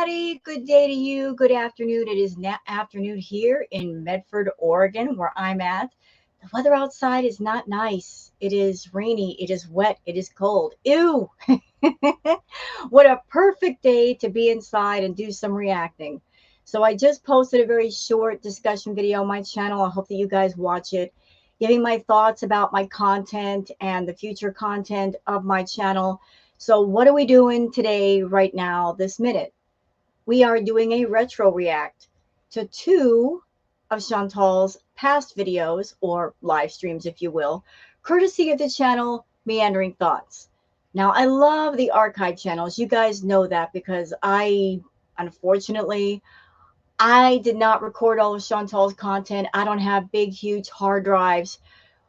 everybody. Good day to you. Good afternoon. It is afternoon here in Medford, Oregon, where I'm at. The weather outside is not nice. It is rainy. It is wet. It is cold. Ew. What a perfect day to be inside and do some reacting. So I just posted a very short discussion video on my channel. I hope that you guys watch it, giving my thoughts about my content and the future content of my channel. So what are we doing today, right now, this minute? We are doing a retro react to two of Chantal's past videos, or live streams, if you will, courtesy of the channel Meandering Thoughts. Now, I love the archive channels. You guys know that because unfortunately, I did not record all of Chantal's content. I don't have big, huge hard drives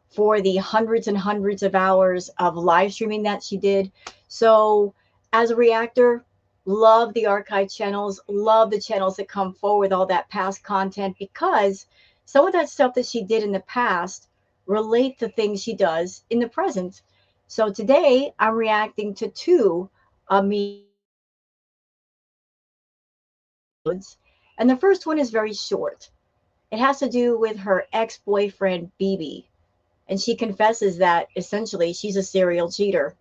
for the hundreds and hundreds of hours of live streaming that she did. So as a reactor, love the archive channels, love the channels that come forward with all that past content, because some of that stuff that she did in the past relate to things she does in the present. So today I'm reacting to two of me. And the first one is very short. It has to do with her ex-boyfriend, BB. And she confesses that essentially she's a serial cheater.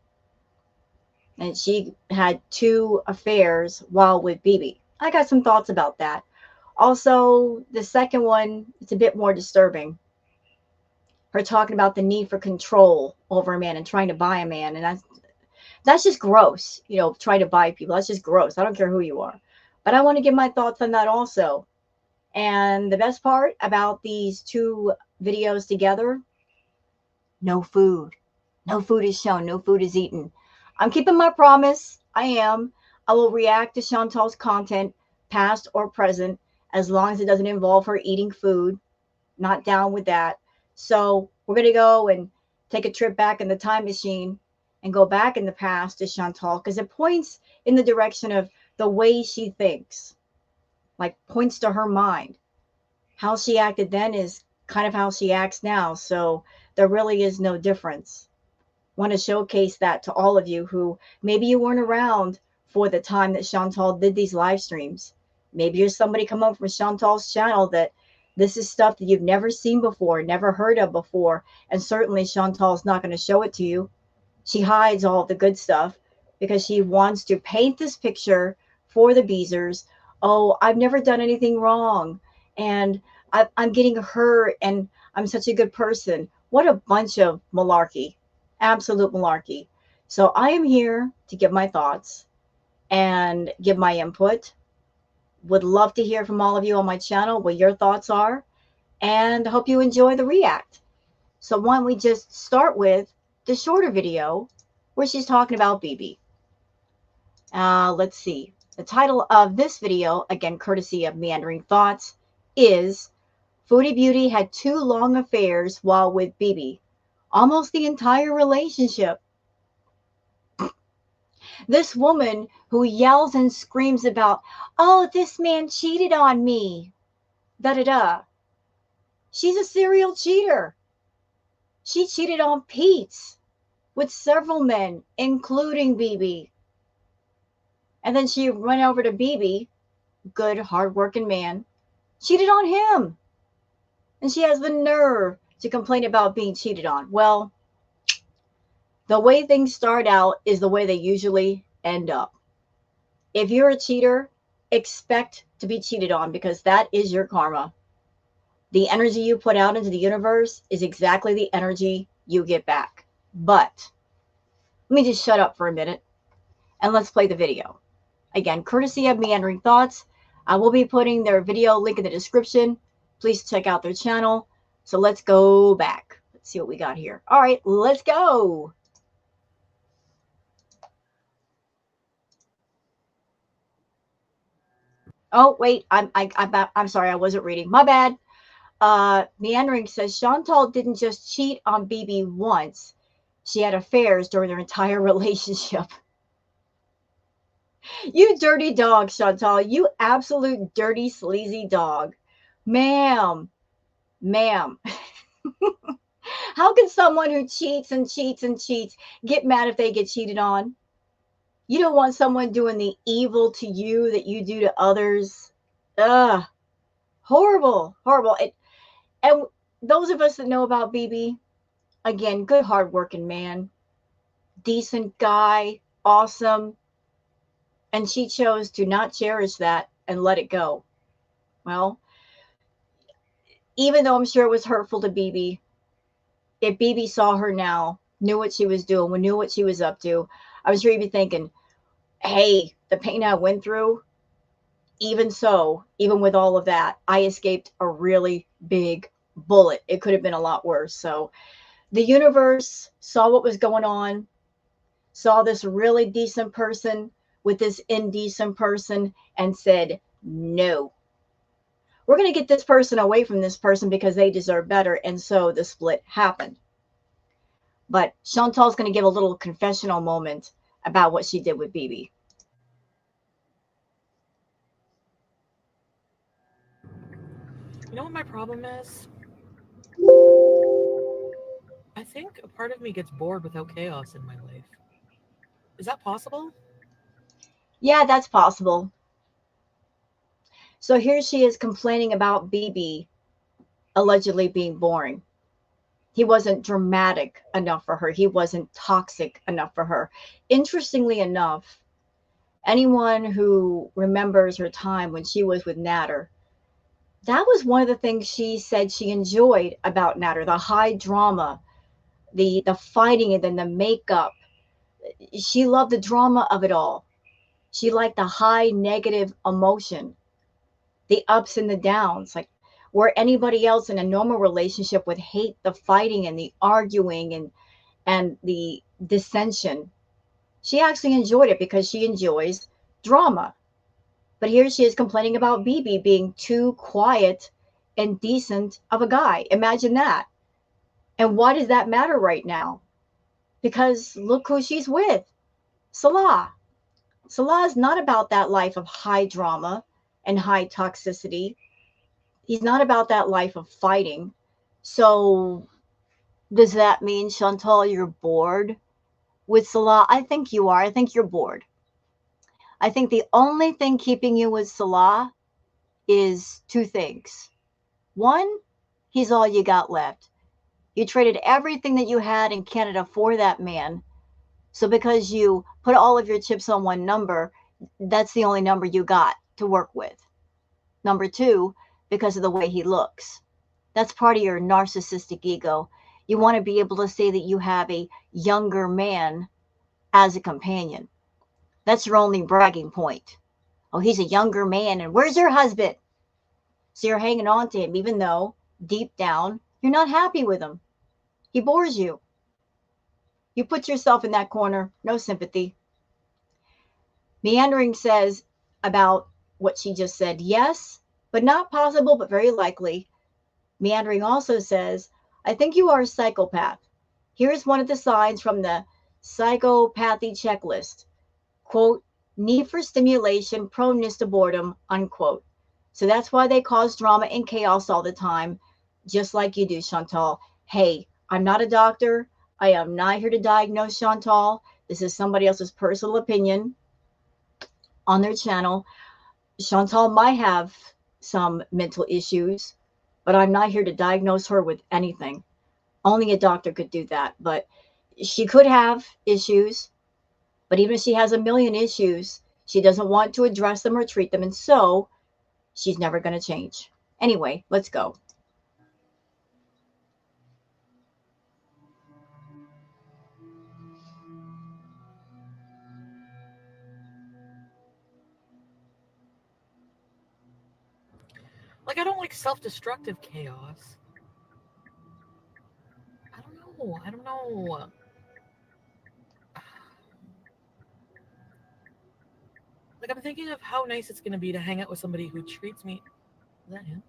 And she had two affairs while with BB. I got some thoughts about that. Also, the second one, it's a bit more disturbing. Her talking about the need for control over a man and trying to buy a man. And that's just gross. You know, trying to buy people. That's just gross. I don't care who you are. But I want to give my thoughts on that also. And the best part about these two videos together, no food. No food is shown. No food is eaten. I'm keeping my promise. I am. I will react to Chantal's content, past or present, as long as it doesn't involve her eating food. Not down with that. So we're going to go and take a trip back in the time machine and go back in the past to Chantal, because it points in the direction of the way she thinks, like points to her mind. How she acted then is kind of how she acts now. So there really is no difference. Want to showcase that to all of you who maybe you weren't around for the time that Chantal did these live streams. Maybe you're somebody come up from Chantal's channel that this is stuff that you've never seen before, never heard of before, and certainly Chantal's not going to show it to you. She hides all the good stuff because she wants to paint this picture for the Beezers. Oh, I've never done anything wrong, and I'm getting hurt, and I'm such a good person. What a bunch of malarkey. Absolute malarkey. So I am here to give my thoughts and give my input. Would love to hear from all of you on my channel what your thoughts are, and hope you enjoy the react. So why don't we just start with the shorter video where she's talking about BB. Let's see. The title of this video, again courtesy of Meandering Thoughts, is Fraudy Beauty had two long affairs while with BB. Almost the entire relationship. This woman who yells and screams about, oh, this man cheated on me, da-da-da. She's a serial cheater. She cheated on Pete with several men, including BB. And then she went over to BB, good, hardworking man, cheated on him. And she has the nerve to complain about being cheated on. Well, the way things start out is the way they usually end up. If you're a cheater, expect to be cheated on, because that is your karma. The energy you put out into the universe is exactly the energy you get back. But let me just shut up for a minute and let's play the video. Again, courtesy of Meandering Thoughts. I will be putting their video link in the description. Please check out their channel. So let's go back. Let's see what we got here. All right, let's go. Oh, wait, I'm sorry, I wasn't reading. My bad. Meandering says Chantal didn't just cheat on BB once. She had affairs during their entire relationship. You dirty dog, Chantal. You absolute dirty, sleazy dog. Ma'am. Ma'am. How can someone who cheats and cheats and cheats get mad if they get cheated on? You don't want someone doing the evil to you that you do to others. Ugh, horrible, horrible. And those of us that know about BB, again, good, hardworking man, decent guy, awesome. And she chose to not cherish that and let it go. Well, even though I'm sure it was hurtful to BB, if BB saw her now, knew what she was doing, knew what she was up to, I'm sure he'd be thinking, hey, the pain I went through, even so, even with all of that, I escaped a really big bullet. It could have been a lot worse. So the universe saw what was going on, saw this really decent person with this indecent person, and said, no, we're going to get this person away from this person because they deserve better. And so the split happened. But Chantal's going to give a little confessional moment about what she did with BB. You know what my problem is? I think a part of me gets bored without chaos in my life. Is that possible? Yeah, that's possible. So here she is complaining about BB allegedly being boring. He wasn't dramatic enough for her. He wasn't toxic enough for her. Interestingly enough, anyone who remembers her time when she was with Natter, that was one of the things she said she enjoyed about Natter, the high drama, the fighting and then the makeup. She loved the drama of it all. She liked the high negative emotion, the ups and the downs, like where anybody else in a normal relationship would hate the fighting and the arguing and the dissension. She actually enjoyed it because she enjoys drama. But here she is complaining about BB being too quiet and decent of a guy. Imagine that. And why does that matter right now? Because look who she's with, Salah. Salah is not about that life of high drama and high toxicity. He's not about that life of fighting. So does that mean, Chantal, you're bored with Salah? I think you are. I think you're bored. I think the only thing keeping you with Salah is two things. One, he's all you got left. You traded everything that you had in Canada for that man. So because you put all of your chips on one number, that's the only number you got to work with. Number two, because of the way he looks. That's part of your narcissistic ego. You want to be able to say that you have a younger man as a companion. That's your only bragging point. Oh, he's a younger man, and where's your husband? So you're hanging on to him, even though deep down you're not happy with him. He bores you. You put yourself in that corner, no sympathy. Meandering says about what she just said, yes, but not possible, but very likely. Meandering also says, I think you are a psychopath. Here's one of the signs from the psychopathy checklist. Quote, need for stimulation, proneness to boredom, unquote. So that's why they cause drama and chaos all the time, just like you do, Chantal. Hey, I'm not a doctor. I am not here to diagnose Chantal. This is somebody else's personal opinion on their channel. Chantal might have some mental issues, but I'm not here to diagnose her with anything. Only a doctor could do that. But she could have issues. But even if she has a million issues, she doesn't want to address them or treat them. And so she's never going to change. Anyway, let's go. Like, I don't like self destructive chaos. I don't know. I don't know. Like, I'm thinking of how nice it's going to be to hang out with somebody who treats me. Is that him?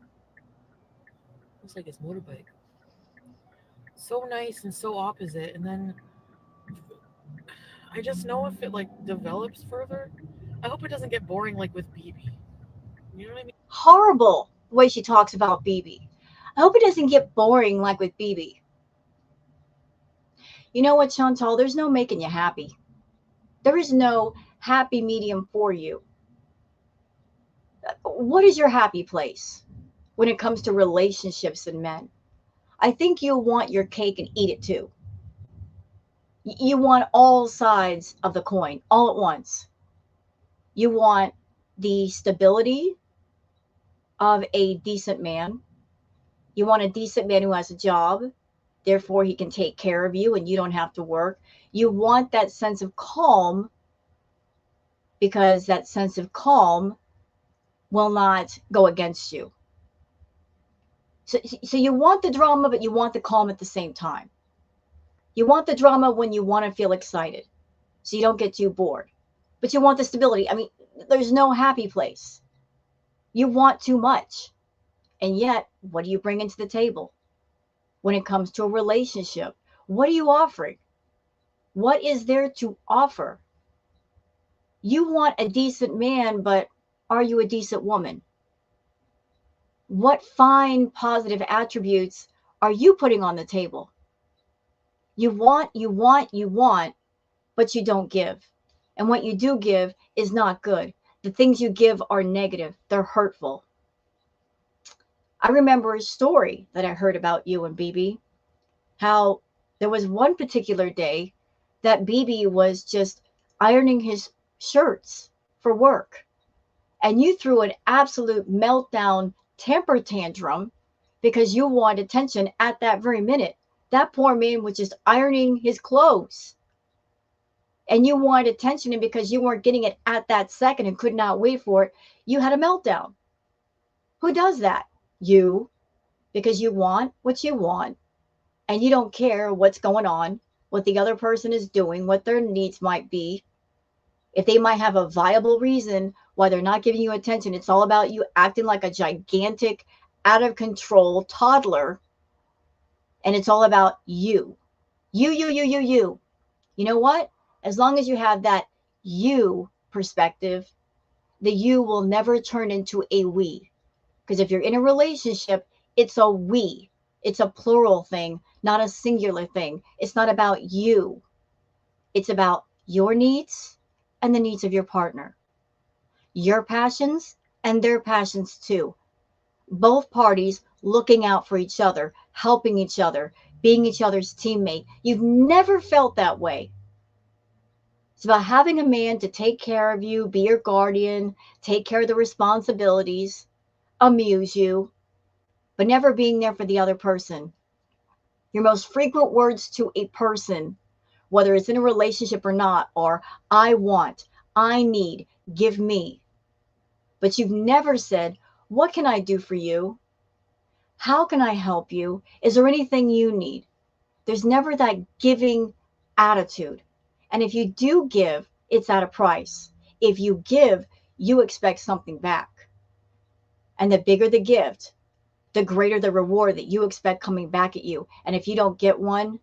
Looks like his motorbike. So nice and so opposite. And then I just know if it, like, develops further. I hope it doesn't get boring like with BB. You know what I mean? Horrible the way she talks about BB. I hope it doesn't get boring like with BB. You know what, Chantal? There's no making you happy. There is no happy medium for you. What is your happy place when it comes to relationships and men? I think you want your cake and eat it too. You want all sides of the coin all at once. You want the stability of a decent man. You want a decent man who has a job, therefore he can take care of you and you don't have to work. You want that sense of calm because that sense of calm will not go against you. So you want the drama, but you want the calm at the same time. You want the drama when you want to feel excited, so you don't get too bored. But you want the stability. I mean, there's no happy place. You want too much. And yet, what do you bring into the table when it comes to a relationship? What are you offering? What is there to offer? You want a decent man, but are you a decent woman? What fine positive attributes are you putting on the table? You want, you want, you want, but you don't give. And what you do give is not good. The things you give are negative, they're hurtful. I remember a story that I heard about you and BB, how there was one particular day that BB was just ironing his shirts for work. And you threw an absolute meltdown temper tantrum because you wanted attention at that very minute. That poor man was just ironing his clothes. And you wanted attention, and because you weren't getting it at that second and could not wait for it, you had a meltdown. Who does that? You, because you want what you want and you don't care what's going on, what the other person is doing, what their needs might be. If they might have a viable reason why they're not giving you attention, it's all about you acting like a gigantic, out of control toddler. And it's all about you. You. You know what? As long as you have that you perspective, the you will never turn into a we. Because if you're in a relationship, it's a we. It's a plural thing, not a singular thing. It's not about you. It's about your needs and the needs of your partner, your passions and their passions too. Both parties looking out for each other, helping each other, being each other's teammate. You've never felt that way. It's about having a man to take care of you, be your guardian, take care of the responsibilities, amuse you, but never being there for the other person. Your most frequent words to a person, whether it's in a relationship or not, are I want, I need, give me. But you've never said, what can I do for you? How can I help you? Is there anything you need? There's never that giving attitude. And if you do give, it's at a price. If you give, you expect something back. And the bigger the gift, the greater the reward that you expect coming back at you. And if you don't get one,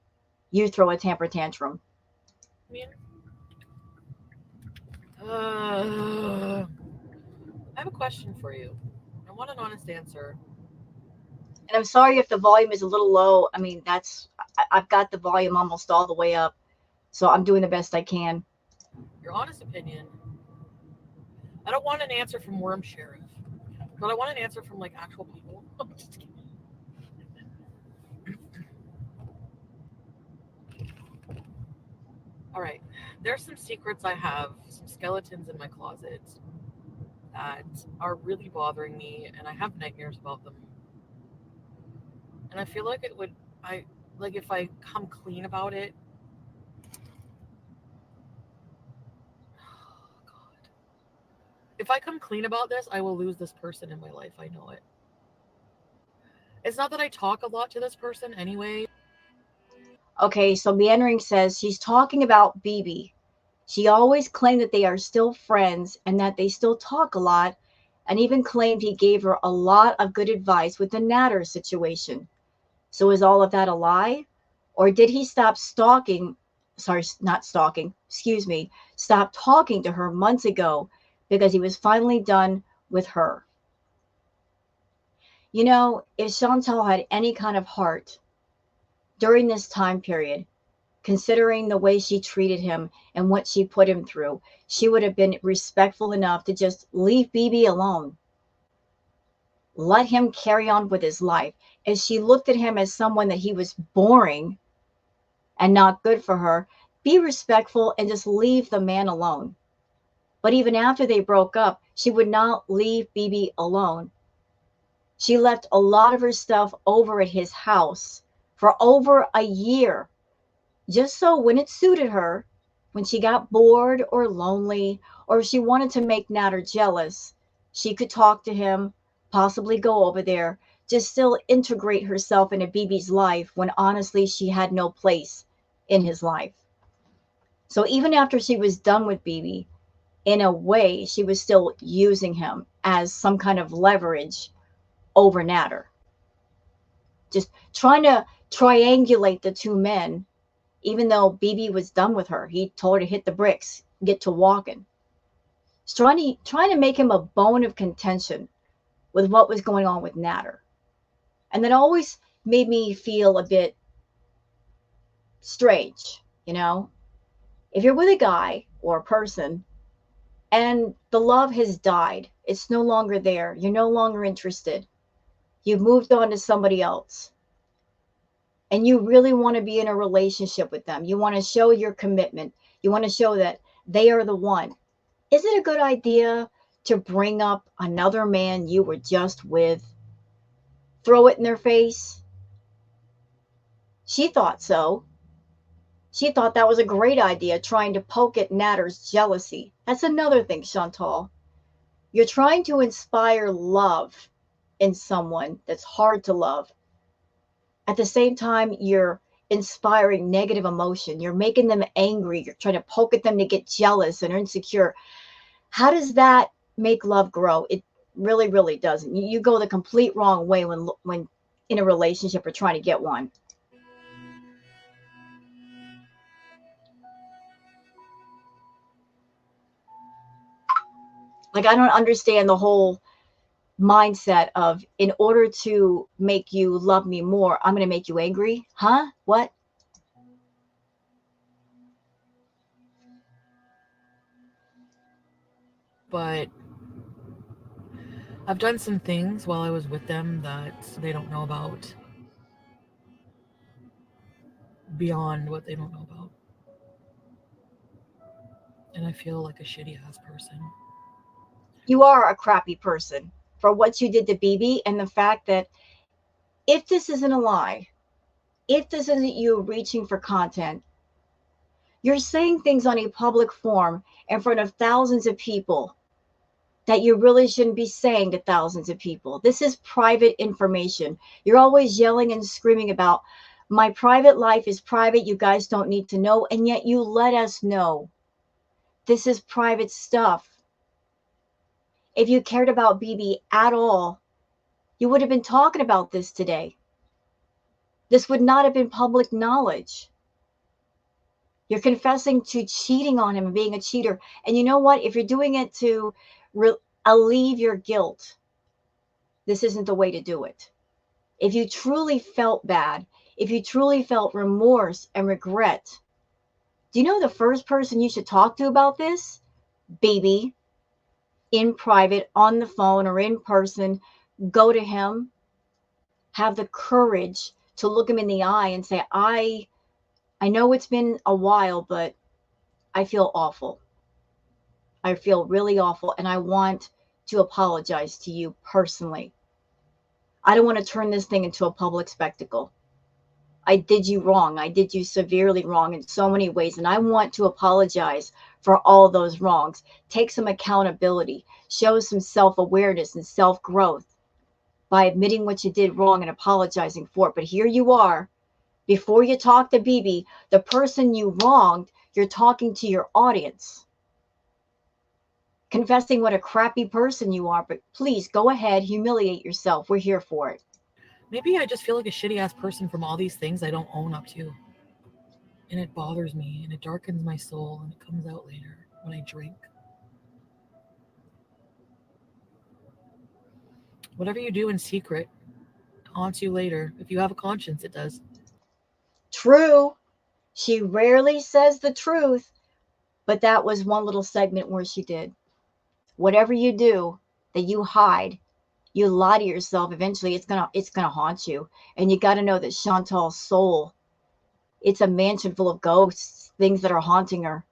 you throw a temper tantrum. I mean, I have a question for you. I want an honest answer. And I'm sorry if the volume is a little low. I mean, I've got the volume almost all the way up. So I'm doing the best I can. Your honest opinion. I don't want an answer from Worm Sheriff, but I want an answer from like actual people. Just kidding. All right. There's some secrets I have, some skeletons in my closet that are really bothering me, and I have nightmares about them. And I feel like it would, I like if I come clean about it. Oh, God. If I come clean about this, I will lose this person in my life. I know it. It's not that I talk a lot to this person anyway. Okay, so Meandering says she's talking about BB. She always claimed that they are still friends and that they still talk a lot, and even claimed he gave her a lot of good advice with the Natter situation. So is all of that a lie? Or did he stop stalking? Sorry, not stalking, excuse me, stop talking to her months ago because he was finally done with her. You know, if Chantal had any kind of heart during this time period, considering the way she treated him and what she put him through, she would have been respectful enough to just leave BB alone. Let him carry on with his life. As she looked at him as someone that he was boring and not good for her, be respectful and just leave the man alone. But even after they broke up, she would not leave BB alone. She left a lot of her stuff over at his house for over a year, just so when it suited her, when she got bored or lonely, or if she wanted to make Natter jealous, she could talk to him, possibly go over there, just still integrate herself into BB's life when honestly she had no place in his life. So even after she was done with BB, in a way, she was still using him as some kind of leverage over Natter. Just trying to triangulate the two men, even though BB was done with her. He told her to hit the bricks, get to walking. He's trying to make him a bone of contention with what was going on with Natter. And that always made me feel a bit strange, you know? If you're with a guy or a person and the love has died, it's no longer there, you're no longer interested, you've moved on to somebody else, and you really want to be in a relationship with them, you want to show your commitment, you want to show that they are the one, is it a good idea to bring up another man you were just with? Throw it in their face? She thought so. She thought that was a great idea, trying to poke at Natter's jealousy. That's another thing, Chantal. You're trying to inspire love in someone that's hard to love. At the same time, you're inspiring negative emotion. You're making them angry. You're trying to poke at them to get jealous and insecure. How does that make love grow? It really, really doesn't. You go the complete wrong way when in a relationship or trying to get one. Like, I don't understand the whole mindset of, in order to make you love me more, I'm going to make you angry. Huh? What? But I've done some things while I was with them that they don't know about, beyond what they don't know about. And I feel like a shitty ass person. You are a crappy person for what you did to BB, and the fact that, if this isn't a lie, if this isn't you reaching for content, you're saying things on a public forum in front of thousands of people that you really shouldn't be saying to thousands of people. This is private information. You're always yelling and screaming about, my private life is private, you guys don't need to know, and yet you let us know. This is private stuff. If you cared about BB at all, you would have been talking about this today. This would not have been public knowledge. You're confessing to cheating on him and being a cheater. And you know what? If you're doing it to alleviate your guilt, this isn't the way to do it. If you truly felt bad, if you truly felt remorse and regret, do you know the first person you should talk to about this? BB. In private, on the phone, or in person. Go to him. Have the courage to look him in the eye and say, I know it's been a while, but I feel awful. I feel really awful, and I want to apologize to you personally. I don't want to turn this thing into a public spectacle. I did you wrong. I did you severely wrong in so many ways, and I want to apologize for all those wrongs. Take some accountability. Show some self-awareness and self-growth by admitting what you did wrong and apologizing for it. But here you are. Before you talk to BB, the person you wronged, you're talking to your audience, confessing what a crappy person you are. But please go ahead, humiliate yourself. We're here for it. Maybe I just feel like a shitty ass person from all these things I don't own up to. And it bothers me and it darkens my soul and it comes out later when I drink. Whatever you do in secret haunts you later. If you have a conscience, it does. True. She rarely says the truth, but that was one little segment where she did. Whatever you do that you hide, you lie to yourself, eventually it's gonna haunt you. And you got to know that Chantal's soul, it's a mansion full of ghosts, things that are haunting her,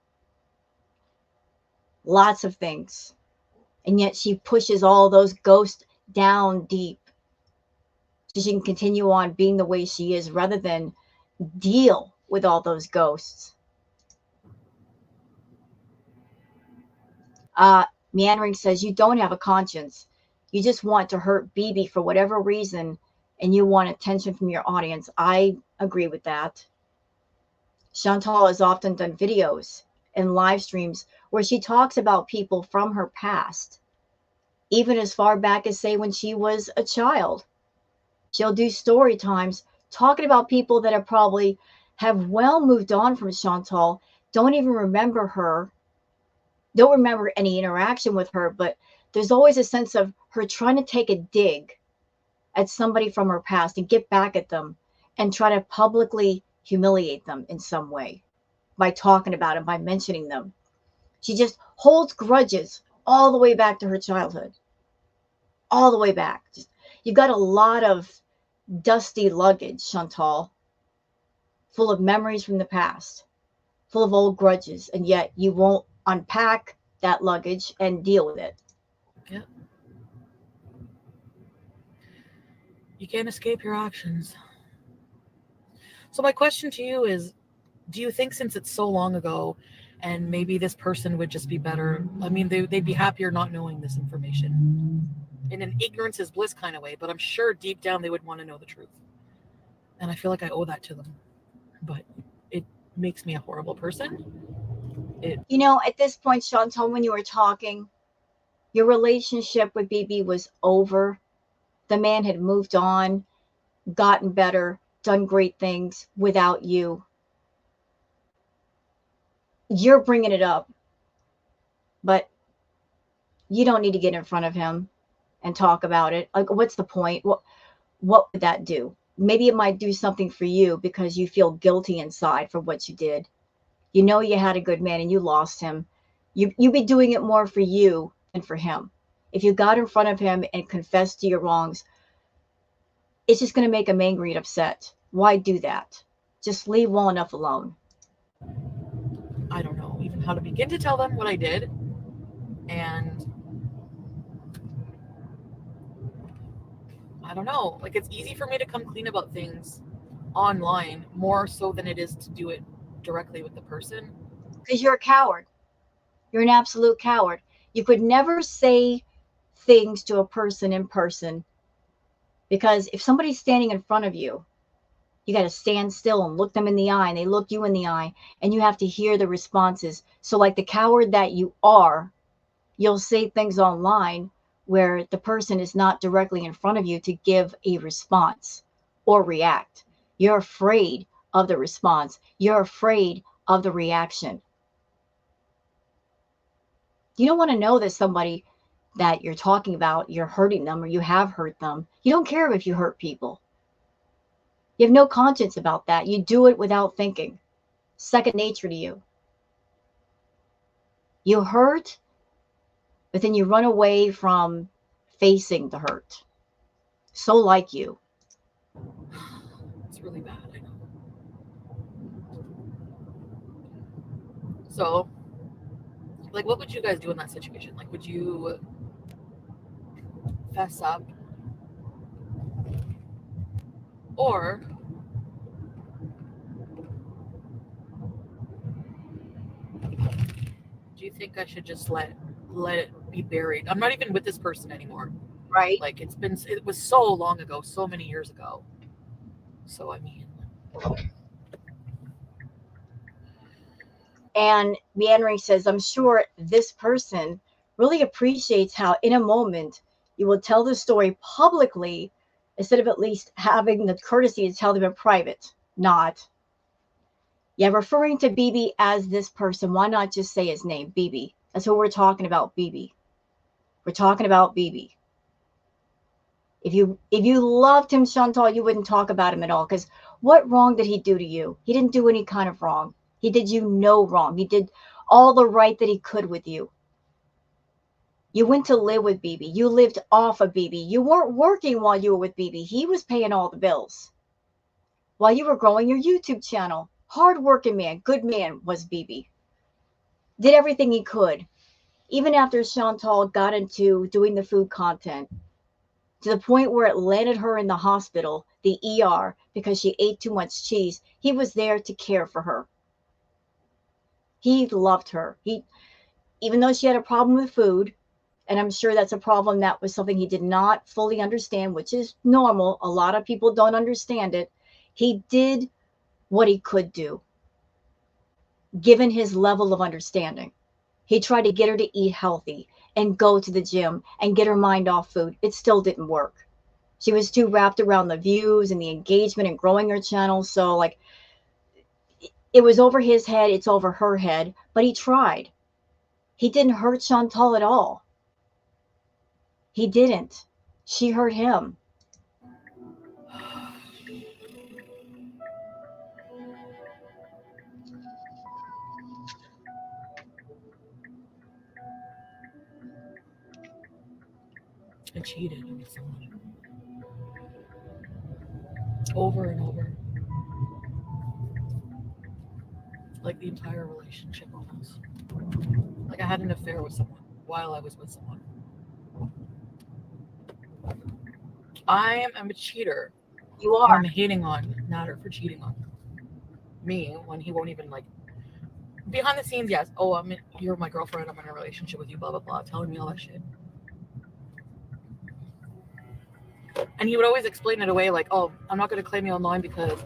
lots of things. And yet she pushes all those ghosts down deep so she can continue on being the way she is rather than deal with all those ghosts. Uh, Meandering says you don't have a conscience. You just want to hurt BB for whatever reason, and you want attention from your audience. I agree with that. Chantal has often done videos and live streams where she talks about people from her past, even as far back as, say, when she was a child. She'll do story times talking about people that have probably have well moved on from Chantal, don't even remember her, don't remember any interaction with her, but there's always a sense of her trying to take a dig at somebody from her past and get back at them and try to publicly humiliate them in some way by talking about them, by mentioning them. She just holds grudges all the way back to her childhood, all the way back. Just, you've got a lot of dusty luggage, Chantal, full of memories from the past, full of old grudges, and yet you won't unpack that luggage and deal with it. Yeah. You can't escape your actions. So my question to you is, do you think since it's so long ago and maybe this person would just be better, I mean, they'd be happier not knowing this information in an ignorance is bliss kind of way, but I'm sure deep down they would want to know the truth. And I feel like I owe that to them. But it makes me a horrible person. It You know, at this point, Chantal, when you were talking, your relationship with BB was over. The man had moved on, gotten better, done great things without you. You're bringing it up, but you don't need to get in front of him and talk about it. Like, what's the point? What would that do? Maybe it might do something for you because you feel guilty inside for what you did. You know you had a good man and you lost him. You'd be doing it more for you than for him. If you got in front of him and confessed to your wrongs, it's just going to make him angry and upset. Why do that? Just leave well enough alone. I don't know even how to begin to tell them what I did. And I don't know. Like it's easy for me to come clean about things online more so than it is to do it directly with the person. Because you're a coward. You're an absolute coward. You could never say things to a person in person because if somebody's standing in front of you, you got to stand still and look them in the eye, and they look you in the eye, and you have to hear the responses. So, like the coward that you are, you'll say things online where the person is not directly in front of you to give a response or react. You're afraid of the response, you're afraid of the reaction. You don't want to know that somebody that you're talking about, you're hurting them or you have hurt them. You don't care if you hurt people. You have no conscience about that. You do it without thinking. Second nature to you. You hurt, but then you run away from facing the hurt. So like you. It's really bad, I know. So, like, what would you guys do in that situation? Like, would you fess up? Or do you think I should just let it be buried? I'm not even with this person anymore. Right. Like it was so long ago, so many years ago. So I mean, And Meandering says, I'm sure this person really appreciates how, in a moment, you will tell the story publicly instead of at least having the courtesy to tell them in private. Not. Yeah, referring to BB as this person, why not just say his name, BB? That's what we're talking about, BB. We're talking about BB. If you loved him, Chantal, you wouldn't talk about him at all. Because What wrong did he do to you? He didn't do any kind of wrong. He did you no wrong. He did all the right that he could with you. You went to live with BB. You lived off of BB. You weren't working while you were with BB. He was paying all the bills while you were growing your YouTube channel. Hard-working man, good man was BB. Did everything he could. Even after Chantal got into doing the food content, to the point where it landed her in the hospital, the ER, because she ate too much cheese, he was there to care for her. He loved her. Even though she had a problem with food, and I'm sure that's a problem that was something he did not fully understand, which is normal. A lot of people don't understand it. He did what he could do, given his level of understanding. He tried to get her to eat healthy and go to the gym and get her mind off food. It still didn't work. She was too wrapped around the views and the engagement and growing her channel. So like, it was over his head. It's over her head, but he tried. He didn't hurt Chantal at all. He didn't. She hurt him. I cheated with someone over and over, like the entire relationship almost. Like I had an affair with someone while I was with someone. I am a cheater. You are. I'm hating on Nader for cheating on me when he won't even like behind the scenes. Yes, oh, you're my girlfriend. I'm in a relationship with you. Blah blah blah, telling me all that shit. And he would always explain it away like, oh, I'm not going to claim you online because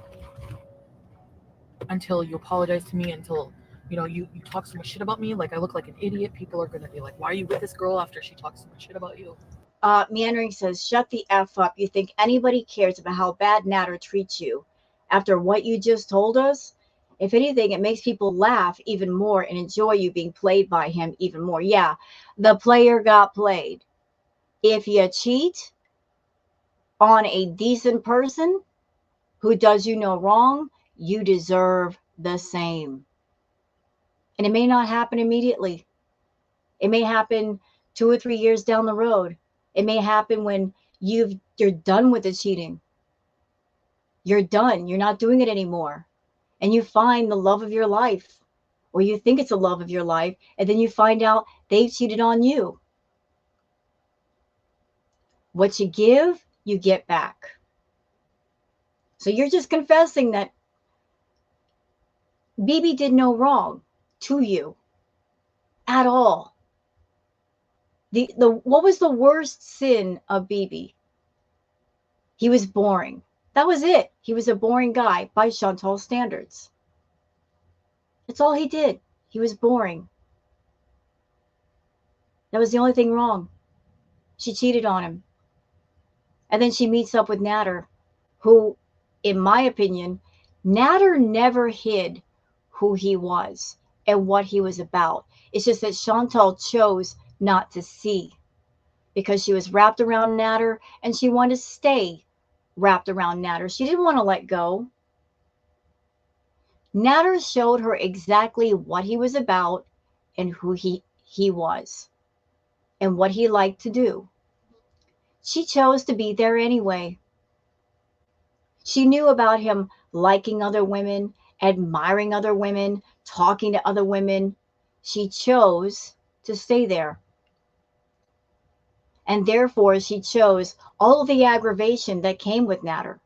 until you apologize to me, until you talk so much shit about me, like I look like an idiot. People are going to be like, why are you with this girl after she talks so much shit about you? Meandering says, shut the F up. You think anybody cares about how bad Nader treats you after what you just told us? If anything, it makes people laugh even more and enjoy you being played by him even more. Yeah, the player got played. If you cheat on a decent person who does you no wrong, you deserve the same. And it may not happen immediately. It may happen 2 or 3 years down the road. It may happen when you're done with the cheating. You're done. You're not doing it anymore. And you find the love of your life, or you think it's the love of your life, and then you find out they cheated on you. What you give, you get back. So you're just confessing that BB did no wrong to you at all. What was the worst sin of BB? He was boring. That was it. He was a boring guy by Chantal's standards. That's all he did. He was boring. That was the only thing wrong. She cheated on him. And then she meets up with Nader, who, in my opinion, Nader never hid who he was and what he was about. It's just that Chantal chose not to see because she was wrapped around Nader and she wanted to stay wrapped around Nader. She didn't want to let go. Nader showed her exactly what he was about and who he was and what he liked to do. She chose to be there anyway. She knew about him liking other women, admiring other women, talking to other women. She chose to stay there. And therefore, she chose all of the aggravation that came with Nader.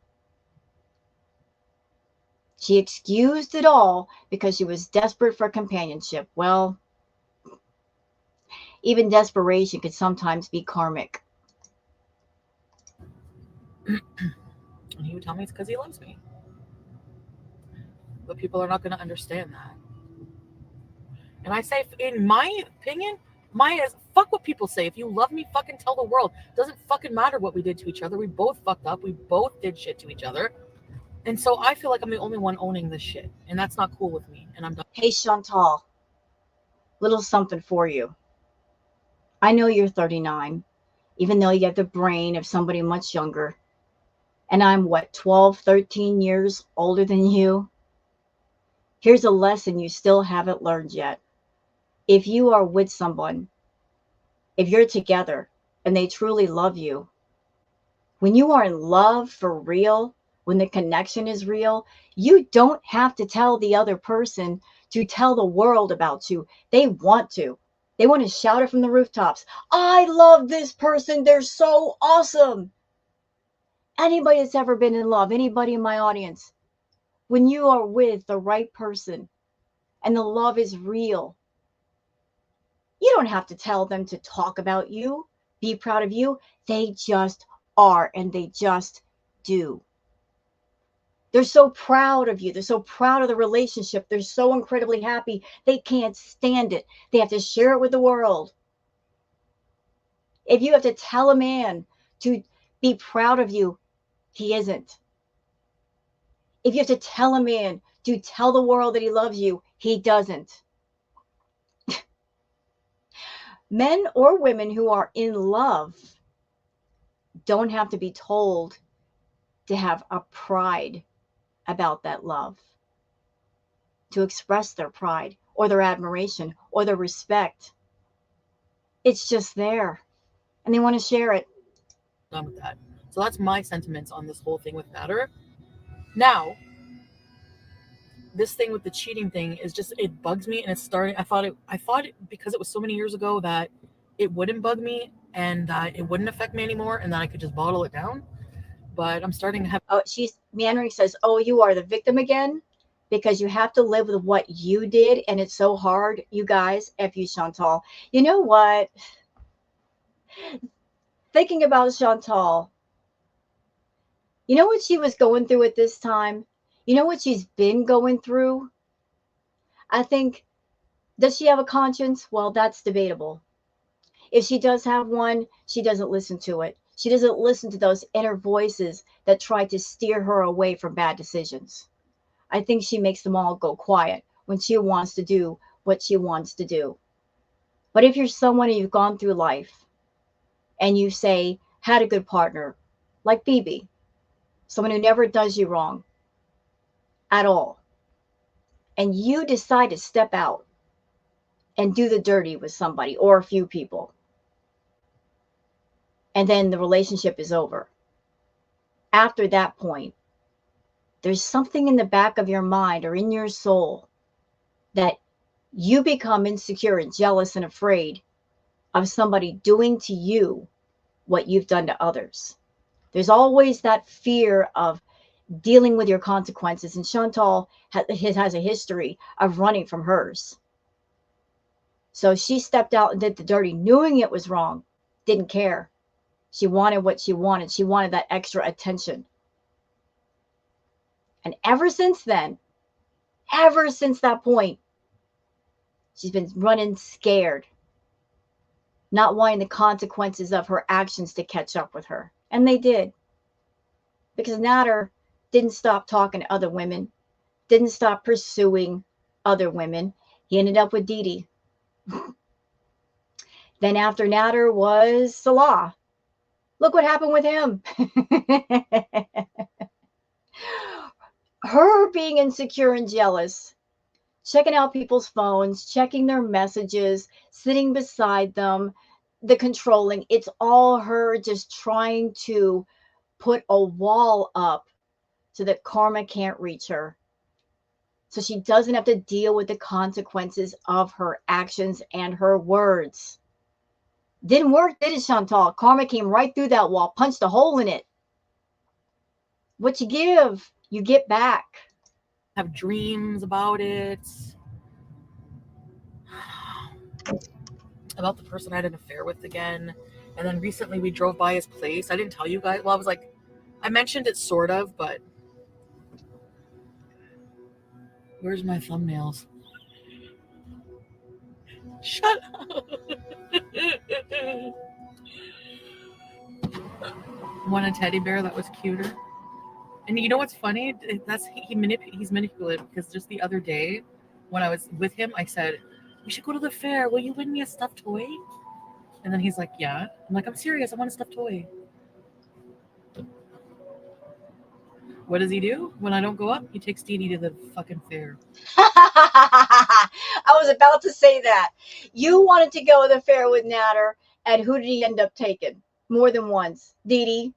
She excused it all because she was desperate for companionship. Well, even desperation could sometimes be karmic. And he would tell me it's because he loves me. But people are not going to understand that. And I say, in my opinion, fuck what people say. If you love me, fucking tell the world. Doesn't fucking matter what we did to each other. We both fucked up. We both did shit to each other. And so I feel like I'm the only one owning this shit. And that's not cool with me. And I'm done. Hey, Chantal, little something for you. I know you're 39, even though you have the brain of somebody much younger. and I'm what, 12, 13 years older than you? Here's a lesson you still haven't learned yet. If you are with someone, if you're together and they truly love you, when you are in love for real, when the connection is real, you don't have to tell the other person to tell the world about you. They want to. They want to shout it from the rooftops. I love this person. They're so awesome. Anybody that's ever been in love, anybody in my audience, when you are with the right person and the love is real, you don't have to tell them to talk about you, be proud of you. They just are, and they just do. They're so proud of you. They're so proud of the relationship. They're so incredibly happy. They can't stand it. They have to share it with the world. If you have to tell a man to be proud of you, he isn't. If you have to tell a man to tell the world that he loves you, he doesn't. Men or women who are in love don't have to be told to have a pride about that love, to express their pride or their admiration or their respect. It's just there, and they want to share it. Done with that. So that's my sentiments on this whole thing with Matter. Now, this thing with the cheating thing is just, it bugs me, and it's starting. I thought because it was so many years ago that it wouldn't bug me and that it wouldn't affect me anymore, and that I could just bottle it down. But I'm starting to have. Oh, she's meandering says, "Oh, you are the victim again because you have to live with what you did, and it's so hard, you guys." F you, Chantal. You know what? Thinking about Chantal, you know what she was going through at this time? You know what she's been going through? I think, does she have a conscience? Well, that's debatable. If she does have one, she doesn't listen to it. She doesn't listen to those inner voices that try to steer her away from bad decisions. I think she makes them all go quiet when she wants to do what she wants to do. But if you're someone and you've gone through life and you say, had a good partner, like BB, someone who never does you wrong at all, and you decide to step out and do the dirty with somebody or a few people, and then the relationship is over. After that point, there's something in the back of your mind or in your soul that you become insecure and jealous and afraid of somebody doing to you what you've done to others. There's always that fear of dealing with your consequences. And Chantal has a history of running from hers. So she stepped out and did the dirty, knowing it was wrong, didn't care. She wanted what she wanted. She wanted that extra attention. And ever since then, ever since that point, she's been running scared, not wanting the consequences of her actions to catch up with her. And they did. Because Nader didn't stop talking to other women, didn't stop pursuing other women. He ended up with Dee Dee. Then after Nader was Salah. Look what happened with him. Her being insecure and jealous, checking out people's phones, checking their messages, sitting beside them, the controlling, it's all her just trying to put a wall up so that karma can't reach her. So she doesn't have to deal with the consequences of her actions and her words. Didn't work, did it, Chantal? Karma came right through that wall, punched a hole in it. What you give, you get back. Have dreams about it, about the person I had an affair with again. And then recently we drove by his place. I didn't tell you guys. Well, I was like, I mentioned it sort of, but where's my thumbnails? Shut up. Want a teddy bear that was cuter? And you know what's funny? That's he's manipulative, because just the other day when I was with him, I said, "We should go to the fair. Will you win me a stuffed toy?" And then he's like, "Yeah." I'm like, "I'm serious. I want a stuffed toy." What does he do when I don't go up? He takes Dee Dee to the fucking fair. I was about to say that. You wanted to go to the fair with Natter, and who did he end up taking? More than once. Dee Dee.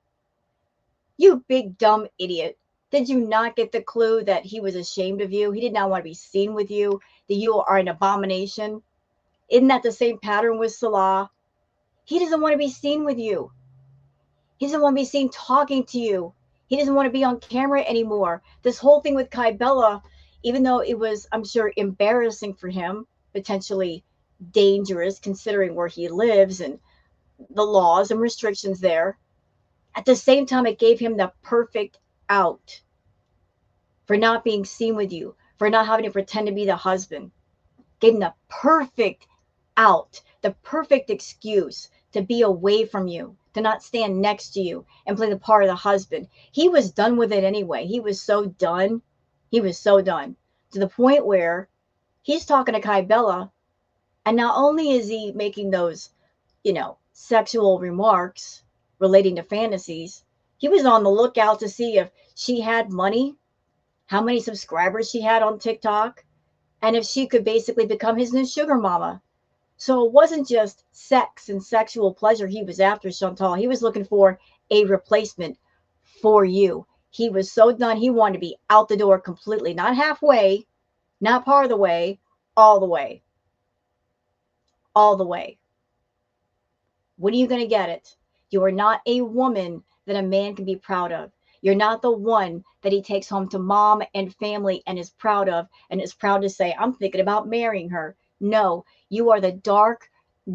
You big dumb idiot. Did you not get the clue that he was ashamed of you? He did not want to be seen with you, that you are an abomination. Isn't that the same pattern with Salah? He doesn't want to be seen with you. He doesn't want to be seen talking to you. He doesn't want to be on camera anymore. This whole thing with Kai Bella, even though it was, I'm sure, embarrassing for him, potentially dangerous considering where he lives and the laws and restrictions there, at the same time, it gave him the perfect out for not being seen with you, for not having to pretend to be the husband. Gave him the perfect out, the perfect excuse to be away from you, to not stand next to you and play the part of the husband. He was done with it anyway. He was so done. He was so done to the point where he's talking to Kai Bella, and not only is he making those, sexual remarks relating to fantasies, he was on the lookout to see if she had money, how many subscribers she had on TikTok, and if she could basically become his new sugar mama. So it wasn't just sex and sexual pleasure he was after, Chantal. He was looking for a replacement for you. He was so done. He wanted to be out the door completely, not halfway, not part of the way, all the way. All the way. When are you going to get it? You are not a woman that a man can be proud of. You're not the one that he takes home to mom and family and is proud of and is proud to say, I'm thinking about marrying her. No, you are the dark,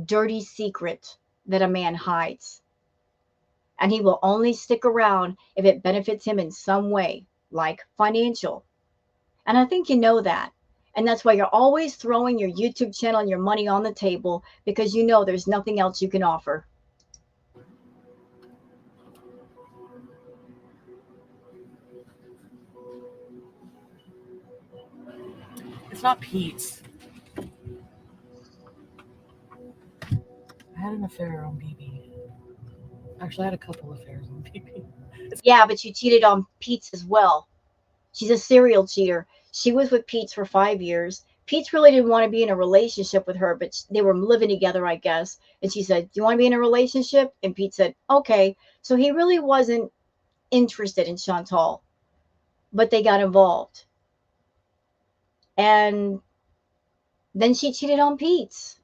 dirty secret that a man hides. And he will only stick around if it benefits him in some way, like financial. And I think you know that. And that's why you're always throwing your YouTube channel and your money on the table, because you know there's nothing else you can offer. It's not Pete's. I had an affair on BB. Actually, I had a couple affairs on BB. Yeah, but you cheated on Pete's as well. She's a serial cheater. She was with Pete's for 5 years. Pete's really didn't want to be in a relationship with her, but they were living together, I guess. And she said, do you want to be in a relationship? And Pete said, okay. So he really wasn't interested in Chantal, but they got involved. And then she cheated on Pete's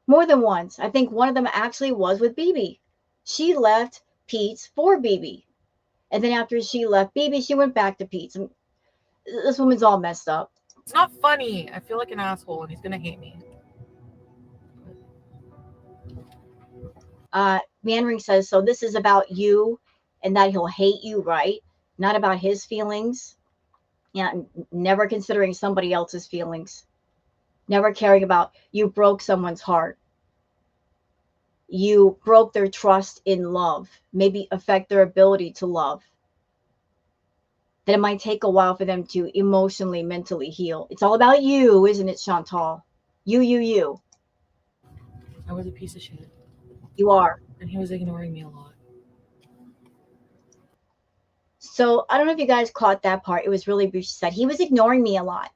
more than once. I think one of them actually was with BB. She left Pete's for BB. And then after she left BB, she went back to Pete's. And this woman's all messed up. It's not funny. I feel like an asshole and he's going to hate me. Meandering says, so this is about you and that he'll hate you, right? Not about his feelings. Yeah, never considering somebody else's feelings. Never caring about, you broke someone's heart. You broke their trust in love, maybe affect their ability to love. That it might take a while for them to emotionally, mentally heal. It's all about you, isn't it, Chantal? You. I was a piece of shit. You are. And he was ignoring me a lot. So I don't know if you guys caught that part. It was really brief. She said, he was ignoring me a lot.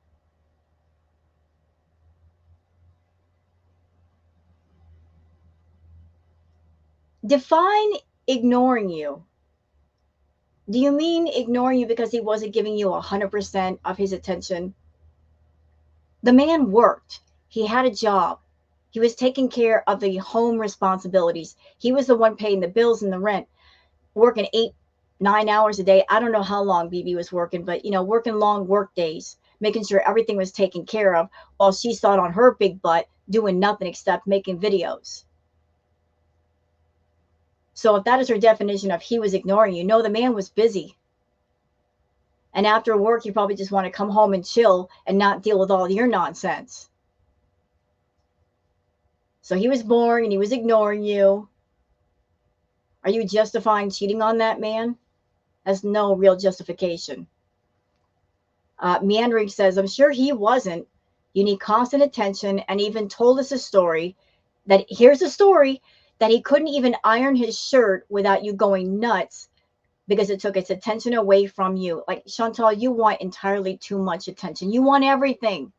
Define ignoring you. Do you mean ignoring you because he wasn't giving you 100% of his attention? The man worked. He had a job. He was taking care of the home responsibilities. He was the one paying the bills and the rent, working 8-9 hours a day. I don't know how long BB was working, but working long work days, making sure everything was taken care of while she sat on her big butt doing nothing except making videos. So if that is her definition of he was ignoring you, no, the man was busy. And after work, you probably just want to come home and chill and not deal with all your nonsense. So he was bored and he was ignoring you. Are you justifying cheating on that man? That's no real justification. Meandering says, I'm sure he wasn't. You need constant attention, and even told us a story that he couldn't even iron his shirt without you going nuts because it took its attention away from you. Like, Chantal, you want entirely too much attention. You want everything.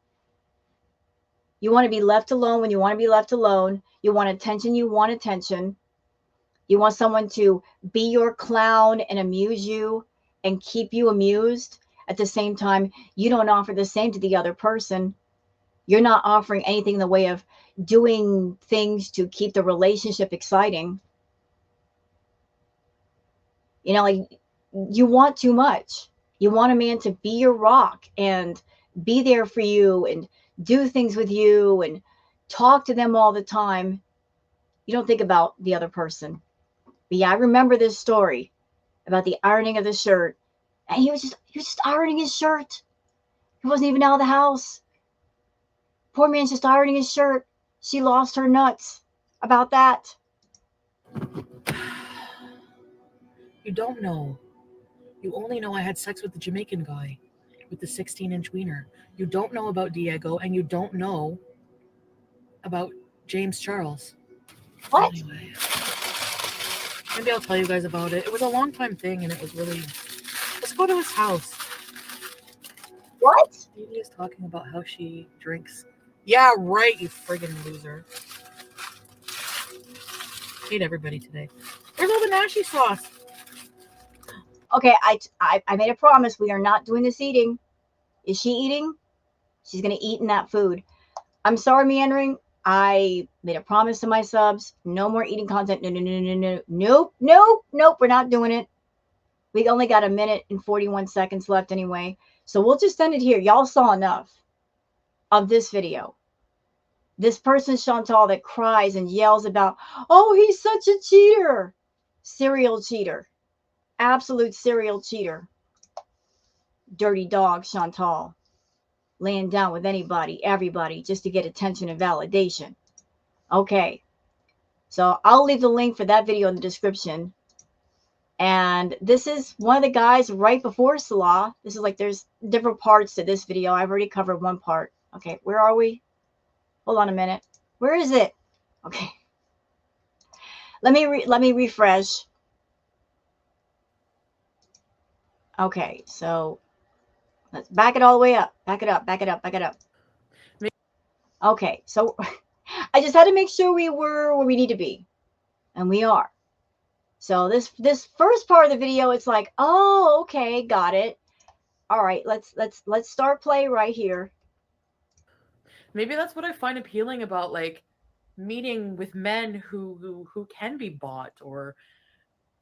You want to be left alone when you want to be left alone. You want attention. You want attention. You want someone to be your clown and amuse you and keep you amused. At the same time, you don't offer the same to the other person. You're not offering anything in the way of doing things to keep the relationship exciting. You know, like, you want too much. You want a man to be your rock and be there for you and do things with you and talk to them all the time. You don't think about the other person. But yeah, I remember this story about the ironing of the shirt. And he was just ironing his shirt. He wasn't even out of the house. Poor man's just ironing his shirt. She lost her nuts about that. You don't know. You only know I had sex with the Jamaican guy with the 16-inch wiener. You don't know about Diego, and you don't know about James Charles. What? Anyway, maybe I'll tell you guys about it. It was a long time thing, and it was really. Let's go to his house. What? Stevie is talking about how she drinks. Yeah, right, you friggin' loser. Hate everybody today. Where's all the Nashi sauce? Okay, I made a promise. We are not doing this eating. Is she eating? She's going to eat in that food. I'm sorry, Meandering. I made a promise to my subs. No more eating content. No, no, no, no, no. Nope, nope, nope. We're not doing it. We only got a minute and 41 seconds left anyway. So we'll just end it here. Y'all saw enough of this video. This person, Chantal, that cries and yells about, oh, he's such a cheater. Serial cheater. Absolute serial cheater. Dirty dog, Chantal. Laying down with anybody, everybody, just to get attention and validation. Okay. So I'll leave the link for that video in the description. And this is one of the guys right before Salah. This is like, there's different parts to this video. I've already covered one part. Okay, where are we? Hold on a minute. Where is it? Okay. Let me refresh. Okay, so let's back it all the way up. Back it up, back it up, back it up. Okay, so I just had to make sure we were where we need to be. And we are. So this first part of the video, it's like, oh, okay, got it. All right, let's start play right here. Maybe that's what I find appealing about like meeting with men who can be bought or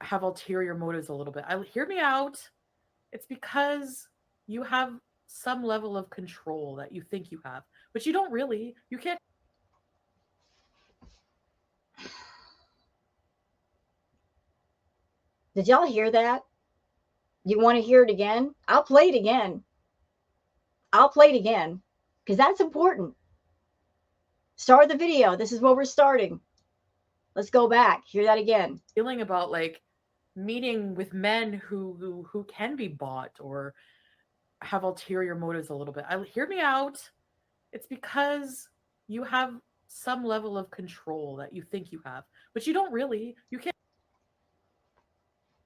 have ulterior motives a little bit. Hear me out. It's because you have some level of control that you think you have, but you don't really. You can't. Did y'all hear that? You want to hear it again? I'll play it again. I'll play it again because that's important. Start the video. This is where we're starting. Let's go back. Hear that again. Feeling about like meeting with men who can be bought or have ulterior motives a little bit. Hear me out. It's because you have some level of control that you think you have, but you don't really. You can't.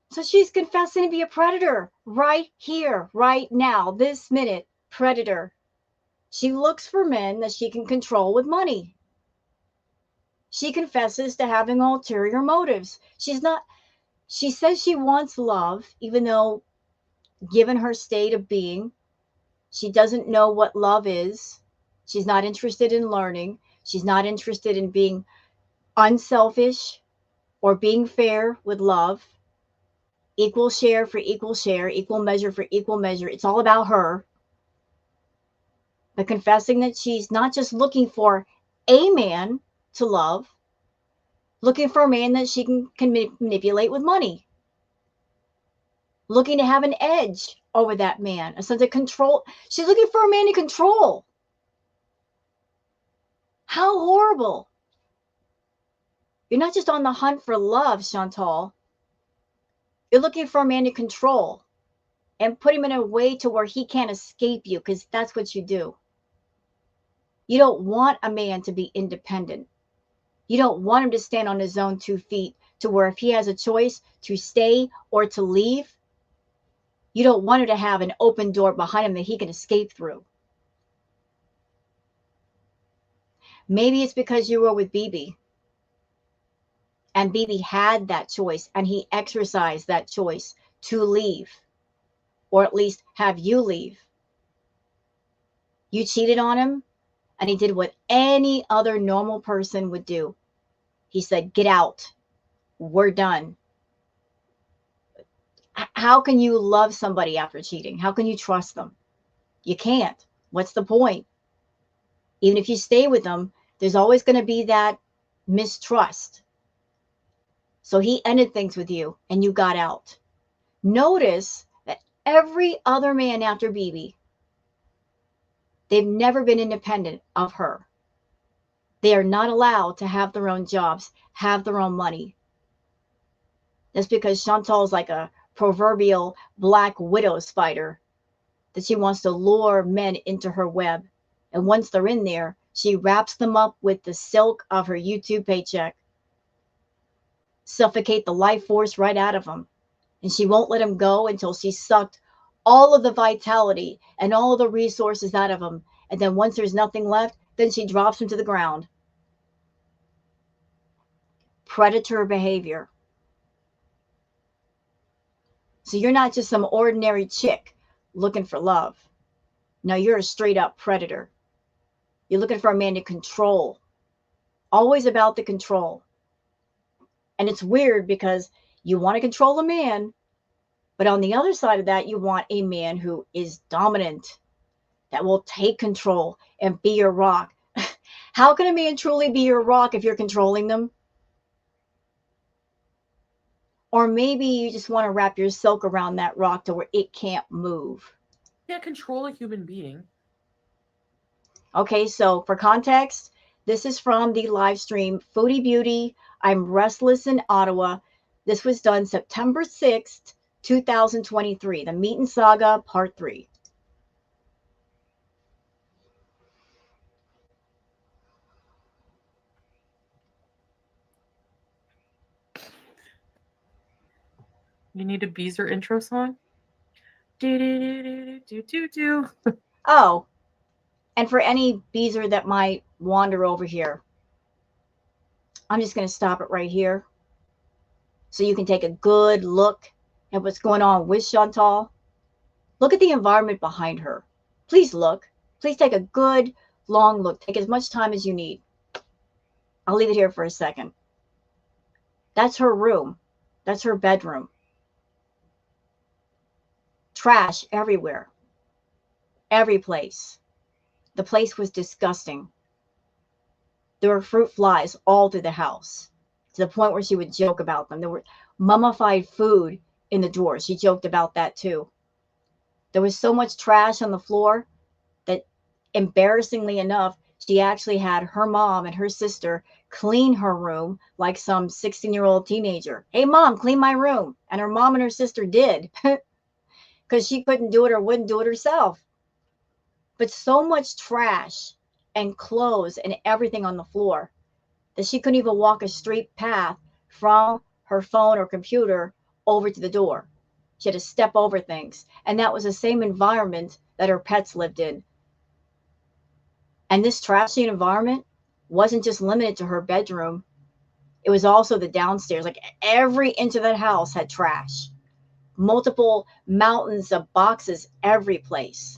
So she's confessing to be a predator right here, right now, this minute. Predator. She looks for men that she can control with money. She confesses to having ulterior motives. She says she wants love, even though, given her state of being, she doesn't know what love is. She's not interested in learning. She's not interested in being unselfish or being fair with love. Equal share for equal share, equal measure for equal measure. It's all about her. But confessing that she's not just looking for a man to love, looking for a man that she can manipulate with money, looking to have an edge over that man, a sense of control. She's looking for a man to control. How horrible. You're not just on the hunt for love, Chantal. You're looking for a man to control and put him in a way to where he can't escape you, because that's what you do. You don't want a man to be independent. You don't want him to stand on his own 2 feet to where if he has a choice to stay or to leave, you don't want him to have an open door behind him that he can escape through. Maybe it's because you were with BB and BB had that choice and he exercised that choice to leave, or at least have you leave. You cheated on him and he did what any other normal person would do. He said, get out. We're done. How can you love somebody after cheating? How can you trust them? You can't. What's the point? Even if you stay with them, there's always going to be that mistrust. So he ended things with you and you got out. Notice that every other man after BB, they've never been independent of her. They are not allowed to have their own jobs, have their own money. That's because Chantal's like a proverbial black widow spider, that she wants to lure men into her web. And once they're in there, she wraps them up with the silk of her YouTube paycheck, suffocate the life force right out of them. And she won't let them go until she's sucked all of the vitality and all of the resources out of them. And then once there's nothing left, then she drops them to the ground. Predator behavior. So you're not just some ordinary chick looking for love. No, you're a straight up predator. You're looking for a man to control. Always about the control. And it's weird because you want to control a man, but on the other side of that, you want a man who is dominant, that will take control and be your rock. How can a man truly be your rock if you're controlling them? Or maybe you just want to wrap your silk around that rock to where it can't move. You can't control a human being. Okay, so for context, this is from the live stream Foodie Beauty. I'm Restless in Ottawa. This was done September 6th, 2023. The Meat and Saga Part 3. You need a Beezer intro song? Do do do do do do do. Oh, and for any Beezer that might wander over here, I'm just going to stop it right here so you can take a good look at what's going on with Chantal. Look at the environment behind her. Please look. Please take a good long look. Take as much time as you need. I'll leave it here for a second. That's her room. That's her bedroom. Trash everywhere. Every place. The place was disgusting. There were fruit flies all through the house, to the point where she would joke about them. There were mummified food in the drawers. She joked about that too. There was so much trash on the floor that, embarrassingly enough, she actually had her mom and her sister clean her room like some 16-year-old teenager. Hey, mom, clean my room. And her mom and her sister did because she couldn't do it or wouldn't do it herself. But so much trash and clothes and everything on the floor that she couldn't even walk a straight path from her phone or computer over to the door. She had to step over things. And that was the same environment that her pets lived in. And this trashy environment wasn't just limited to her bedroom. It was also the downstairs. Like every inch of that house had trash. Multiple mountains of boxes every place.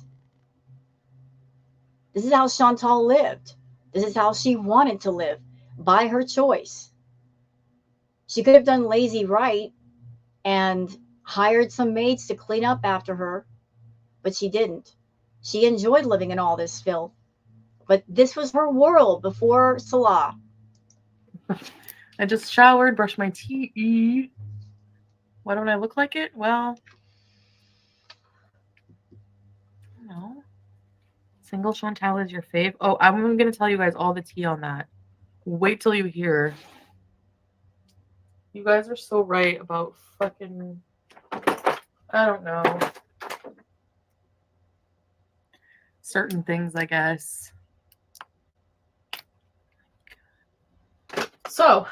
This is how Chantal lived. This is how she wanted to live, by her choice. She could have done lazy right and hired some maids to clean up after her, but she didn't. She enjoyed living in all this filth. But this was her world before Salah. I just showered, brushed my teeth. Why don't I look like it? Well, no. Single Chantal is your fave? Oh, I'm going to tell you guys all the tea on that. Wait till you hear. You guys are so right about fucking, I don't know, certain things, I guess. So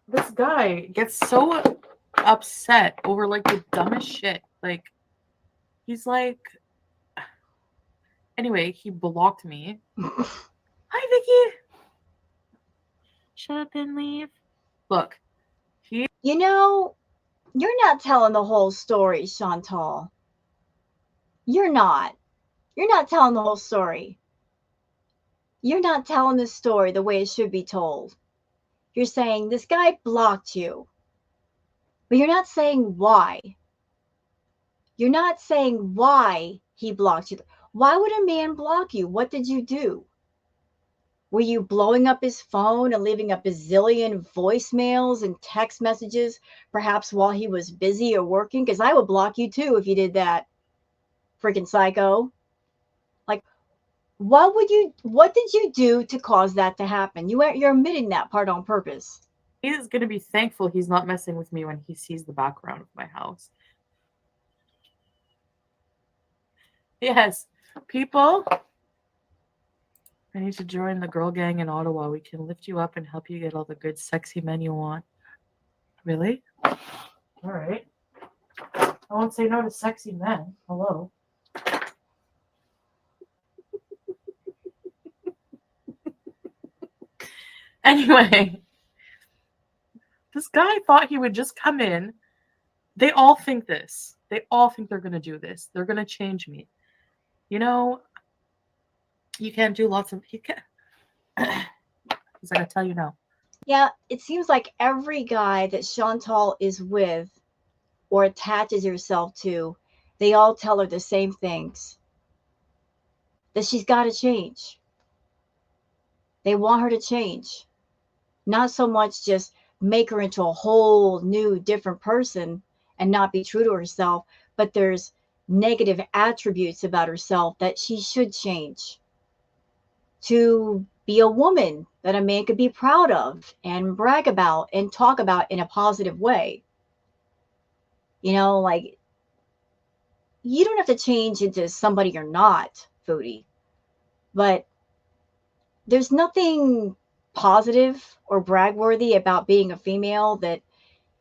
this guy gets so upset over like the dumbest shit. Like he's like, anyway, he blocked me. Hi, Vicky. Shut up and leave. Look, You know, you're not telling the whole story, Chantal. You're not. You're not telling the whole story. You're not telling the story the way it should be told. You're saying this guy blocked you, but you're not saying why. You're not saying why he blocked you. Why would a man block you? What did you do? Were you blowing up his phone and leaving a bazillion voicemails and text messages, perhaps while he was busy or working? Because I would block you too if you did that, freaking psycho. Like, what did you do to cause that to happen? You're admitting that part on purpose. he is going to be thankful he's not messing with me when he sees the background of my house. Yes, people, I need to join the girl gang in Ottawa. We can lift you up and help you get all the good, sexy men you want. Really? All right. I won't say no to sexy men. Hello. Anyway, this guy thought he would just come in. They all think this. They all think they're going to do this. They're going to change me. You know, you can't do lots of. You can't. He's like, I tell you now. Yeah, it seems like every guy that Chantal is with or attaches herself to, they all tell her the same things. That she's got to change. They want her to change. Not so much just make her into a whole new, different person and not be true to herself, but there's negative attributes about herself that she should change to be a woman that a man could be proud of and brag about and talk about in a positive way. You know, like you don't have to change into somebody you're not, Foodie, but there's nothing positive or brag-worthy about being a female that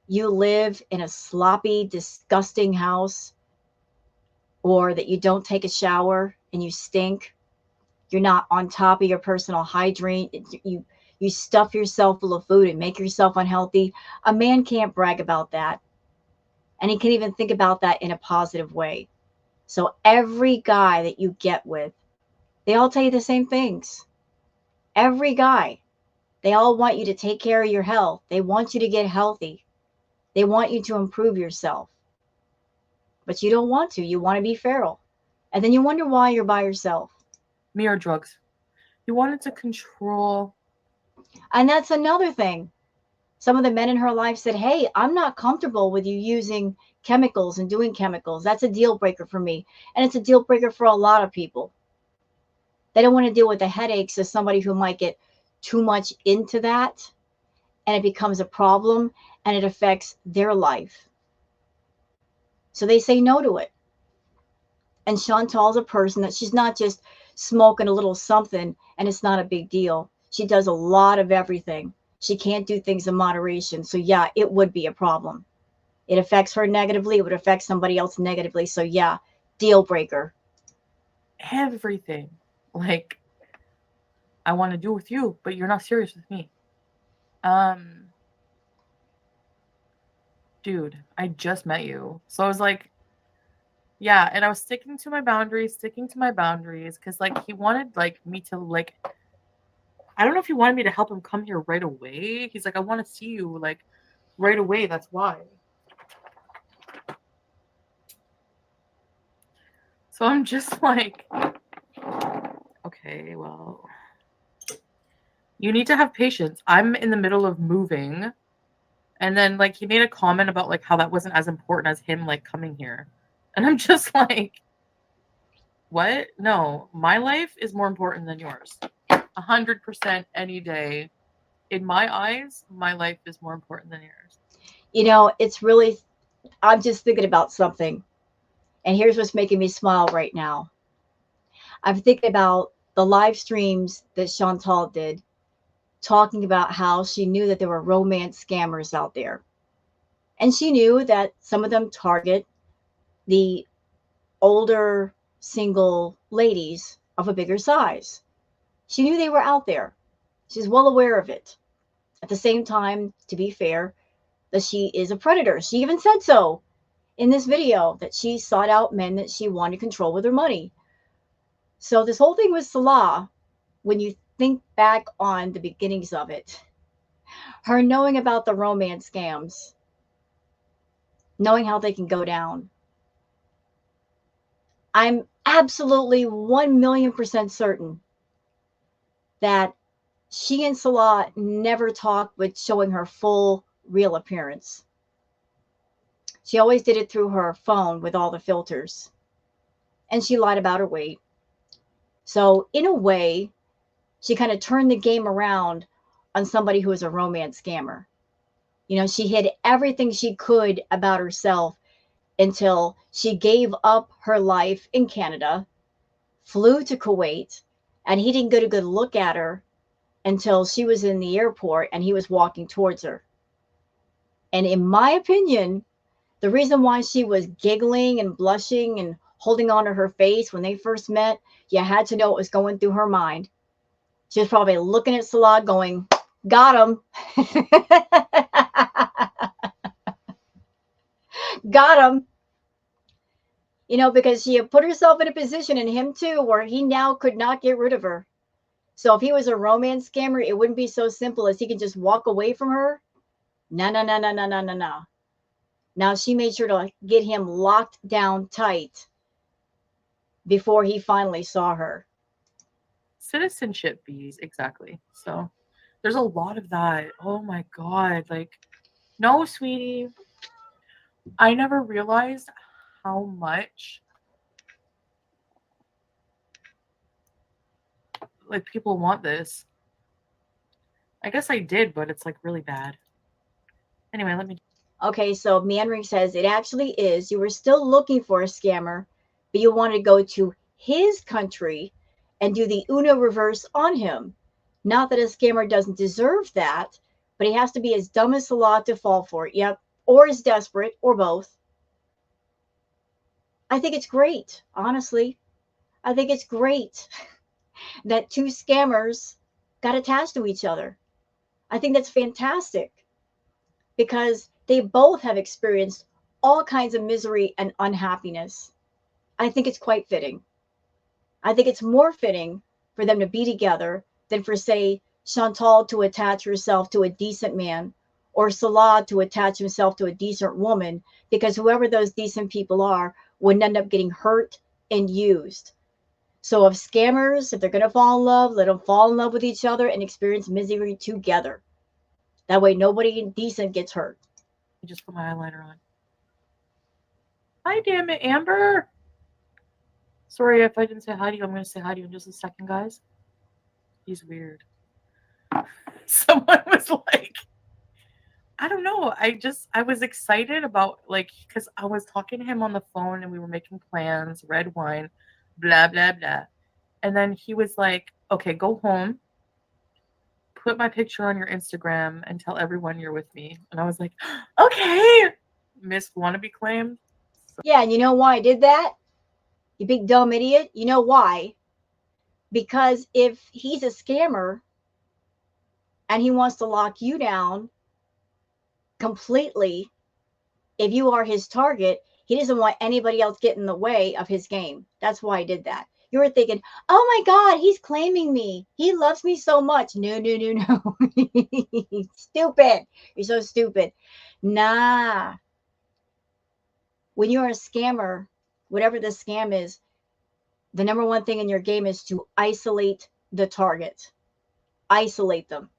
you live in a sloppy, disgusting house or that you don't take a shower and you stink. You're not on top of your personal hygiene. You stuff yourself full of food and make yourself unhealthy. A man can't brag about that. And he can even think about that in a positive way. So every guy that you get with, they all tell you the same things. Every guy. They all want you to take care of your health. They want you to get healthy. They want you to improve yourself. But you don't want to. You want to be feral. And then you wonder why you're by yourself. Me or drugs. You wanted to control. And that's another thing. Some of the men in her life said, hey, I'm not comfortable with you using chemicals and doing chemicals. That's a deal breaker for me. And it's a deal breaker for a lot of people. They don't want to deal with the headaches of somebody who might get too much into that and it becomes a problem and it affects their life. So they say no to it. And Chantal's a person that she's not just smoking a little something and it's not a big deal. She does a lot of everything. She can't do things in moderation. So yeah, it would be a problem. It affects her negatively. It would affect somebody else negatively. So yeah, deal breaker. Everything. Like, I want to do with you, but you're not serious with me. Dude, I just met you. So I was like, yeah, and I was sticking to my boundaries, because like he wanted like me to like, I don't know if he wanted me to help him come here right away. He's like, I want to see you like right away. That's why. So I'm just like, okay, well, you need to have patience. I'm in the middle of moving. And then like he made a comment about like how that wasn't as important as him like coming here. And I'm just like, what? No, my life is more important than yours. 100% any day. In my eyes, my life is more important than yours. You know, it's really, I'm just thinking about something. And here's what's making me smile right now. I'm thinking about the live streams that Chantal did, talking about how she knew that there were romance scammers out there. And she knew that some of them target the older single ladies of a bigger size. She knew they were out there. She's well aware of it. At the same time, to be fair, that she is a predator. She even said so in this video, that she sought out men that she wanted to control with her money. So this whole thing with Salah, when you think back on the beginnings of it, her knowing about the romance scams, knowing how they can go down, I'm absolutely 1,000,000% certain that she and Salah never talked with showing her full real appearance. She always did it through her phone with all the filters. And she lied about her weight. So in a way, she kind of turned the game around on somebody who was a romance scammer. You know, she hid everything she could about herself until she gave up her life in Canada, flew to Kuwait, and he didn't get a good look at her until she was in the airport and he was walking towards her. And in my opinion, the reason why she was giggling and blushing and holding on to her face when they first met, you had to know what was going through her mind. She was probably looking at Salah going, got him. Got him. You know, because she had put herself in a position, and him too, where he now could not get rid of her. So if he was a romance scammer, it wouldn't be so simple as he could just walk away from her. No, no, no, no, no, no, no, no. Now she made sure to get him locked down tight before he finally saw her. Citizenship fees, exactly. So there's a lot of that. Oh my God. Like, no, sweetie. I never realized how much like people want this. I guess I did, but it's like really bad. Anyway, let me. Okay, so Meandering says it actually is. You were still looking for a scammer, but you wanted to go to his country and do the Uno reverse on him. Not that a scammer doesn't deserve that, but he has to be as dumb as Salah to fall for it. Yep. Or as desperate, or both. I think it's great, honestly. I think it's great that two scammers got attached to each other. I think that's fantastic because they both have experienced all kinds of misery and unhappiness. I think it's quite fitting. I think it's more fitting for them to be together than for, say, Chantal to attach herself to a decent man or Salah to attach himself to a decent woman, because whoever those decent people are would end up getting hurt and used. So if scammers, if they're going to fall in love, let them fall in love with each other and experience misery together. That way nobody decent gets hurt. Just put my eyeliner on. Hi, damn it, Amber. Sorry if I didn't say hi to you. I'm going to say hi to you in just a second, guys. He's weird. Someone was like, I don't know. I was excited about, like, because I was talking to him on the phone and we were making plans, red wine, blah, blah, blah. And then he was like, okay, go home, put my picture on your Instagram and tell everyone you're with me. And I was like, okay, Miss Wannabe claimed. So. Yeah, and you know why I did that? You big dumb idiot. You know why? Because if he's a scammer and he wants to lock you down completely, if you are his target, he doesn't want anybody else getting in the way of his game. That's why I did that. You were thinking, oh my God, he's claiming me. He loves me so much. No, no, no, no. Stupid. You're so stupid. Nah. When you're a scammer, whatever the scam is, the number one thing in your game is to isolate the target. Isolate them.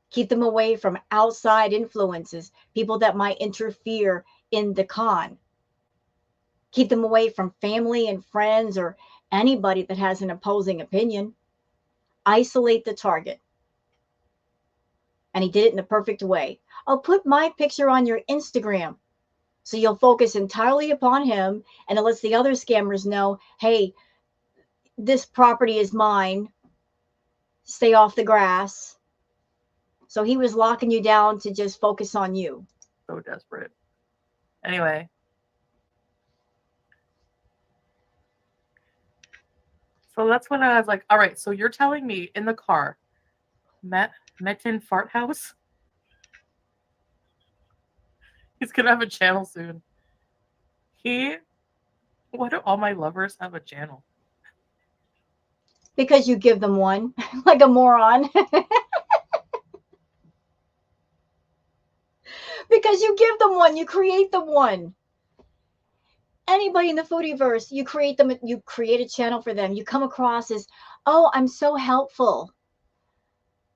Keep them away from outside influences, people that might interfere in the con. Keep them away from family and friends or anybody that has an opposing opinion. Isolate the target. And he did it in the perfect way. I'll put my picture on your Instagram. So you'll focus entirely upon him, and it lets the other scammers know, hey, this property is mine. stay off the grass. So he was locking you down to just focus on you. So desperate. Anyway. So that's when I was like, all right, so you're telling me in the car, Metin Fart House? He's going to have a channel soon. Why do all my lovers have a channel? Because you give them one, like a moron. Because you give them one, you create them one. Anybody in the foodieverse, you create a channel for them. You come across as, oh, I'm so helpful.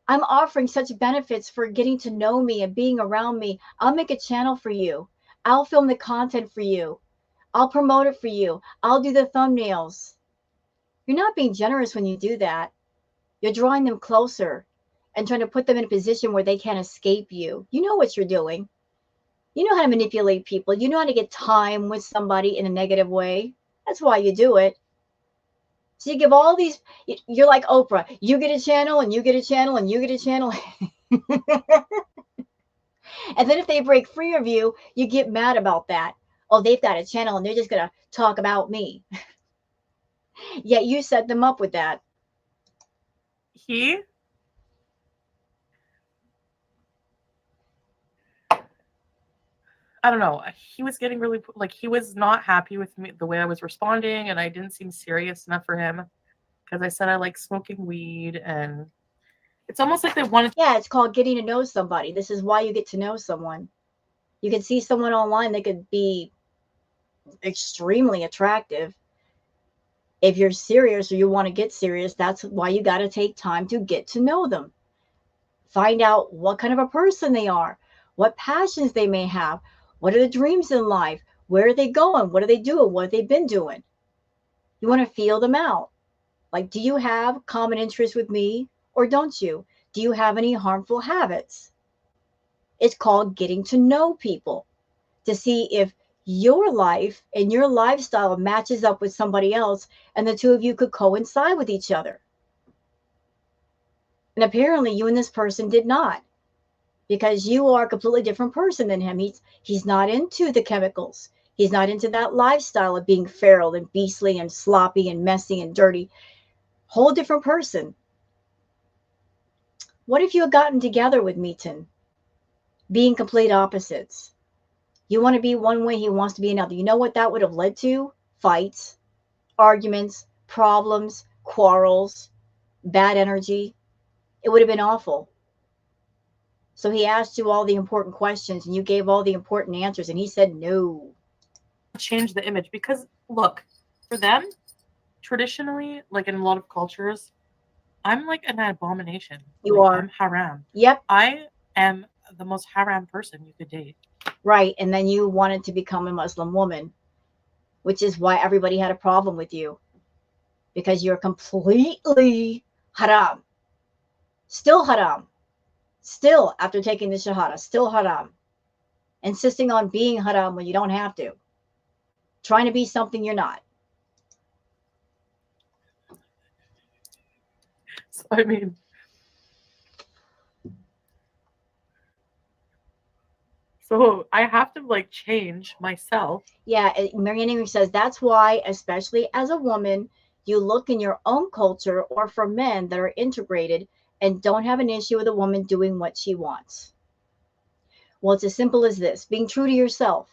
I'm offering such benefits for getting to know me and being around me. I'll make a channel for you. I'll film the content for you. I'll promote it for you. I'll do the thumbnails. You're not being generous when you do that. You're drawing them closer and trying to put them in a position where they can't escape you. You know what you're doing. You know how to manipulate people. You know how to get time with somebody in a negative way. That's why you do it. So you give all these, you're like Oprah. You get a channel and you get a channel and you get a channel. And then if they break free of you, you get mad about that. Oh, they've got a channel and they're just going to talk about me. Yet you set them up with that. I don't know. He was getting really, like, he was not happy with me, the way I was responding, and I didn't seem serious enough for him because I said I like smoking weed, and it's almost like they wanted. Yeah, it's called getting to know somebody. This is why you get to know someone. You can see someone online, they could be extremely attractive. If you're serious or you want to get serious, that's why you got to take time to get to know them. Find out what kind of a person they are, what passions they may have, what are the dreams in life, where are they going, what are they doing, what have they been doing. You want to feel them out. Like, do you have common interests with me or don't you? Do you have any harmful habits? It's called getting to know people to see if your life and your lifestyle matches up with somebody else and the two of you could coincide with each other. And apparently you and this person did not, because you are a completely different person than him. He's not into the chemicals. He's not into that lifestyle of being feral and beastly and sloppy and messy and dirty. Whole different person. What if you had gotten together with Meaton? Being complete opposites. You want to be one way, he wants to be another. You know what that would have led to? Fights, arguments, problems, quarrels, bad energy. It would have been awful. So he asked you all the important questions and you gave all the important answers and he said no. Change the image because, look, for them, traditionally, like in a lot of cultures, I'm like an abomination. You like, are. I'm haram. Yep. I am the most haram person you could date. Right. And then you wanted to become a Muslim woman, which is why everybody had a problem with you, because you're completely haram. Still haram. Still, after taking the Shahada, still haram. Insisting on being haram when you don't have to. Trying to be something you're not. So, I mean, so I have to like change myself. Yeah, Marianne English says that's why, especially as a woman, you look in your own culture or for men that are integrated and don't have an issue with a woman doing what she wants. Well, it's as simple as this: being true to yourself.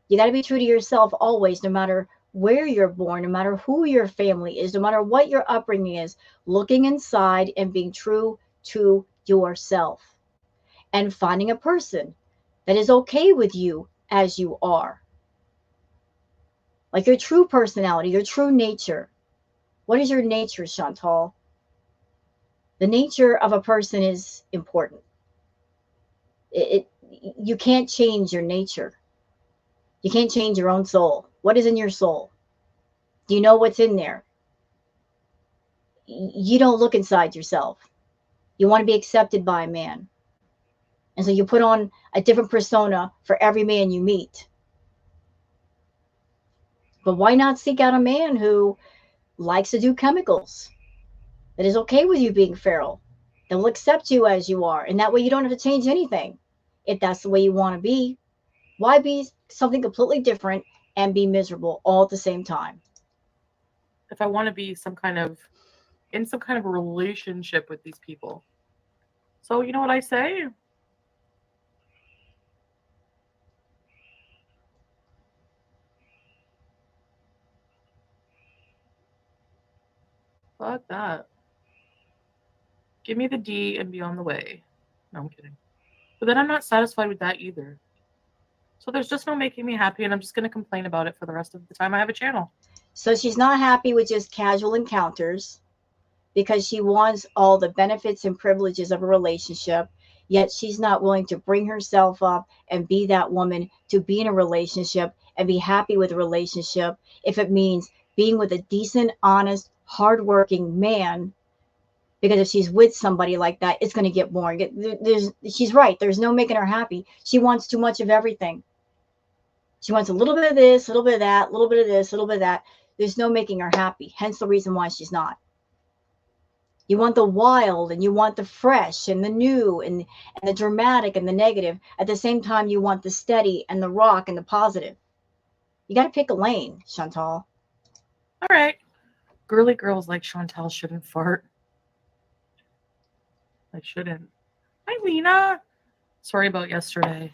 You got to be true to yourself always, no matter where you're born, no matter who your family is, no matter what your upbringing is, looking inside and being true to yourself and finding a person that is okay with you as you are. Like your true personality, your true nature. What is your nature, Chantal? The nature of a person is important. You can't change your nature. You can't change your own soul. What is in your soul? Do you know what's in there? You don't look inside yourself. You want to be accepted by a man. And so you put on a different persona for every man you meet. But why not seek out a man who likes to do chemicals, that is okay with you being feral, that will accept you as you are. And that way you don't have to change anything. If that's the way you want to be, why be something completely different and be miserable all at the same time? If I want to be in some kind of a relationship with these people. So you know what I say? Fuck that. Give me the D and be on the way. No, I'm kidding. But then I'm not satisfied with that either. So there's just no making me happy, and I'm just going to complain about it for the rest of the time I have a channel. So she's not happy with just casual encounters because she wants all the benefits and privileges of a relationship, yet she's not willing to bring herself up and be that woman to be in a relationship and be happy with a relationship if it means being with a decent, honest, hardworking man. Because if she's with somebody like that, it's going to get boring. She's right. There's no making her happy. She wants too much of everything. She wants a little bit of this, a little bit of that, a little bit of this, a little bit of that. There's no making her happy. Hence the reason why she's not. You want the wild and you want the fresh and the new and the dramatic and the negative. At the same time, you want the steady and the rock and the positive. You got to pick a lane, Chantal. All right. Girly girls like Chantal shouldn't fart. I shouldn't. Hi, Lena. Sorry about yesterday.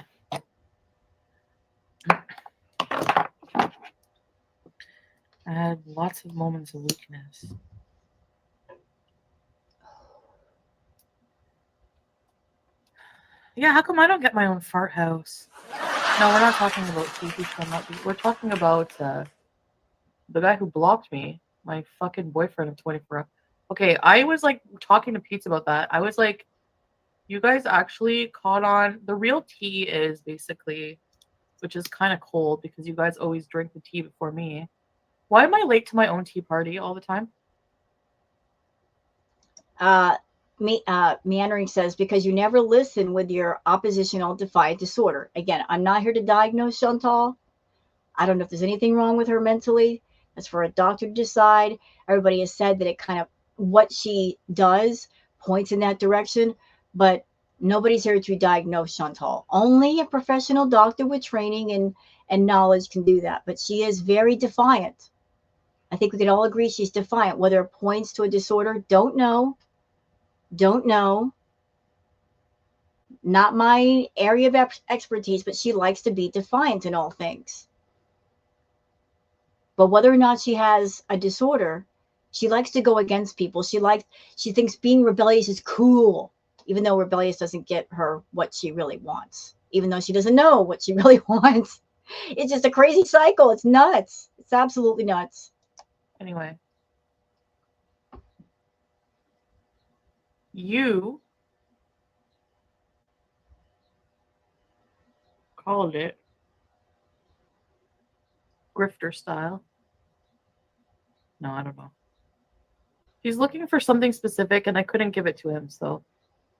I had lots of moments of weakness. Yeah, how come I don't get my own fart house? No, we're not talking about We're talking about the guy who blocked me, my fucking boyfriend of 24 hours. Okay, I was like talking to Pete about that. I was like, you guys actually caught on. The real tea is basically, which is kind of cold because you guys always drink the tea before me. Why am I late to my own tea party all the time? Meandering says, because you never listen with your oppositional defiant disorder. Again, I'm not here to diagnose Chantal. I don't know if there's anything wrong with her mentally. That's for a doctor to decide. Everybody has said that it kind of, what she does points in that direction, but nobody's here to diagnose Chantal. Only a professional doctor with training and knowledge can do that. But she is very defiant. I think we could all agree she's defiant. Whether it points to a disorder, don't know. Don't know. Not my area of expertise, but she likes to be defiant in all things. But whether or not she has a disorder, she likes to go against people. She thinks being rebellious is cool, even though rebellious doesn't get her what she really wants, even though she doesn't know what she really wants. It's just a crazy cycle. It's nuts. It's absolutely nuts. Anyway. You called it grifter style. No, I don't know. He's looking for something specific and I couldn't give it to him, so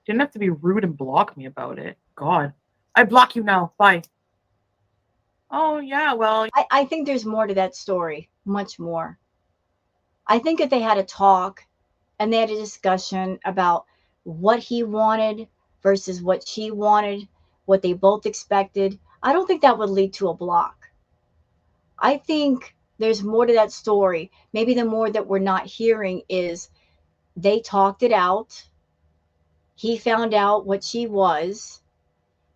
you didn't have to be rude and block me about it. God. I block you now. Bye. Oh, yeah, well. I think there's more to that story, much more. I think if they had a talk and they had a discussion about what he wanted versus what she wanted, what they both expected, I don't think that would lead to a block. I think there's more to that story. Maybe the more that we're not hearing is they talked it out. He found out what she was,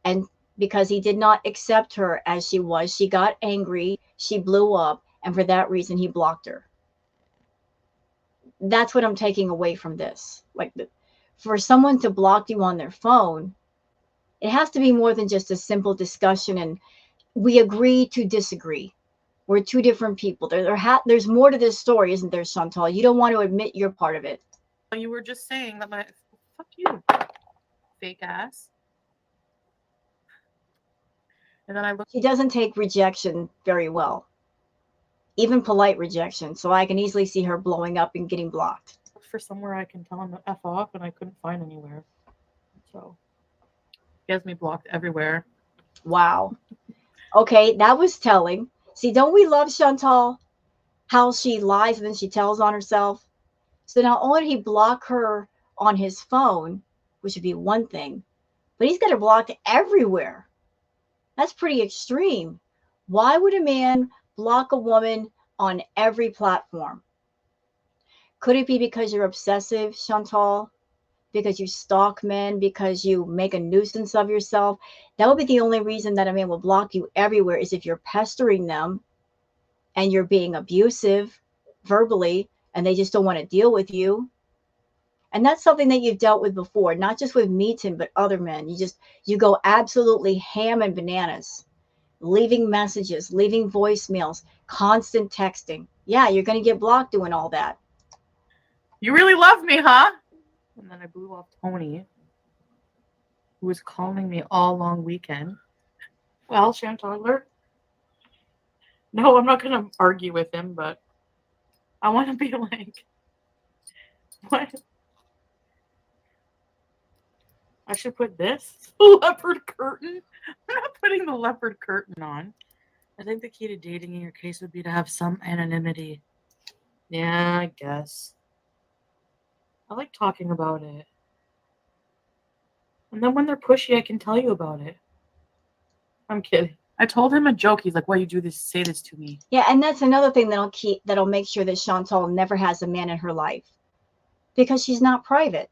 and because he did not accept her as she was, she got angry, she blew up, and for that reason he blocked her. That's what I'm taking away from this. Like, for someone to block you on their phone, it has to be more than just a simple discussion and we agree to disagree. We're two different people. There's more to this story, isn't there, Chantal? You don't want to admit your part of it. You were just saying that my... Fuck you, fake ass. And then I looked... She doesn't take rejection very well. Even polite rejection. So I can easily see her blowing up and getting blocked. For somewhere I can tell him to F off, and I couldn't find anywhere. So he has me blocked everywhere. Wow. Okay, that was telling. See, don't we love Chantal? How she lies and then she tells on herself. So not only did he block her on his phone, which would be one thing, but he's got her blocked everywhere. That's pretty extreme. Why would a man block a woman on every platform? Could it be because you're obsessive, Chantal? Because you stalk men, because you make a nuisance of yourself? That would be the only reason that a man will block you everywhere, is if you're pestering them and you're being abusive verbally and they just don't want to deal with you. And that's something that you've dealt with before, not just with Meaton, but other men. You go absolutely ham and bananas, leaving messages, leaving voicemails, constant texting. Yeah, you're going to get blocked doing all that. You really love me, huh? And then I blew off Tony, who was calling me all long weekend. Well, Chantal, no, I'm not going to argue with him, but I want to be like, what? I should put this leopard curtain. I'm not putting the leopard curtain on. I think the key to dating in your case would be to have some anonymity. Yeah, I guess. I like talking about it. And then when they're pushy, I can tell you about it. I'm kidding. I told him a joke. He's like, "Why you do this? Say this to me." Yeah, and that's another thing that'll make sure that Chantal never has a man in her life, because she's not private.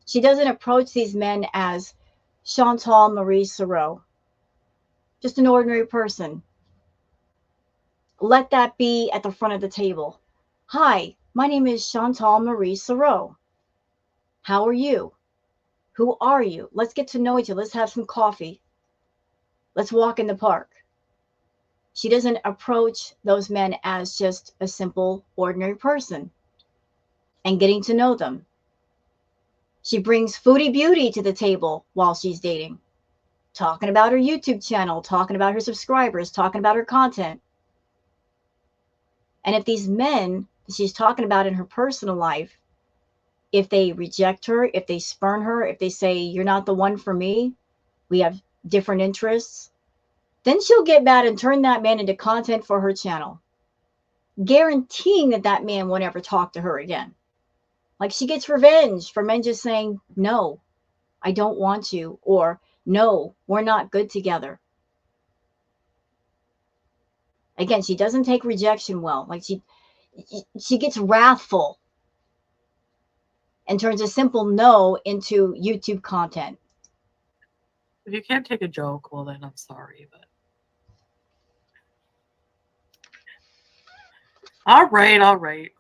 She doesn't approach these men as Chantal Marie Soreau, just an ordinary person. Let that be at the front of the table. Hi, my name is Chantal Marie Soreau. How are you? Who are you? Let's get to know each other. Let's have some coffee. Let's walk in the park. She doesn't approach those men as just a simple, ordinary person and getting to know them. She brings foodie beauty to the table while she's dating, talking about her YouTube channel, talking about her subscribers, talking about her content. And if these men that she's talking about in her personal life, if they reject her, if they spurn her, if they say, you're not the one for me, we have different interests, then she'll get mad and turn that man into content for her channel, guaranteeing that that man won't ever talk to her again. Like, she gets revenge for men just saying, no, I don't want you, or no, we're not good together. Again, she doesn't take rejection well. Like, she gets wrathful and turns a simple no into YouTube content. If you can't take a joke, well, then I'm sorry, but. All right.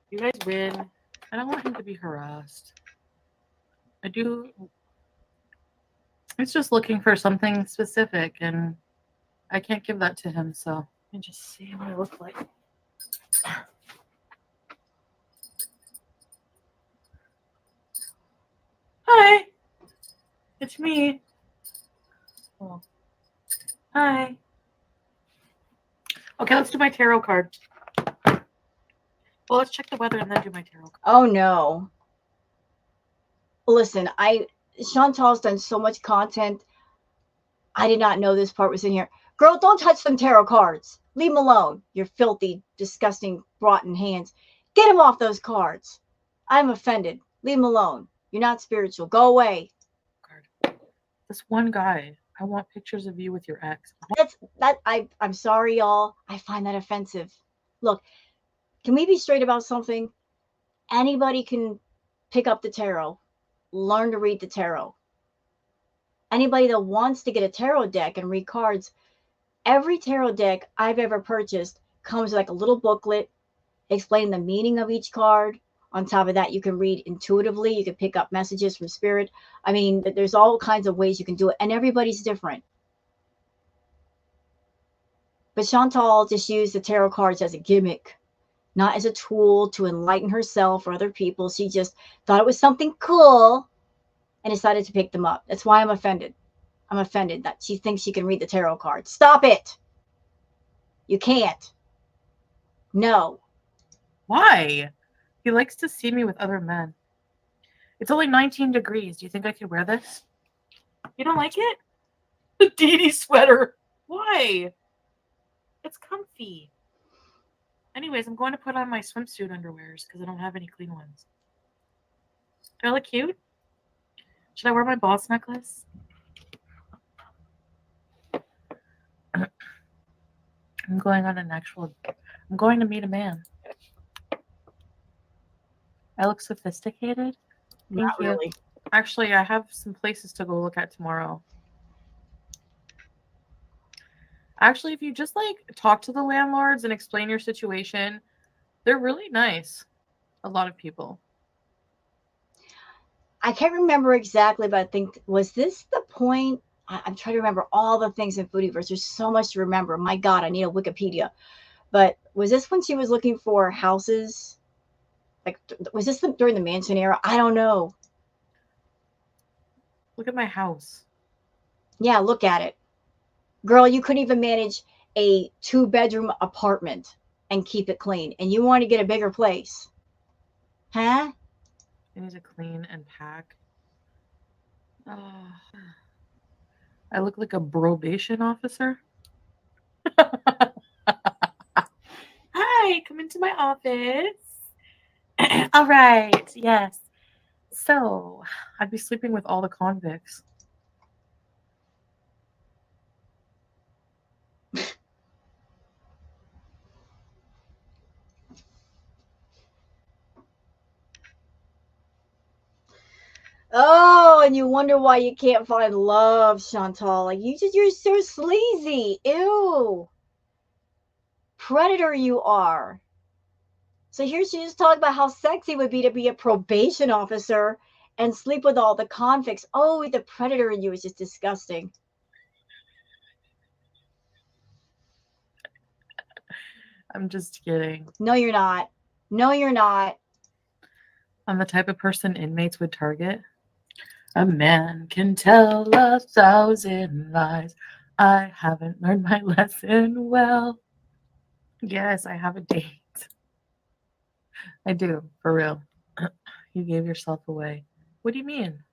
You guys win. I don't want him to be harassed. I do. He's just looking for something specific, and I can't give that to him, so I just see what I look like. Hi. It's me. Oh. Hi. Okay, let's do my tarot card. Well, let's check the weather and then do my tarot card. Oh no. Listen, Chantal's done so much content. I did not know this part was in here. Girl, don't touch them tarot cards. Leave them alone. Your filthy, disgusting, rotten hands. Get them off those cards. I'm offended. Leave them alone. You're not spiritual. Go away. This one guy, I want pictures of you with your ex. I'm sorry, y'all. I find that offensive. Look, can we be straight about something? Anybody can pick up the tarot, learn to read the tarot. Anybody that wants to get a tarot deck and read cards, every tarot deck I've ever purchased comes with like a little booklet explaining the meaning of each card. On top of that, you can read intuitively. You can pick up messages from spirit. I mean, there's all kinds of ways you can do it, and everybody's different. But Chantal just used the tarot cards as a gimmick, not as a tool to enlighten herself or other people. She just thought it was something cool and decided to pick them up. That's why I'm offended. I'm offended that she thinks she can read the tarot cards. Stop it. You can't. No. Why? He likes to see me with other men. It's only 19 degrees. Do you think I could wear this? You don't like it? The Dee Dee sweater. Why? It's comfy. Anyways, I'm going to put on my swimsuit underwears because I don't have any clean ones. Do I look cute? Should I wear my boss necklace? I'm going to meet a man. I look sophisticated. Thank Not you. really. Actually, I have some places to go look at tomorrow. Actually, if you just like talk to the landlords and explain your situation, they're really nice. A lot of people. I can't remember exactly, but I think, was this the point? I'm trying to remember all the things in Foodieverse. There's so much to remember. My God, I need a Wikipedia. But was this when she was looking for houses? Like, was this during the mansion era? I don't know. Look at my house. Yeah, look at it. Girl, you couldn't even manage a 2-bedroom apartment and keep it clean. And you want to get a bigger place. Huh? I need to clean and pack. I look like a probation officer. Hi, come into my office. All right, yes. So, I'd be sleeping with all the convicts. Oh, and you wonder why you can't find love, Chantal. Like, you're so sleazy. Ew. Predator you are. So here she is talking about how sexy it would be to be a probation officer and sleep with all the convicts. Oh, the predator in you is just disgusting. I'm just kidding. No, you're not. No, you're not. I'm the type of person inmates would target. A man can tell 1,000 lies. I haven't learned my lesson well. Yes, I have a date. I do, for real. You gave yourself away. What do you mean?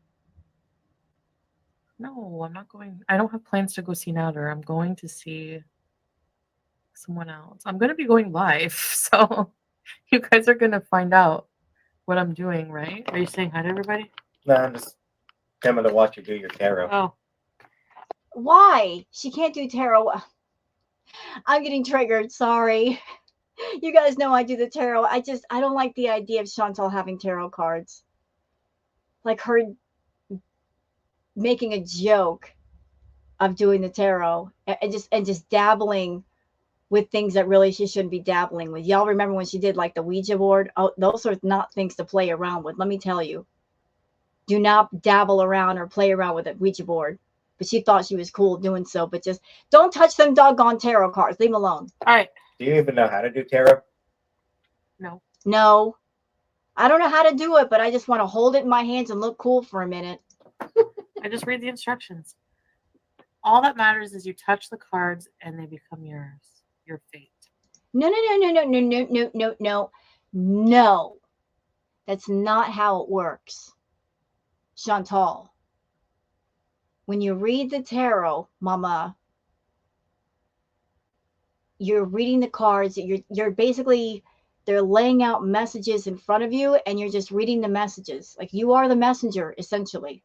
No, I'm not going. I don't have plans to go see Nader. I'm going to see someone else. I'm going to be going live. So you guys are going to find out what I'm doing, right? Are you saying hi to everybody? No, I'm just coming to watch you do your tarot. Oh, Why? She can't do tarot. I'm getting triggered. Sorry. You guys know I do the tarot. I don't like the idea of Chantal having tarot cards. Like her making a joke of doing the tarot and just dabbling with things that really she shouldn't be dabbling with. Y'all remember when she did like the Ouija board? Oh, those are not things to play around with. Let me tell you. Do not dabble around or play around with a Ouija board. But she thought she was cool doing so. But just don't touch them doggone tarot cards. Leave them alone. all right. Do you even know how to do tarot? No. No. I don't know how to do it, but I just want to hold it in my hands and look cool for a minute. I just read the instructions. All that matters is you touch the cards and they become yours. Your fate. No. No. That's not how it works. Chantal. When you read the tarot, Mama, you're reading the cards. You're basically, they're laying out messages in front of you and you're just reading the messages. Like you are the messenger, essentially.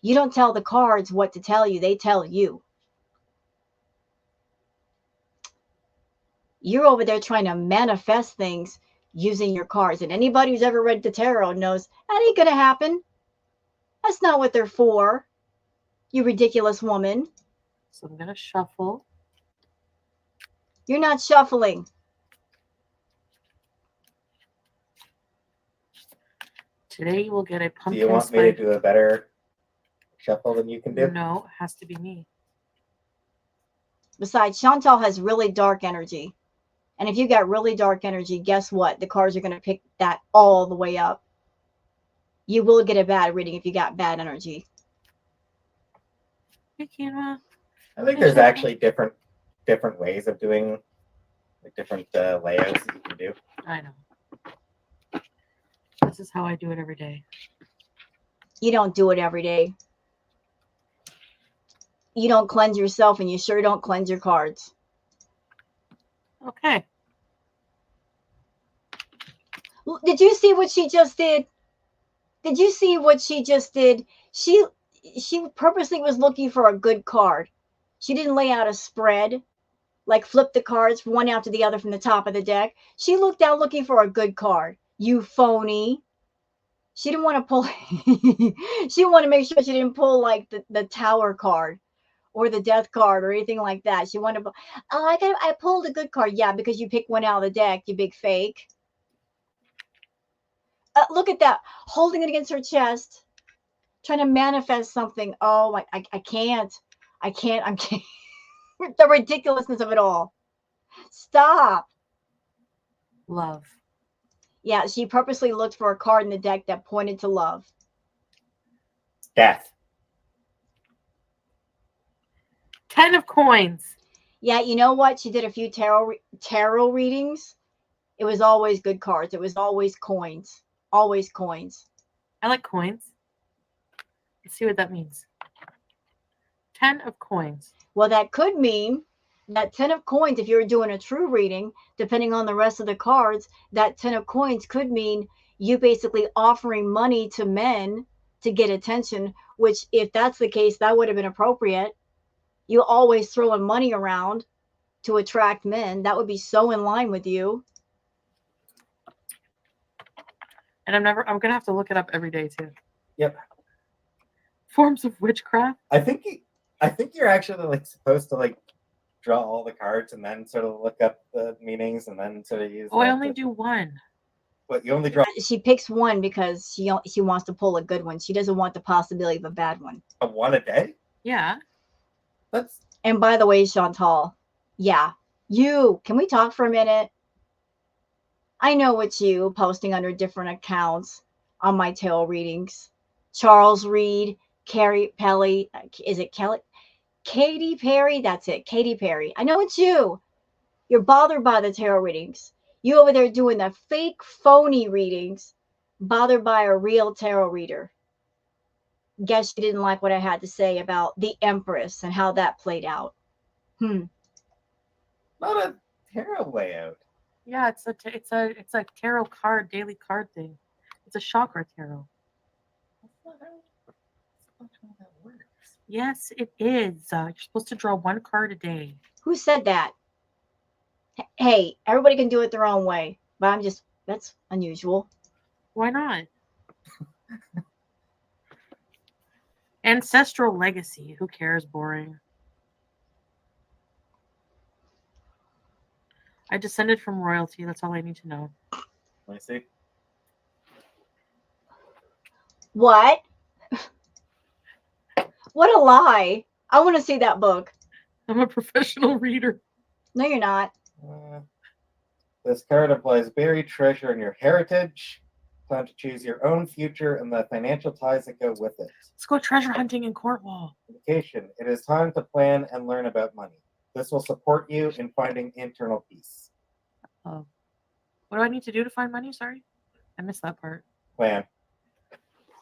You don't tell the cards what to tell you. They tell you. You're over there trying to manifest things using your cards. And anybody who's ever read the tarot knows that ain't going to happen. That's not what they're for. You ridiculous woman. So I'm going to shuffle. You're not shuffling. Today you will get a pumpkin. Do you want me to do a better shuffle than you can do? No, it has to be me. Besides, Chantal has really dark energy. And if you got really dark energy, guess what? The cards are going to pick that all the way up. You will get a bad reading if you got bad energy. Hey, Kira. I think there's actually different ways of doing like different layouts that you can do. I know. This is how I do it every day. You don't do it every day. You don't cleanse yourself and you sure don't cleanse your cards. Okay. Did you see what she just did? Did you see what she just did? She purposely was looking for a good card. She didn't lay out a spread, like flip the cards one after the other from the top of the deck. She looked down looking for a good card. You phony. She didn't want to pull she wanted to make sure she didn't pull like the tower card or the death card or anything like that. She wanted to, oh, I pulled a good card. Yeah, because you picked one out of the deck, you big fake. Look at that, holding it against her chest, trying to manifest something. Oh, I can't. I can't. The ridiculousness of it all. Stop. Love. Yeah, she purposely looked for a card in the deck that pointed to love. Death. 10 of coins. Yeah, you know what? She did a few tarot readings. It was always good cards. It was always coins. Always coins. I like coins. Let's see what that means. 10 of coins. Well, that could mean that 10 of coins, if you're doing a true reading, depending on the rest of the cards, that 10 of coins could mean you basically offering money to men to get attention, which if that's the case, that would have been appropriate. You always throwing money around to attract men. That would be so in line with you. And I'm going to have to look it up every day too. Yep. Forms of witchcraft. I think you're actually like supposed to like draw all the cards and then sort of look up the meanings and then sort of use. Oh, I only do one. But you only draw. She picks one because she wants to pull a good one. She doesn't want the possibility of a bad one. One a day? Yeah. And by the way, Chantal, yeah, can we talk for a minute? I know it's you posting under different accounts on my tarot readings. Charles Reed, Carrie Pelly, is it Kelly? Katy Perry, that's it, Katy Perry. I know it's you. You're bothered by the tarot readings. You over there doing the fake, phony readings, bothered by a real tarot reader. Guess you didn't like what I had to say about the Empress and how that played out. Not a tarot layout. Yeah, it's a tarot card, daily card thing. It's a chakra tarot. That's not how that works. Yes, it is. You're supposed to draw one card a day. Who said that? Hey, everybody can do it their own way, but that's unusual. Why not? Ancestral legacy. Who cares? Boring. I descended from royalty. That's all I need to know. Let me see. What? What a lie. I want to see that book. I'm a professional reader. No, you're not. This card implies buried treasure in your heritage. Time to choose your own future and the financial ties that go with it. Let's go treasure hunting in Cornwall. Indication. It is time to plan and learn about money. This will support you in finding internal peace. Oh. What do I need to do to find money? Sorry. I missed that part. Plan.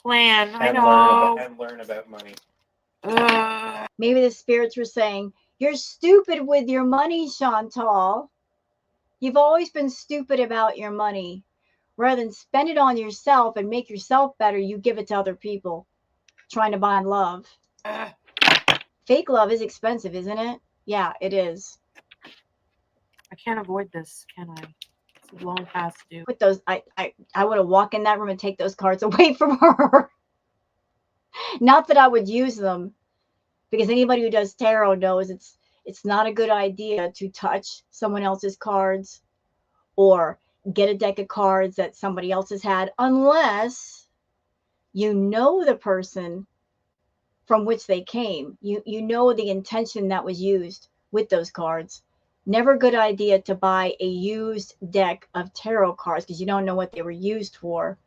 I know. And learn about money. Maybe the spirits were saying, you're stupid with your money, Chantal. You've always been stupid about your money. Rather than spend it on yourself and make yourself better, you give it to other people. Trying to buy love. Fake love is expensive, isn't it? Yeah, it is. I can't avoid this, can I? It's a long past due. Put those. I would have walked in that room and take those cards away from her. Not that I would use them, because anybody who does tarot knows it's not a good idea to touch someone else's cards or get a deck of cards that somebody else has had, unless you know the person from which they came. You know the intention that was used with those cards. Never a good idea to buy a used deck of tarot cards because you don't know what they were used for,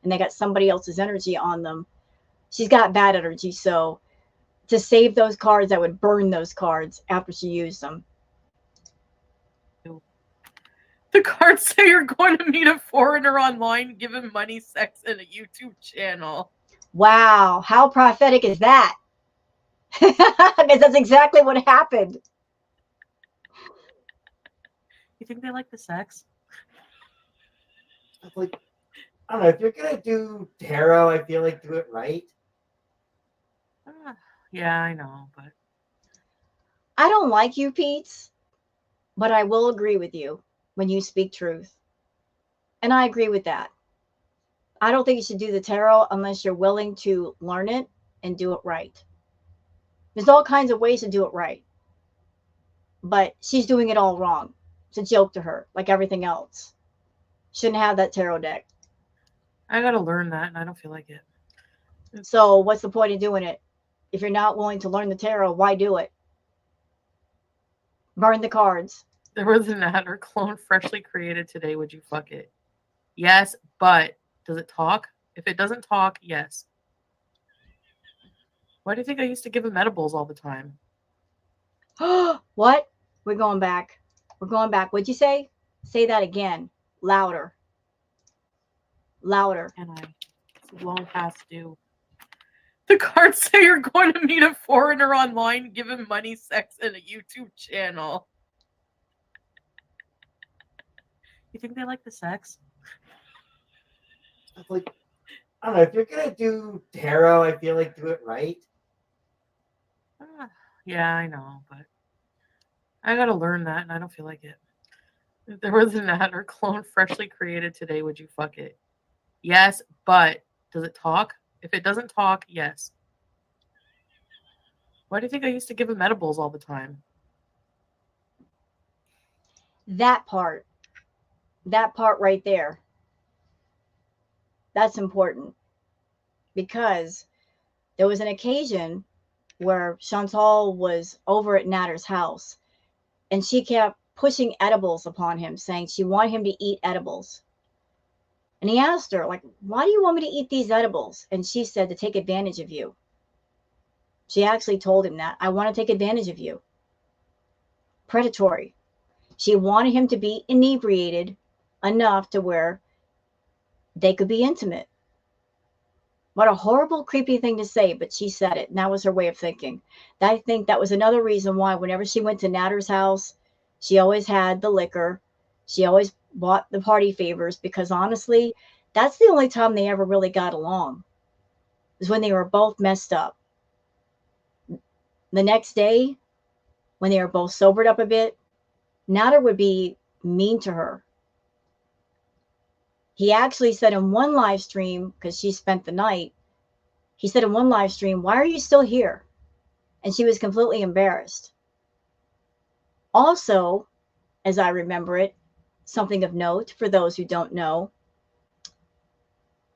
and they got somebody else's energy on them. She's got bad energy, so to save those cards, I would burn those cards after she used them. The cards say you're going to meet a foreigner online, give him money, sex, and a YouTube channel. Wow, how prophetic is that? Because that's exactly what happened. You think they like the sex? Like, I don't know, if you're gonna do tarot, I feel like do it right. Yeah, I know, but I don't like you, Pete's, but I will agree with you when you speak truth. And I agree with that. I don't think you should do the tarot unless you're willing to learn it and do it right. There's all kinds of ways to do it right, but she's doing it all wrong. It's a joke to her, like everything else. Shouldn't have that tarot deck. I gotta learn that, and I don't feel like it. So what's the point of doing it? If you're not willing to learn the tarot, why do it? Burn the cards. There was an adder clone freshly created today. Would you fuck it? Yes, but does it talk? If it doesn't talk, yes. Why do you think I used to give him edibles all the time? What? We're going back. We're going back. What'd you say? Say that again. Louder. Louder. And it's long past due. The cards say you're going to meet a foreigner online, give him money, sex, and a YouTube channel. You think they like the sex? It's like, I don't know, if you're gonna do tarot, I feel like do it right. Yeah, I know, but I gotta learn that, and I don't feel like it. If there was an adder clone freshly created today, would you fuck it? Yes, but does it talk? If it doesn't talk, yes. Why do you think I used to give him edibles all the time? That part right there. That's important because there was an occasion where Chantal was over at Natter's house and she kept pushing edibles upon him, saying she wanted him to eat edibles. And he asked her, like, why do you want me to eat these edibles? And she said, to take advantage of you. She actually told him that. I want to take advantage of you. Predatory. She wanted him to be inebriated enough to where they could be intimate. What a horrible, creepy thing to say, but she said it. And that was her way of thinking. I think that was another reason why whenever she went to Natter's house, she always had the liquor. She always bought the party favors because honestly, that's the only time they ever really got along, is when they were both messed up. The next day, when they were both sobered up a bit, Natter would be mean to her. He actually said in one live stream, because she spent the night, he said in one live stream, why are you still here? And she was completely embarrassed. Also, as I remember it, something of note for those who don't know,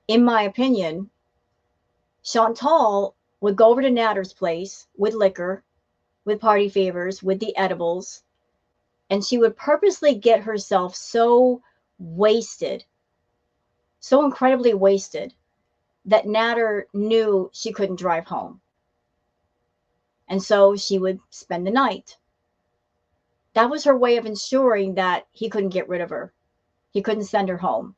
in my opinion, Chantal would go over to Natter's place with liquor, with party favors, with the edibles, and she would purposely get herself so wasted, so incredibly wasted, that Natter knew she couldn't drive home. And so she would spend the night. That was her way of ensuring that he couldn't get rid of her. He couldn't send her home.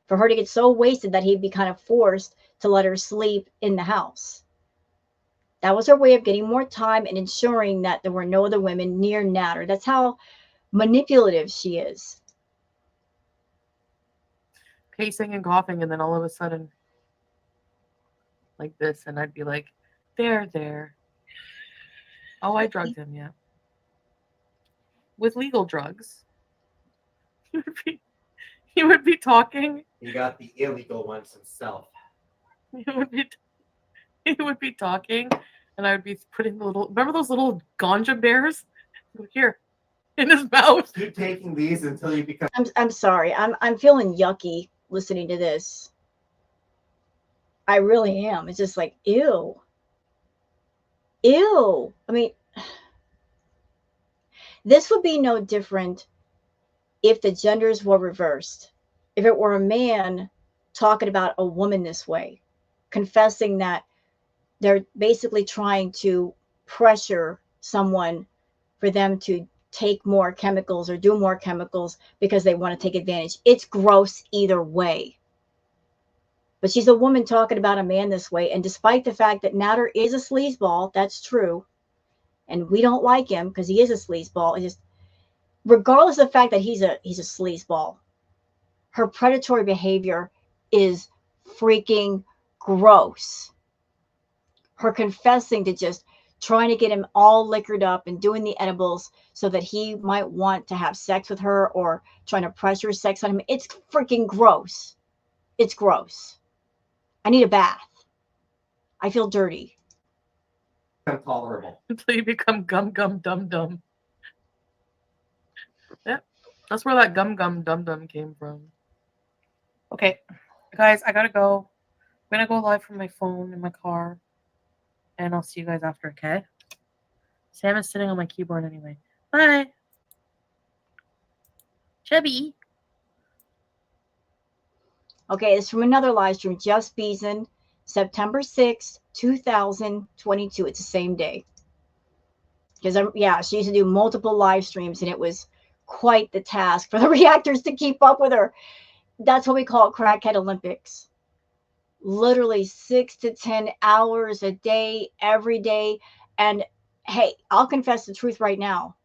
For her to get so wasted that he'd be kind of forced to let her sleep in the house. That was her way of getting more time and ensuring that there were no other women near Natter. That's how manipulative she is. Pacing and coughing, and then all of a sudden, like this, and I'd be like, there. Oh, I drugged him, yeah. With legal drugs. He would be talking. He got the illegal ones himself. He would be talking, and I would be putting the little. Remember those little ganja bears? Here, in his mouth. Keep taking these until you become. I'm sorry. I'm feeling yucky listening to this. I really am. It's just like, ew. Ew. I mean, this would be no different if the genders were reversed. If it were a man talking about a woman this way, confessing that they're basically trying to pressure someone for them to take more chemicals or do more chemicals because they want to take advantage. It's gross either way. But she's a woman talking about a man this way. And despite the fact that Natter is a sleazeball, that's true. And we don't like him because he is a sleazeball. It's just, regardless of the fact that he's a sleazeball, her predatory behavior is freaking gross. Her confessing to just trying to get him all liquored up and doing the edibles so that he might want to have sex with her or trying to pressure sex on him. It's freaking gross. It's gross. I need a bath. I feel dirty. Intolerable. Until you become gum gum dum dum. Yeah, that's where that gum gum dum dum came from. Okay, guys, I gotta go. I'm gonna go live from my phone in my car, and I'll see you guys after. Okay? Sam is sitting on my keyboard anyway. Bye, Chubby. Okay, it's from another live stream, Just Beeson, September 6th, 2022. It's the same day. Because, yeah, she used to do multiple live streams, and it was quite the task for the reactors to keep up with her. That's what we call it, Crackhead Olympics. Literally 6 to 10 hours a day, every day. And hey, I'll confess the truth right now.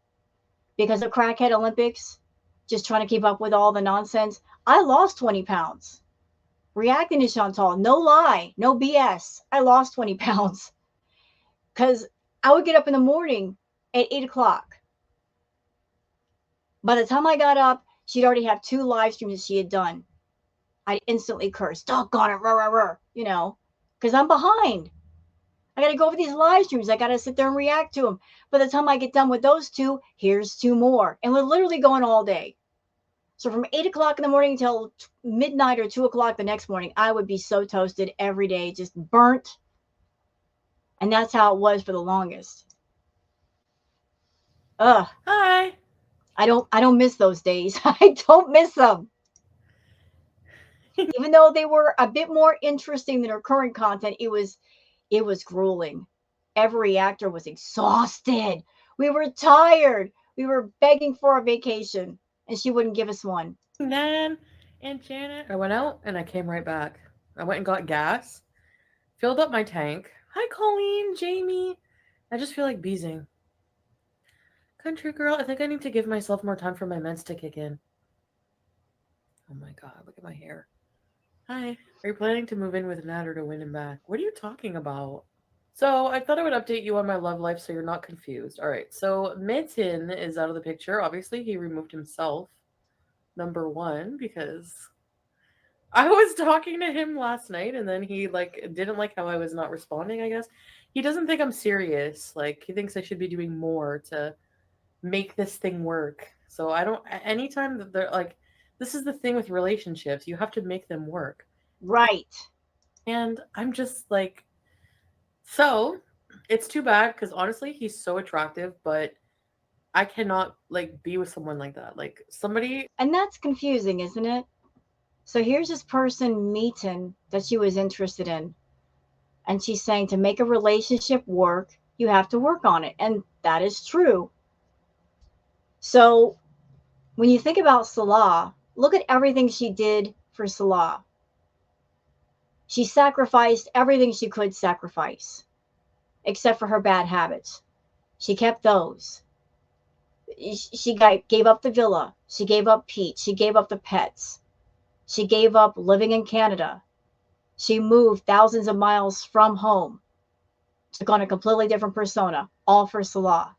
Because of Crackhead Olympics, just trying to keep up with all the nonsense, I lost 20 pounds. Reacting to Chantal, no lie, no BS. I lost 20 pounds because I would get up in the morning at 8 o'clock. By the time I got up, she'd already have 2 live streams that she had done. I'd instantly curse, doggone it, rah, rah, rah, you know, because I'm behind. I got to go over these live streams. I got to sit there and react to them. By the time I get done with those 2, here's 2 more. And we're literally going all day. So from 8 o'clock in the morning until midnight or 2 o'clock the next morning, I would be so toasted every day, just burnt. And that's how it was for the longest. Ugh. Hi. I don't miss those days. I don't miss them. Even though they were a bit more interesting than her current content, it was grueling. Every actor was exhausted. We were tired. We were begging for a vacation, and she wouldn't give us one. Nan and Janet. I went out and I came right back. I went and got gas, filled up my tank. Hi, Colleen, Jamie. I just feel like beezing. Country girl, I think I need to give myself more time for my meds to kick in. Oh my god, look at my hair. Hi. Are you planning to move in with Nat or to win him back? What are you talking about? So I thought I would update you on my love life so you're not confused. All right, so Mitten is out of the picture. Obviously, he removed himself, number one, because I was talking to him last night and then he didn't like how I was not responding, I guess. He doesn't think I'm serious. Like he thinks I should be doing more to make this thing work. So I don't anytime that they're like this is the thing with relationships. You have to make them work. Right. And I'm just like so it's too bad because honestly he's so attractive, but I cannot like be with someone like that. Like somebody. And that's confusing, isn't it? So here's this person meeting that she was interested in. And she's saying to make a relationship work, you have to work on it. And that is true. So when you think about Salah, look at everything she did for Salah. She sacrificed everything she could sacrifice, except for her bad habits. She kept those. She gave up the villa. She gave up Pete. She gave up the pets. She gave up living in Canada. She moved thousands of miles from home, took on a completely different persona, all for Salah.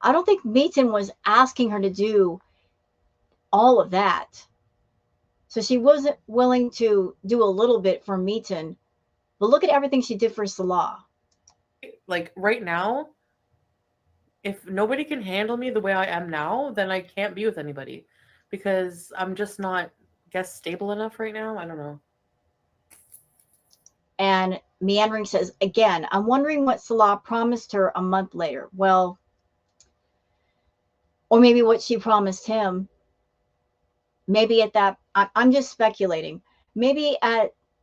I don't think Meaton was asking her to do all of that. So she wasn't willing to do a little bit for Meaton, but look at everything she did for Salah. Like right now, if nobody can handle me the way I am now, then I can't be with anybody because I'm just not, I guess, stable enough right now. I don't know. And Meandering says, again, I'm wondering what Salah promised her a month later. Well, or maybe what she promised him. Maybe at that, I'm just speculating. Maybe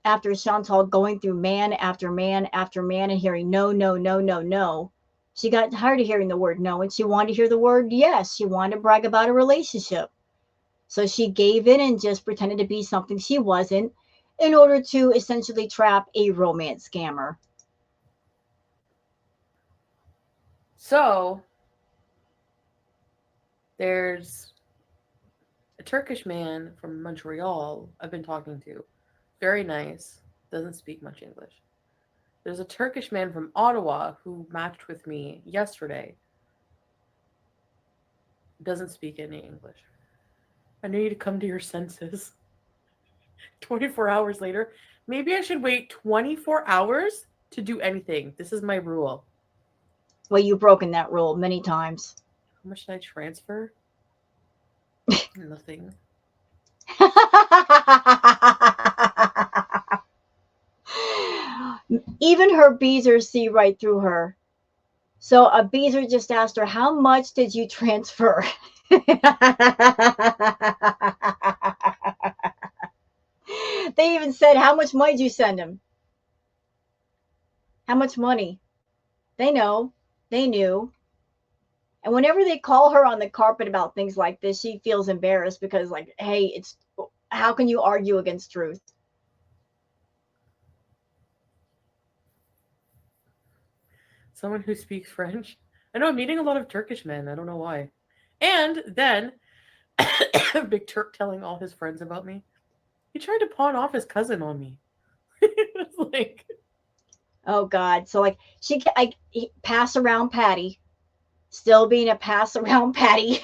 after Chantal going through man after man after man and hearing no, no, no, no, no, she got tired of hearing the word no and she wanted to hear the word yes. She wanted to brag about a relationship. So she gave in and just pretended to be something she wasn't in order to essentially trap a romance scammer. So there's a Turkish man from Montreal I've been talking to. Very nice. Doesn't speak much English. There's a Turkish man from Ottawa who matched with me yesterday. Doesn't speak any English. I need you to come to your senses. 24 hours later. Maybe I should wait 24 hours to do anything. This is my rule. Well, you've broken that rule many times. How much did I transfer? Nothing. Even her beezers see right through her. So a beezer just asked her, how much did you transfer? They even said, how much money did you send him? How much money? They know. They knew. And whenever they call her on the carpet about things like this, she feels embarrassed because, like, hey, it's how can you argue against truth? Someone who speaks French. I know I'm meeting a lot of Turkish men. I don't know why. And then, Big Turk telling all his friends about me. He tried to pawn off his cousin on me. It's like, Oh God! So like pass around Patty, still being a pass around Patty.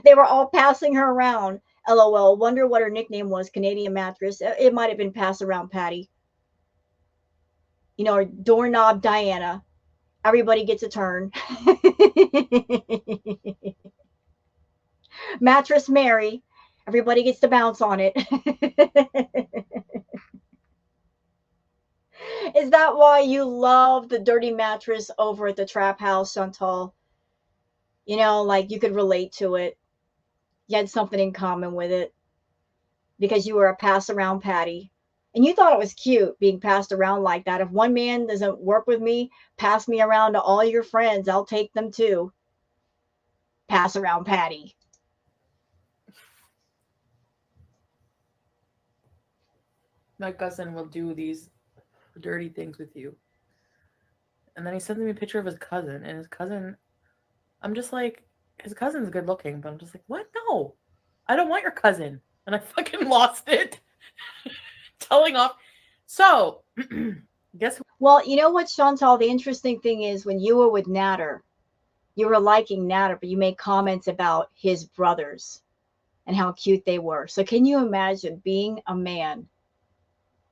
They were all passing her around. LOL. Wonder what her nickname was. Canadian Mattress. It might have been pass around Patty. You know, or doorknob Diana. Everybody gets a turn. Mattress Mary. Everybody gets to bounce on it. Is that why you love the dirty mattress over at the trap house, Chantal? You know, like you could relate to it. You had something in common with it because you were a pass around Patty. And you thought it was cute being passed around like that. If one man doesn't work with me, pass me around to all your friends. I'll take them too. Pass around Patty. my cousin will do these dirty things with you. And then he sends me a picture of his cousin. And his cousin, I'm just like, his cousin's good looking. But I'm just like, what? No. I don't want your cousin. And I fucking lost it. Telling off. So, guess who? Well, you know what, Chantal? The interesting thing is when you were with Natter, you were liking Natter, but you made comments about his brothers and how cute they were. So can you imagine being a man?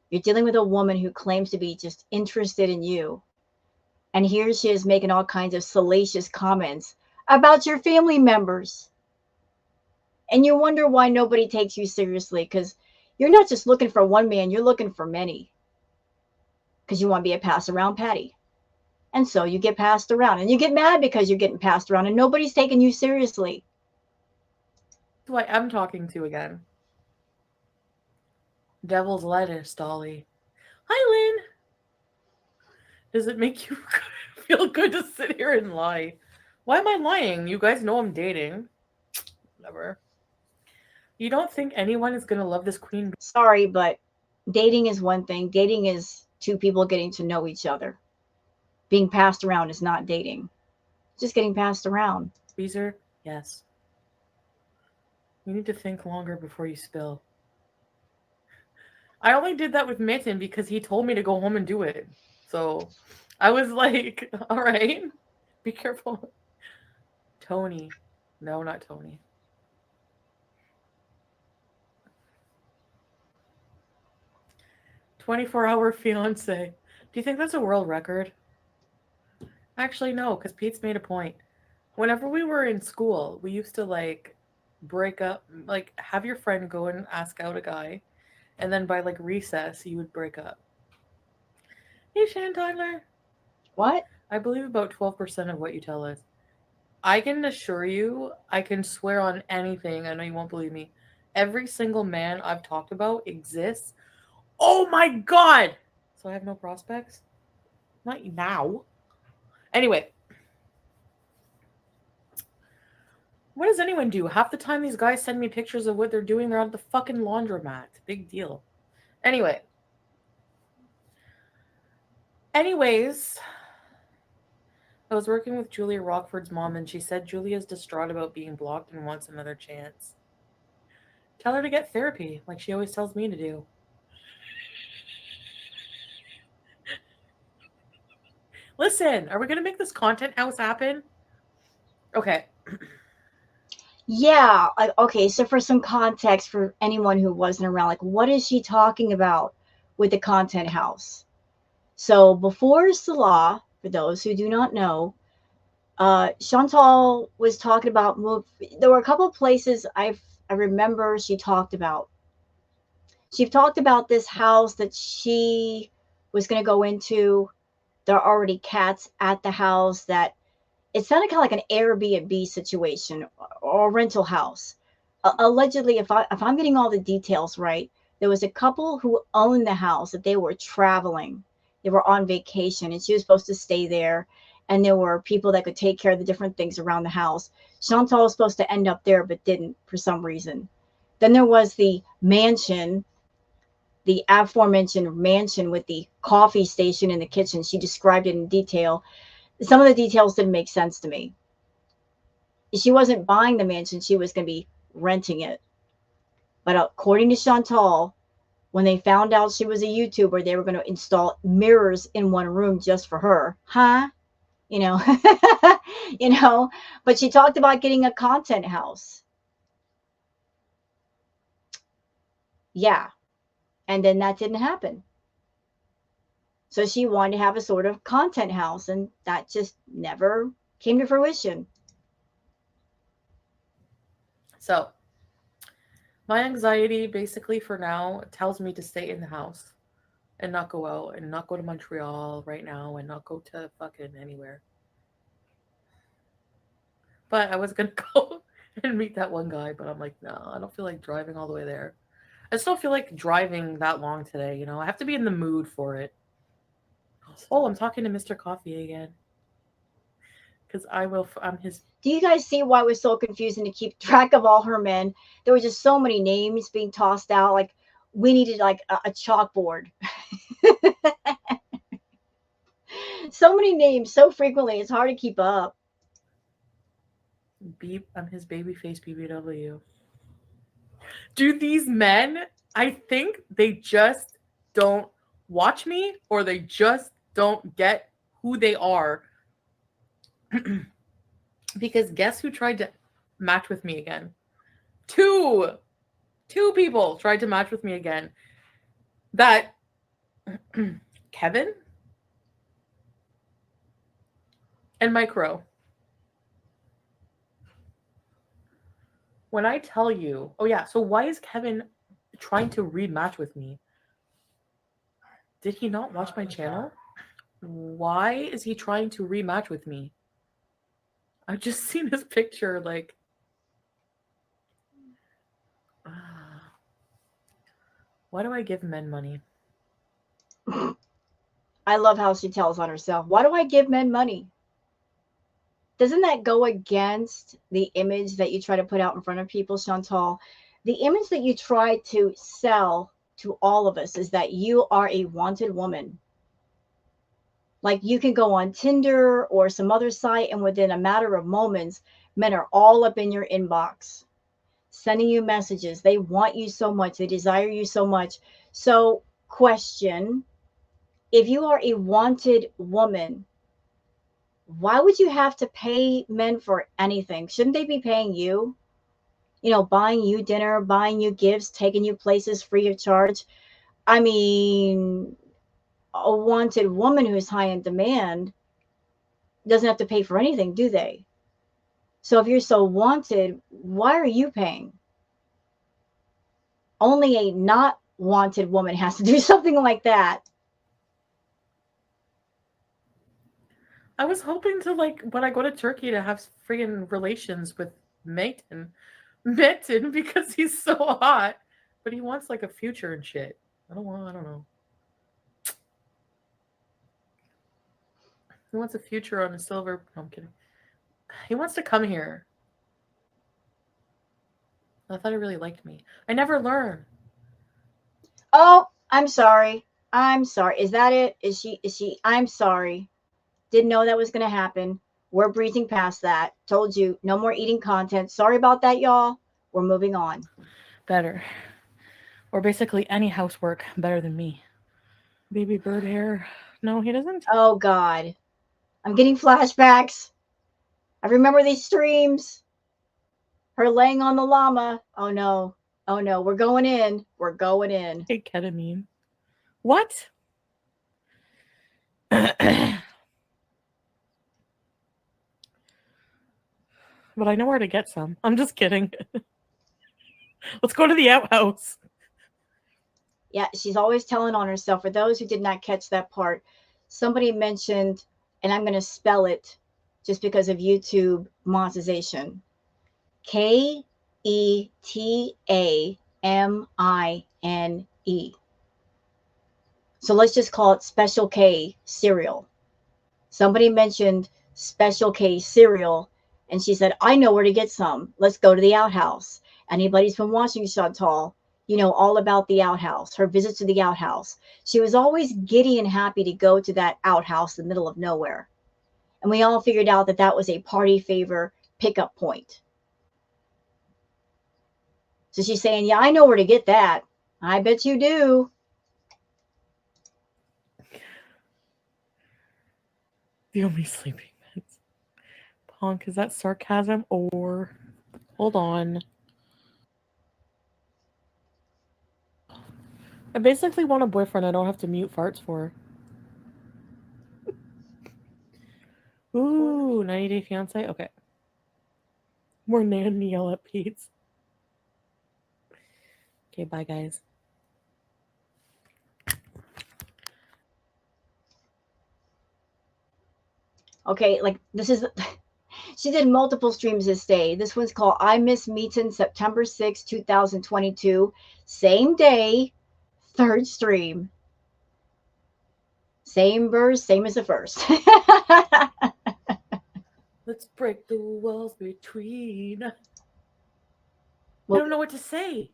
You're dealing with a woman who claims to be just interested in you. And here she is making all kinds of salacious comments about your family members. And you wonder why nobody takes you seriously because you're not just looking for one man, you're looking for many because you want to be a pass around Patty. And so you get passed around and you get mad because you're getting passed around and nobody's taking you seriously. Who I am talking to again. Devil's lettuce, Dolly. Hi, Lynn. Does it make you feel good to sit here and lie? Why am I lying? You guys know I'm dating. Whatever. You don't think anyone is going to love this queen? Sorry, but dating is one thing. Dating is two people getting to know each other. Being passed around is not dating. Just getting passed around. Beezer? Yes. You need to think longer before you spill. I only did that with Mitten because he told me to go home and do it. So I was like, all right, be careful. Tony. No, not Tony. "24-hour fiance." Do you think that's a world record? Actually, no, because Pete's made a point. Whenever we were in school, we used to like break up, like have your friend go and ask out a guy, and then by like recess, you would break up. Hey, Shan Tyler. What? I believe about 12% of what you tell us. I can assure you, I can swear on anything. I know you won't believe me. Every single man I've talked about exists. Oh my god! So I have no prospects? Not now. Anyway, what does anyone do? Half the time these guys send me pictures of what they're doing, they're at the fucking laundromat. Big deal. Anyways, I was working with Julia Rockford's mom, and she said Julia's distraught about being blocked and wants another chance. Tell her to get therapy, like she always tells me to do. Listen, are we gonna make this content house happen? Okay. Yeah. Okay. So for some context for anyone who wasn't around, like, what is she talking about with the content house? So before Salah, for those who do not know, Chantal was talking about move. There were a couple of places I remember she talked about. She talked about this house that she was going to go into. There are already cats at the house. That it sounded kind of like an Airbnb situation or a rental house. Allegedly, if I'm getting all the details right, there was a couple who owned the house that they were traveling. They were on vacation, and she was supposed to stay there. And there were people that could take care of the different things around the house. Chantal was supposed to end up there, but didn't for some reason. Then there was the mansion, the aforementioned mansion with the coffee station in the kitchen. She described it in detail. Some of the details didn't make sense to me. She wasn't buying the mansion, she was going to be renting it. But according to Chantal, when they found out she was a YouTuber, they were going to install mirrors in one room just for her. Huh? You know, you know, but she talked about getting a content house. Yeah. And then that didn't happen. So she wanted to have a sort of content house, and that just never came to fruition. So my anxiety basically for now tells me to stay in the house and not go out and not go to Montreal right now and not go to fucking anywhere. But I was gonna go and meet that one guy, but I'm like, no, I don't feel like driving all the way there. I just don't feel like driving that long today, you know? I have to be in the mood for it. Oh, I'm talking to Mr. Coffee again. Because I'm his. Do you guys see why it was so confusing to keep track of all her men? There were just so many names being tossed out. Like, we needed like a chalkboard. So many names so frequently, it's hard to keep up. I'm his babyface BBW. Do these men, I think they just don't watch me or they just don't get who they are. Because guess who tried to match with me again? Two people tried to match with me again. That Kevin and Mike Rowe. When I tell you, oh yeah, so why is Kevin trying to rematch with me? Did he not watch my channel? Why is he trying to rematch with me? I've just seen his picture, like. Why do I give men money? I love how she tells on herself. Why do I give men money? Doesn't that go against the image that you try to put out in front of people, Chantal? The image that you try to sell to all of us is that you are a wanted woman. Like, you can go on Tinder or some other site, and within a matter of moments, men are all up in your inbox, sending you messages. They want you so much, they desire you so much. So, question, if you are a wanted woman, why would you have to pay men for anything? Shouldn't they be paying you? You know, buying you dinner, buying you gifts, taking you places free of charge. I mean, a wanted woman who's high in demand doesn't have to pay for anything, do they? So if you're so wanted, why are you paying? Only a not wanted woman has to do something like that. I was hoping to, like, when I go to Turkey to have friggin' relations with Mitten because he's so hot, but he wants like a future and shit. I don't know. He wants a future on a silver. No, I'm kidding. He wants to come here. I thought he really liked me. I never learn. Oh, I'm sorry. I'm sorry. Is that it? Is she? I'm sorry. Didn't know that was going to happen. We're breezing past that. Told you, no more eating content. Sorry about that, y'all. We're moving on. Better. Or basically any housework better than me. Baby bird hair. No, he doesn't. Oh, God. I'm getting flashbacks. I remember these streams. Her laying on the llama. Oh no. Oh no. We're going in. We're going in. Hey, ketamine. What? But I know where to get some. I'm just kidding. Let's go to the outhouse. Yeah, she's always telling on herself. For those who did not catch that part, somebody mentioned, and I'm going to spell it just because of YouTube monetization, KETAMINE. So let's just call it Special K cereal. Somebody mentioned Special K cereal, and she said, I know where to get some. Let's go to the outhouse. Anybody's been watching Chantal, you know all about the outhouse, her visits to the outhouse. She was always giddy and happy to go to that outhouse in the middle of nowhere. And we all figured out that that was a party favor pickup point. So she's saying, yeah, I know where to get that. I bet you do. The only sleeping meds. Punk, is that sarcasm or... Hold on. I basically want a boyfriend I don't have to mute farts for. Ooh, 90 Day Fiance? Okay. More Nan yell at Pete's. Okay, bye, guys. Okay, like this is... She did multiple streams this day. This one's called I Miss Meetin', September 6, 2022. Same day, third stream. Same verse, same as the first. Let's break the walls between. Well, I don't know what to say.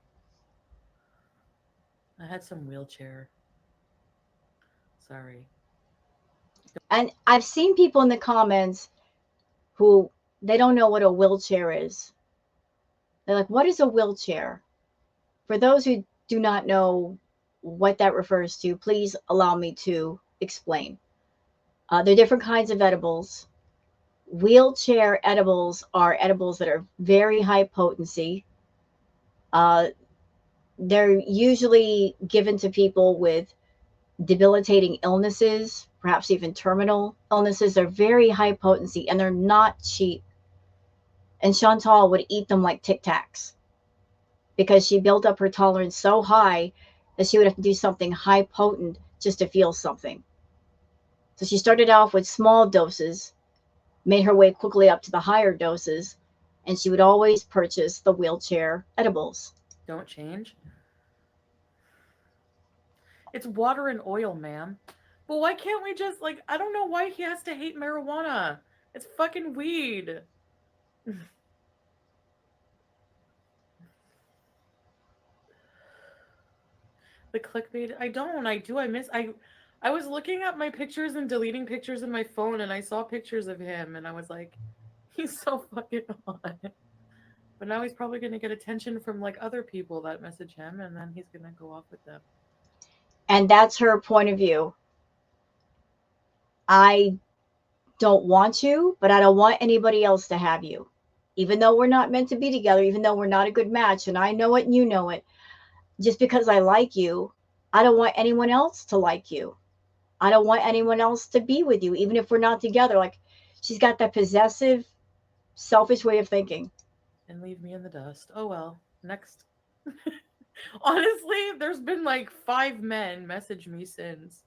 I had some wheelchair. Sorry. and I've seen people in the comments who they don't know what a wheelchair is. They're like, what is a wheelchair? For those who do not know what that refers to, please allow me to explain. There are different kinds of edibles. Wheelchair edibles are edibles that are very high potency. They're usually given to people with debilitating illnesses, perhaps even terminal illnesses. They're very high potency and they're not cheap. And Chantal would eat them like Tic Tacs because she built up her tolerance so high that she would have to do something high potent just to feel something. So she started off with small doses, made her way quickly up to the higher doses, and she would always purchase the wheelchair edibles. Don't change. It's water and oil, ma'am. But why can't we just, like, I don't know why he has to hate marijuana. It's fucking weed. The clickbait. I don't. I do. I was looking at my pictures and deleting pictures in my phone, and I saw pictures of him, and I was like, he's so fucking hot. But now he's probably going to get attention from like other people that message him, and then he's going to go off with them. And that's her point of view. I don't want you, but I don't want anybody else to have you. Even though we're not meant to be together, even though we're not a good match, and I know it and you know it, just because I like you, I don't want anyone else to like you. I don't want anyone else to be with you, even if we're not together. Like, she's got that possessive, selfish way of thinking. And leave me in the dust. Oh well. Next. Honestly, there's been like 5 men message me since.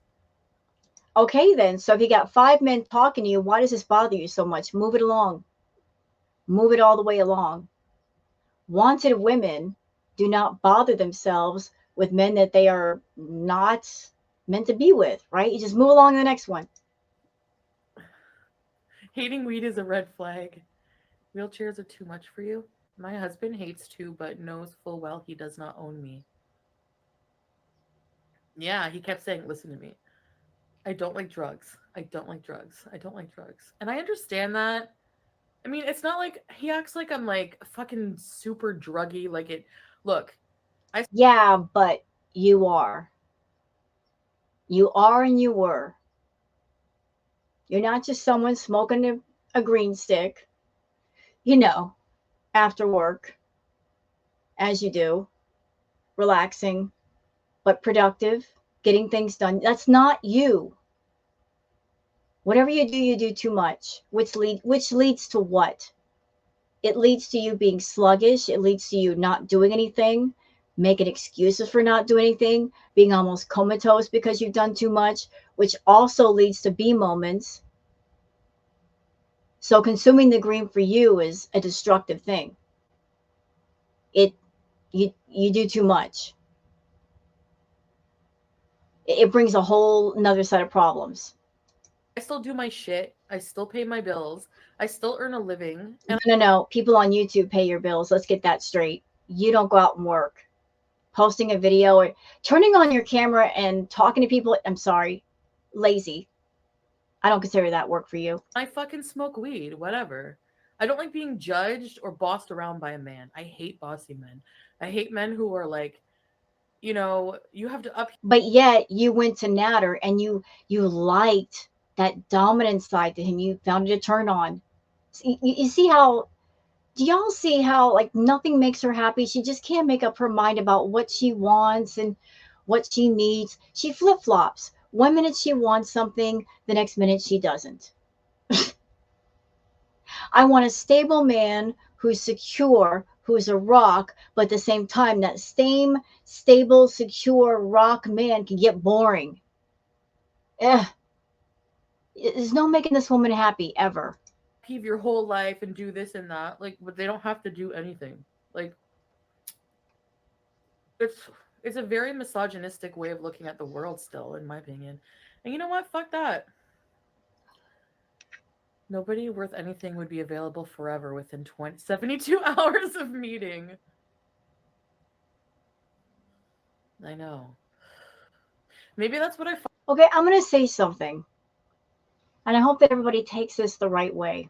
Okay, then. So if you got 5 men talking to you, why does this bother you so much? Move it along. Move it all the way along. Wanted women do not bother themselves with men that they are not meant to be with, right? You just move along to the next one. Hating weed is a red flag. Wheelchairs are too much for you? My husband hates too, but knows full well he does not own me. Yeah, he kept saying, listen to me. I don't like drugs. I don't like drugs. I don't like drugs. And I understand that. I mean, it's not like he acts like I'm like fucking super druggy. Like it. Look. Yeah, but you are. You are and you were. You're not just someone smoking a green stick, after work, as you do, relaxing, but productive, getting things done. That's not you. Whatever you do too much, which leads to what? It leads to you being sluggish. It leads to you not doing anything, making excuses for not doing anything, being almost comatose because you've done too much, which also leads to B moments. So consuming the green for you is a destructive thing. You do too much. It brings a whole another set of problems. I still do my shit. I still pay my bills. I still earn a living. And No. People on YouTube pay your bills. Let's get that straight. You don't go out and work. Posting a video or turning on your camera and talking to people. I'm sorry. Lazy. I don't consider that work for you. I fucking smoke weed, whatever. I don't like being judged or bossed around by a man. I hate bossy men. I hate men who are like, you have to up. But yet you went to Natter and you liked that dominant side to him. You found it a turn on. You see how, do y'all see how like nothing makes her happy? She just can't make up her mind about what she wants and what she needs. She flip-flops. One minute she wants something, the next minute she doesn't. I want a stable man who's secure, who's a rock, but at the same time, that same stable, secure rock man can get boring. Ugh. There's no making this woman happy ever. Peeve your whole life and do this and that. Like, but they don't have to do anything. Like, it's a very misogynistic way of looking at the world still, in my opinion. And you know what? Fuck that. Nobody worth anything would be available forever within 72 hours of meeting. I know. Maybe that's what I find. Okay, I'm going to say something. And I hope that everybody takes this the right way.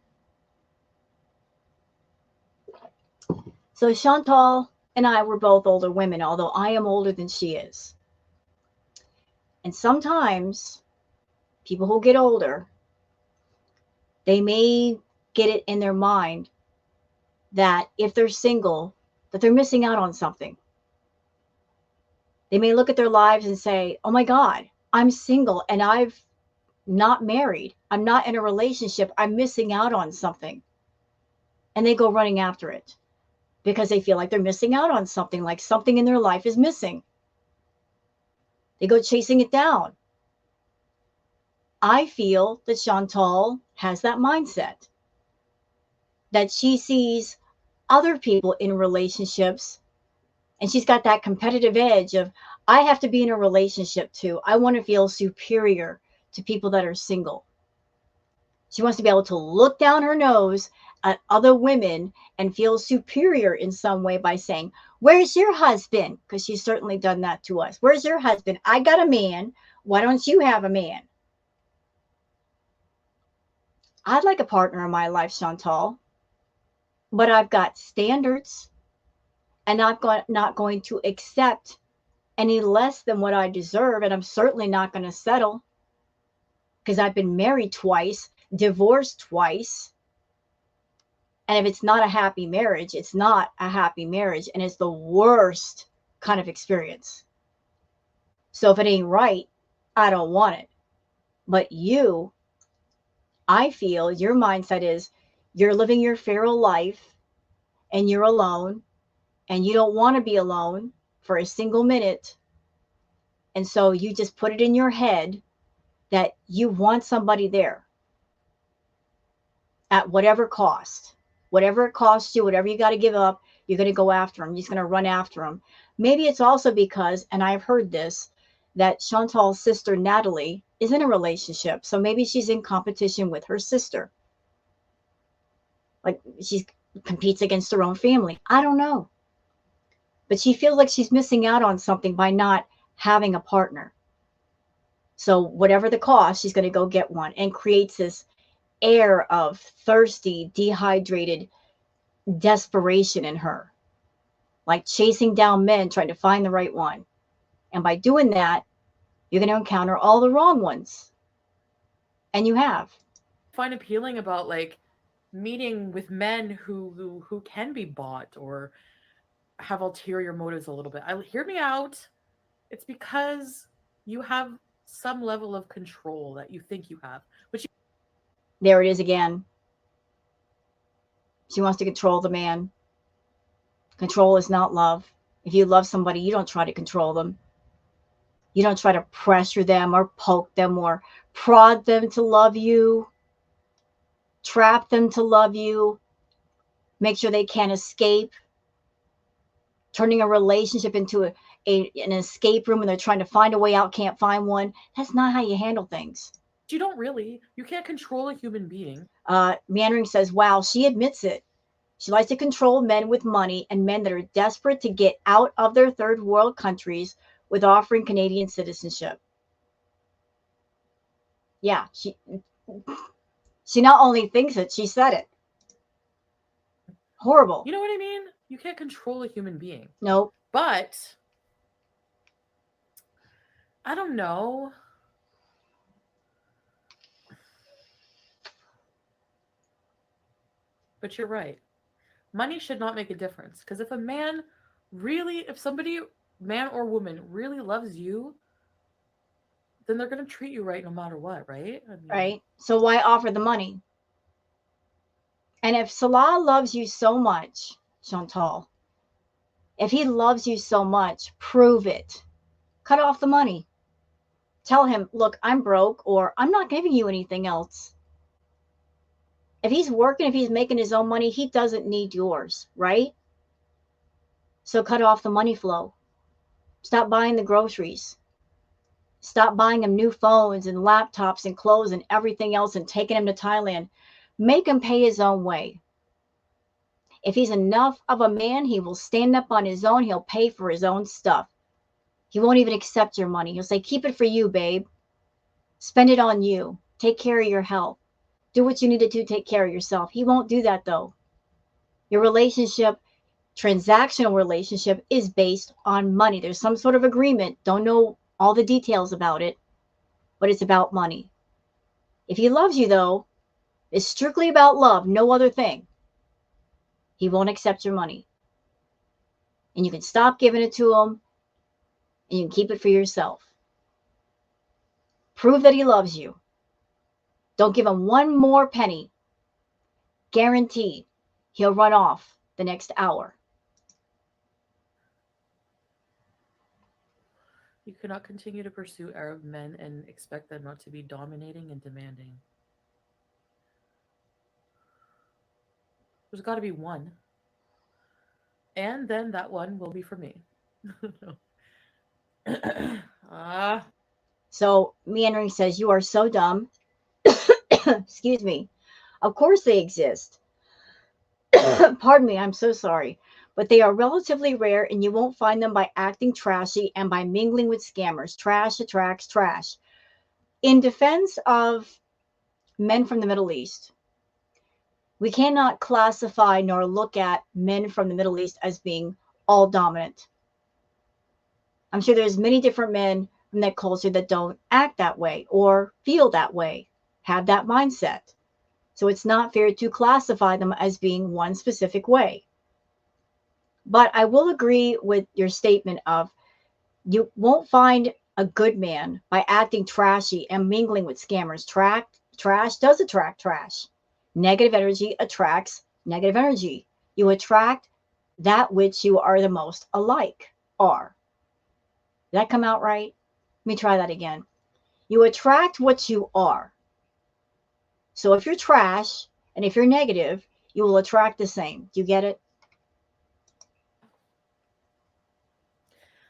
So Chantal and I were both older women, although I am older than she is. And sometimes people who get older, they may get it in their mind that if they're single, that they're missing out on something. They may look at their lives and say, oh my God, I'm single and I've not married. I'm not in a relationship. I'm missing out on something. And they go running after it because they feel like they're missing out on something, like something in their life is missing. They go chasing it down. I feel that Chantal has that mindset, that she sees other people in relationships and she's got that competitive edge of, I have to be in a relationship too. I want to feel superior to people that are single. She wants to be able to look down her nose at other women and feel superior in some way by saying, where's your husband? Because she's certainly done that to us. Where's your husband? I got a man. Why don't you have a man? I'd like a partner in my life, Chantal, but I've got standards and I'm not going to accept any less than what I deserve. And I'm certainly not going to settle because I've been married twice, divorced twice. And if it's not a happy marriage, it's not a happy marriage. And it's the worst kind of experience. So if it ain't right, I don't want it. But you, I feel your mindset is you're living your feral life and you're alone and you don't want to be alone for a single minute. And so you just put it in your head that you want somebody there at whatever cost. Whatever it costs you, whatever you got to give up, you're going to go after them. You're just going to run after them. Maybe it's also because, and I've heard this, that Chantal's sister, Natalie, is in a relationship. So maybe she's in competition with her sister. Like she competes against her own family. I don't know. But she feels like she's missing out on something by not having a partner. So whatever the cost, she's going to go get one and creates this air of thirsty, dehydrated desperation in her, like chasing down men, trying to find the right one. And by doing that, you're going to encounter all the wrong ones. And you have. find appealing about like meeting with men who can be bought or have ulterior motives a little bit. I hear me out. It's because you have some level of control that you think you have, but There it is again. She wants to control the man. Control is not love. If you love somebody, you don't try to control them. You don't try to pressure them or poke them or prod them to love you, trap them to love you, make sure they can't escape, turning a relationship into an escape room and they're trying to find a way out, can't find one. That's not how you handle things. you don't really. You can't control a human being. Meandering says, wow, she admits it. She likes to control men with money and men that are desperate to get out of their third world countries with offering Canadian citizenship. Yeah, she not only thinks it, she said it. Horrible. You know what I mean? You can't control a human being. Nope. But I don't know. But you're right. Money should not make a difference. Because if a man really, if somebody, man or woman, really loves you, then they're going to treat you right no matter what, right? I mean, Right? So why offer the money? And if Salah loves you so much, Chantal, if he loves you so much, prove it. Cut off the money. Tell him, look, I'm broke, or I'm not giving you anything else. If he's working, if he's making his own money, he doesn't need yours, right? So cut off the money flow. Stop buying the groceries. Stop buying him new phones and laptops and clothes and everything else and taking him to Thailand. Make him pay his own way. If he's enough of a man, he will stand up on his own. He'll pay for his own stuff. He won't even accept your money. He'll say, keep it for you, babe. Spend it on you. Take care of your health. Do what you need to do to take care of yourself. He won't do that, though. Your relationship, transactional relationship, is based on money. There's some sort of agreement. Don't know all the details about it, but it's about money. If he loves you, though, it's strictly about love, no other thing. He won't accept your money. And you can stop giving it to him, and you can keep it for yourself. Prove that he loves you. Don't give him one more penny. Guaranteed, he'll run off the next hour. you cannot continue to pursue Arab men and expect them not to be dominating and demanding. There's got to be one. And then that one will be for me. Ah, So Meandering says, you are so dumb. Excuse me. Of course they exist. Pardon me, I'm so sorry. But they are relatively rare and you won't find them by acting trashy and by mingling with scammers. Trash attracts trash. In defense of men from the Middle East, we cannot classify nor look at men from the Middle East as being all dominant. I'm sure there's many different men from that culture that don't act that way or feel that way, have that mindset. So it's not fair to classify them as being one specific way. But I will agree with your statement of you won't find a good man by acting trashy and mingling with scammers. Trash does attract trash. Negative energy attracts negative energy. You attract that which you are the most alike are. Did that come out right? Let me try that again. You attract what you are. So if you're trash and if you're negative, you will attract the same. Do you get it?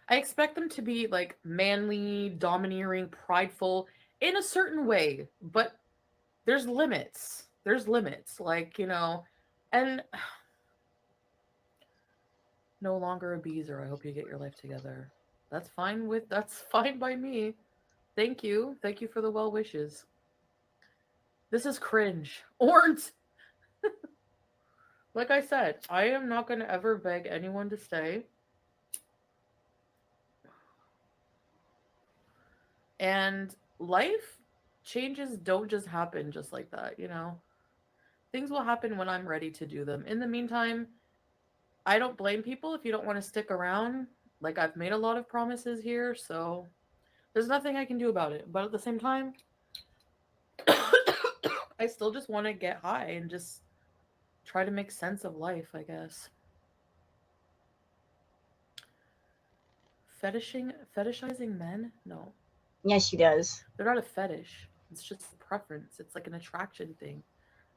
I expect them to be like manly, domineering, prideful in a certain way, but there's limits. There's limits. Like, and no longer a beezer. I hope you get your life together. That's fine by me. Thank you. Thank you for the well wishes. This is cringe. Orange. Like I said, I am not going to ever beg anyone to stay. And life changes don't just happen just like that, you know? Things will happen when I'm ready to do them. In the meantime, I don't blame people if you don't want to stick around. Like, I've made a lot of promises here, so there's nothing I can do about it. But at the same time, I still just want to get high and just try to make sense of life, I guess. Fetishizing men? No. Yes, she does. They're not a fetish. It's just a preference. It's like an attraction thing.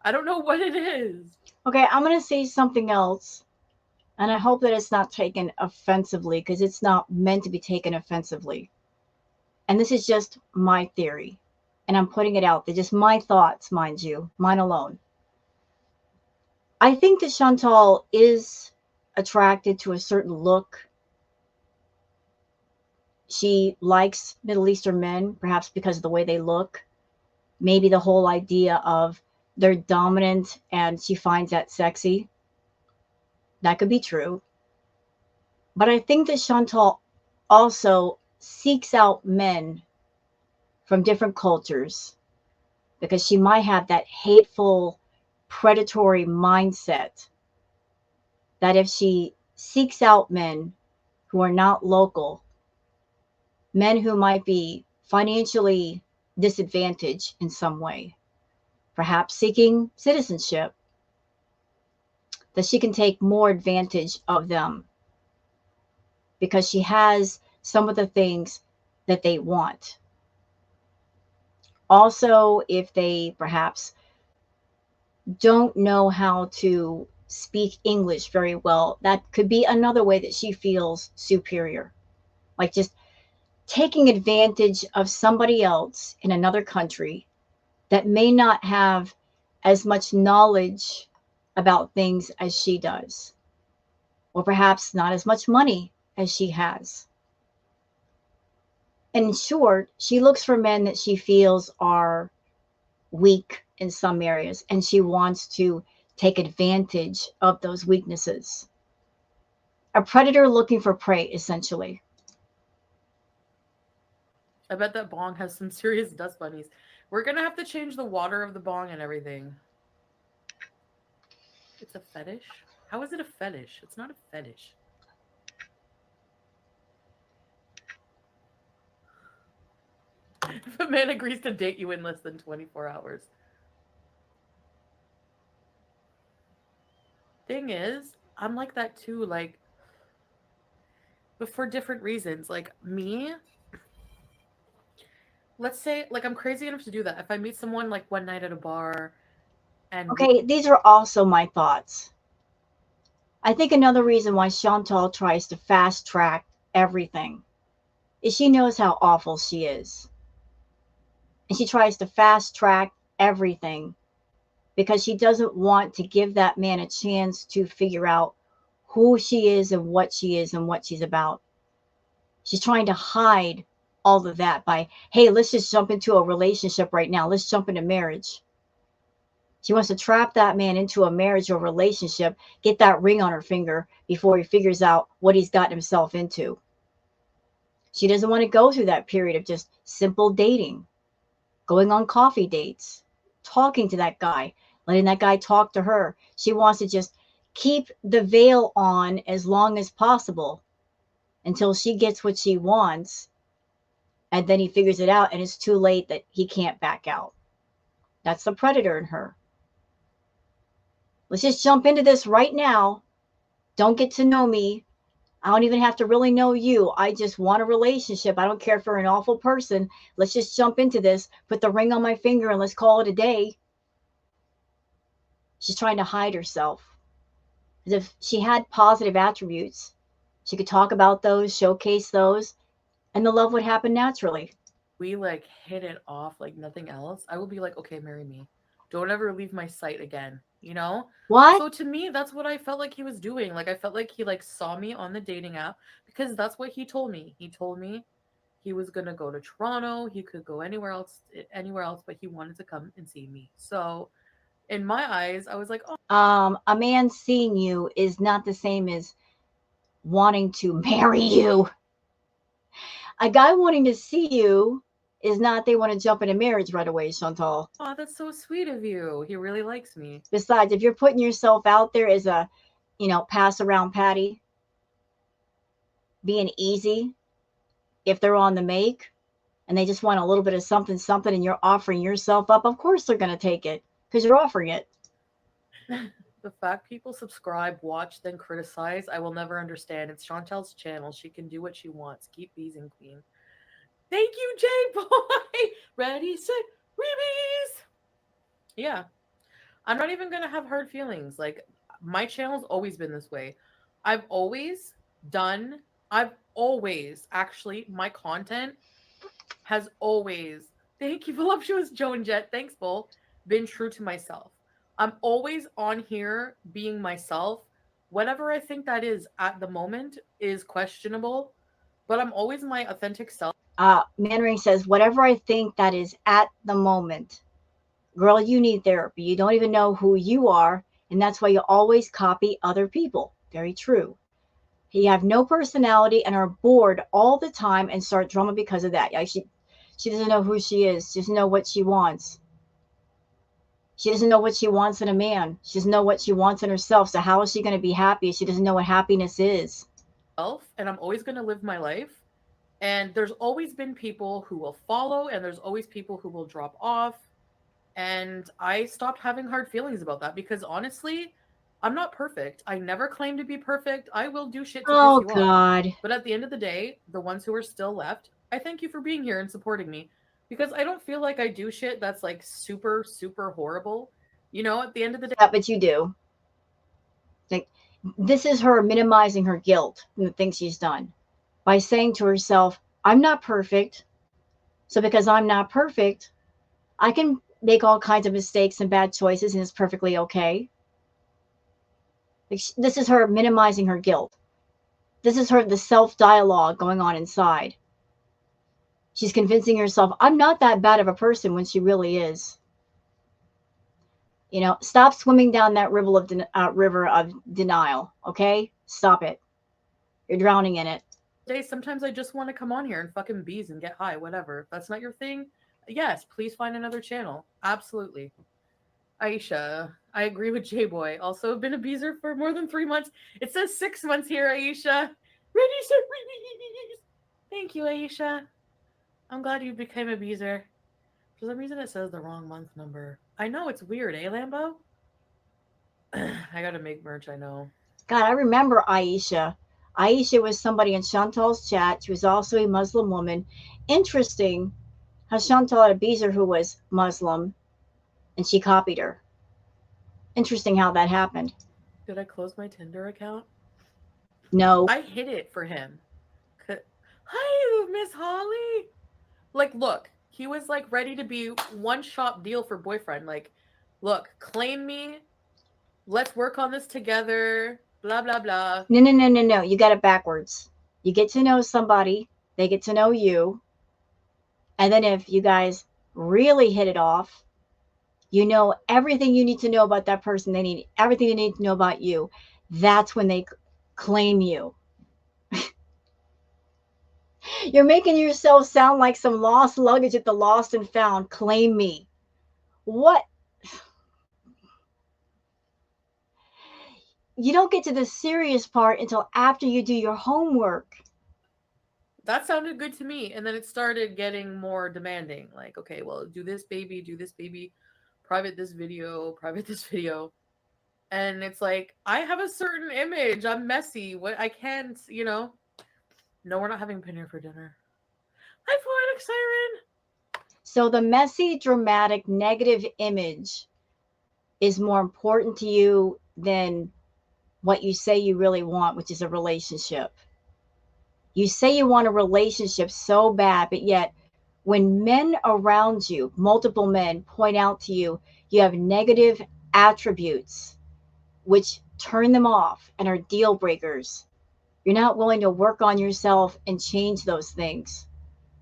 I don't know what it is. Okay, I'm going to say something else. And I hope that it's not taken offensively, because it's not meant to be taken offensively. And this is just my theory. And I'm putting it out there. Just my thoughts, mind you. Mine alone. I think that Chantal is attracted to a certain look. She likes Middle Eastern men, perhaps because of the way they look. Maybe the whole idea of they're dominant and she finds that sexy. That could be true. But I think that Chantal also seeks out men from different cultures because she might have that hateful, predatory mindset that if she seeks out men who are not local, men who might be financially disadvantaged in some way, perhaps seeking citizenship, that she can take more advantage of them because she has some of the things that they want. Also, if they perhaps don't know how to speak English very well, that could be another way that she feels superior. Like just taking advantage of somebody else in another country that may not have as much knowledge about things as she does, or perhaps not as much money as she has. In short, she looks for men that she feels are weak in some areas, and she wants to take advantage of those weaknesses. A predator looking for prey, essentially. I bet that bong has some serious dust bunnies. We're gonna have to change the water of the bong and everything. It's a fetish? How is it a fetish? It's not a fetish. If a man agrees to date you in less than 24 hours. Thing is, I'm like that too, like, but for different reasons. Like, me, let's say, like, I'm crazy enough to do that. If I meet someone, like, one night at a bar and we. Okay, these are also my thoughts. I think another reason why Chantal tries to fast track everything is she knows how awful she is. And she tries to fast track everything because she doesn't want to give that man a chance to figure out who she is and what she's about. She's trying to hide all of that by, hey, let's just jump into a relationship right now. Let's jump into marriage. She wants to trap that man into a marriage or relationship, get that ring on her finger before he figures out what he's gotten himself into. She doesn't want to go through that period of just simple dating, going on coffee dates, talking to that guy, letting that guy talk to her. She wants to just keep the veil on as long as possible until she gets what she wants. And then he figures it out and it's too late that he can't back out. That's the predator in her. Let's just jump into this right now. Don't get to know me. I don't even have to really know you. I just want a relationship. I don't care if you're an awful person. Let's just jump into this, put the ring on my finger, and let's call it a day. She's trying to hide herself. As if she had positive attributes, she could talk about those, showcase those, and the love would happen naturally. We like hit it off like nothing else, I will be like, okay, marry me. Don't ever leave my sight again, you know? What? So to me, that's what I felt like he was doing. Like I felt like he like saw me on the dating app because that's what he told me. He told me he was gonna go to Toronto. He could go anywhere else, but he wanted to come and see me. So in my eyes, I was like, oh, A man seeing you is not the same as wanting to marry you. A guy wanting to see you is not they want to jump into marriage right away, Chantal. Oh, that's so sweet of you. He really likes me. Besides, if you're putting yourself out there as a, pass around Patty, being easy, if they're on the make and they just want a little bit of something, something, and you're offering yourself up, of course they're going to take it because you're offering it. The fact people subscribe, watch, then criticize, I will never understand. It's Chantel's channel. She can do what she wants. Keep bees and queen. Thank you, J-Boy. Ready, set, rebees. Yeah. I'm not even going to have hard feelings. Like, my channel's always been this way. I've always, actually, my content has always, thank you, voluptuous Joe and Jet, thanks, Bull, been true to myself. I'm always on here being myself. Whatever I think that is at the moment is questionable, but I'm always my authentic self. Mannering says, whatever I think that is at the moment. Girl, you need therapy. You don't even know who you are, and that's why you always copy other people. Very true. You have no personality and are bored all the time and start drama because of that. She doesn't know who she is. She doesn't know what she wants. She doesn't know what she wants in a man. She doesn't know what she wants in herself. So how is she going to be happy if she doesn't know what happiness is? And I'm always going to live my life. And there's always been people who will follow, and there's always people who will drop off. And I stopped having hard feelings about that because honestly, I'm not perfect. I never claim to be perfect. I will do shit to piss you God. off. But at the end of the day, the ones who are still left, I thank you for being here and supporting me because I don't feel like I do shit that's like super, super horrible. At the end of the day. But you do. Like, this is her minimizing her guilt from the things she's done by saying to herself, I'm not perfect. So because I'm not perfect, I can make all kinds of mistakes and bad choices and it's perfectly okay. This is her minimizing her guilt. This is the self-dialogue going on inside. She's convincing herself, I'm not that bad of a person when she really is. Stop swimming down that river of denial, okay? Stop it. You're drowning in it. Sometimes I just want to come on here and fucking bees and get high, whatever. If that's not your thing, yes, please find another channel. Absolutely. Aisha, I agree with J-Boy. Also been a beezer for more than 3 months. It says 6 months here, Aisha. Ready, set, release. Thank you, Aisha. I'm glad you became a beezer. For some reason, it says the wrong month number. I know, it's weird, eh, Lambo? I gotta make merch, I know. God, I remember Aisha. Aisha was somebody in Chantal's chat. She was also a Muslim woman. Interesting how Chantal had a beezer who was Muslim, and she copied her. Interesting how that happened. Did I close my Tinder account? No. I hid it for him. Hi, Miss Holly. Like, look, he was like ready to be one-shot deal for boyfriend. Like, look, claim me. Let's work on this together. Blah, blah, blah. No. You got it backwards. You get to know somebody. They get to know you. And then if you guys really hit it off, you know everything you need to know about that person. They need everything they need to know about you. That's when they claim you. You're making yourself sound like some lost luggage at the lost and found. Claim me. What? You don't get to the serious part until after you do your homework. That sounded good to me. And then it started getting more demanding. Like, okay, well, do this, baby, private this video. And it's like, I have a certain image. I'm messy. What I can't, No, we're not having dinner for dinner. Hi, Poetic Siren. So the messy, dramatic, negative image is more important to you than what you say you really want, which is a relationship. You say you want a relationship so bad, but yet when men around you, multiple men, point out to you, you have negative attributes which turn them off and are deal breakers. You're not willing to work on yourself and change those things.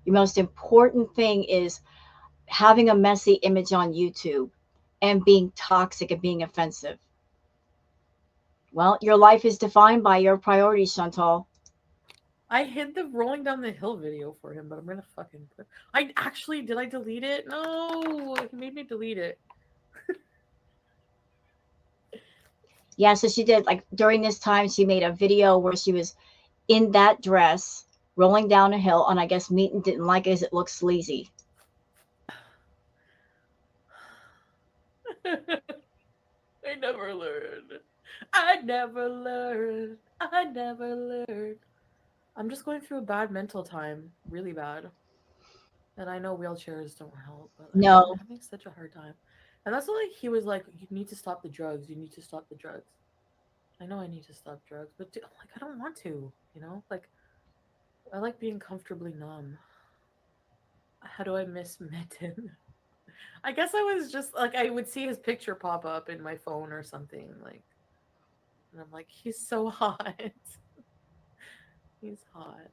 Your most important thing is having a messy image on YouTube and being toxic and being offensive. Well, your life is defined by your priorities, Chantal. I hid the rolling down the hill video for him, but I'm gonna fucking put. Did I delete it? No, he made me delete it. Yeah, so she did, like, during this time, she made a video where she was in that dress rolling down a hill, and I guess Meaton didn't like it as it looked sleazy. I never learned. I never learned. I never learned. I'm just going through a bad mental time, really bad. And I know wheelchairs don't help, but like I'm No, having such a hard time. And that's why he was like, "You need to stop the drugs. You need to stop the drugs." I know I need to stop drugs, but like I don't want to. You know, like I like being comfortably numb. How do I miss Mitten? I guess I was just like I would see his picture pop up in my phone or something, like, and I'm like, he's so hot. He's hot,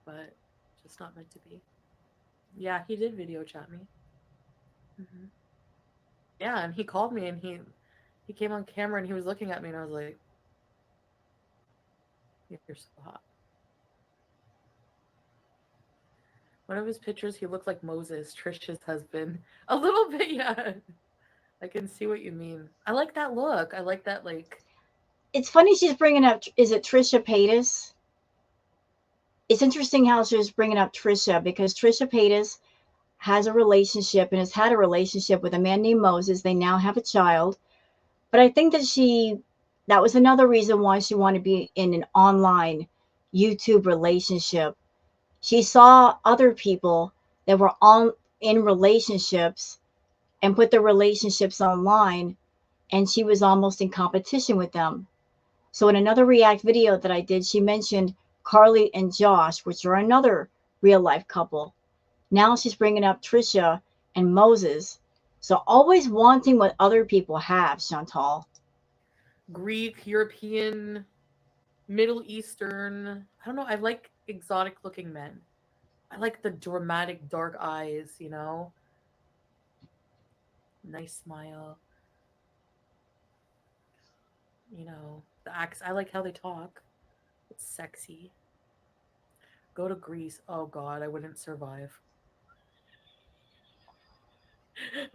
but just not meant to be. Yeah, he did video chat me. Hmm. Yeah, and he called me and he came on camera and he was looking at me and I was like, "You're so hot." One of his pictures, he looked like Moses, Trisha's husband. A little bit, yeah. I can see what you mean. I like that look. I like that, like, it's funny she's bringing up, is it Trisha Paytas? It's interesting how she's bringing up Trisha, because Trisha Paytas has a relationship and has had a relationship with a man named Moses. They now have a child. But I think that was another reason why she wanted to be in an online YouTube relationship. She saw other people that were in relationships and put their relationships online, and she was almost in competition with them. So in another React video that I did, she mentioned Carly and Josh, which are another real life couple. Now she's bringing up Trisha and Moses. So always wanting what other people have, Chantal. Greek, European, Middle Eastern. I don't know. I like exotic looking men. I like the dramatic dark eyes, you know? Nice smile. You know, the acts. I like how they talk. It's sexy. Go to Greece. Oh God, I wouldn't survive.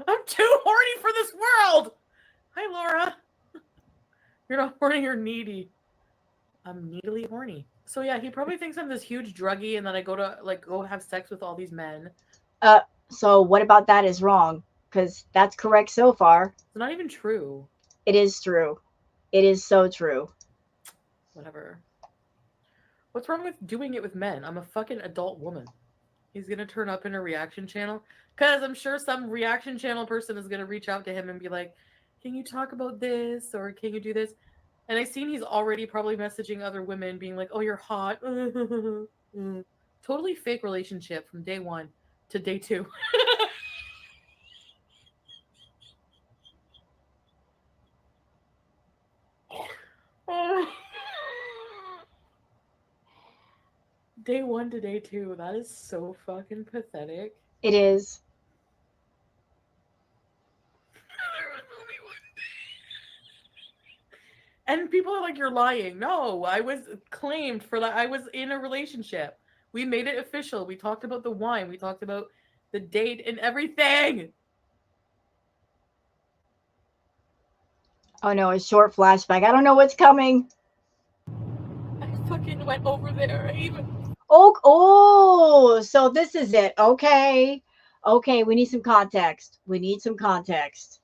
I'm too horny for this world. Hi, Laura. You're not horny, you're needy. I'm needily horny. So yeah, he probably thinks I'm this huge druggie and then I go to like go have sex with all these men. Uh, so what about that is wrong? Because that's correct so far. It's not even true. It is true. It is so true. Whatever. What's wrong with doing it with men? I'm a fucking adult woman. He's gonna turn up in a reaction channel. Cause I'm sure some reaction channel person is gonna reach out to him and be like, "Can you talk about this? Or can you do this?" And I seen he's already probably messaging other women being like, "Oh, you're hot." Totally fake relationship from day 1 to day 2. Day 1 to day 2. That is so fucking pathetic. It is. And people are like, "You're lying." No, I was claimed for that. I was in a relationship. We made it official. We talked about the wine. We talked about the date and everything. Oh no, a short flashback. I don't know what's coming. I fucking went over there. I even. Oh, so this is it. Okay. Okay, we need some context. We need some context.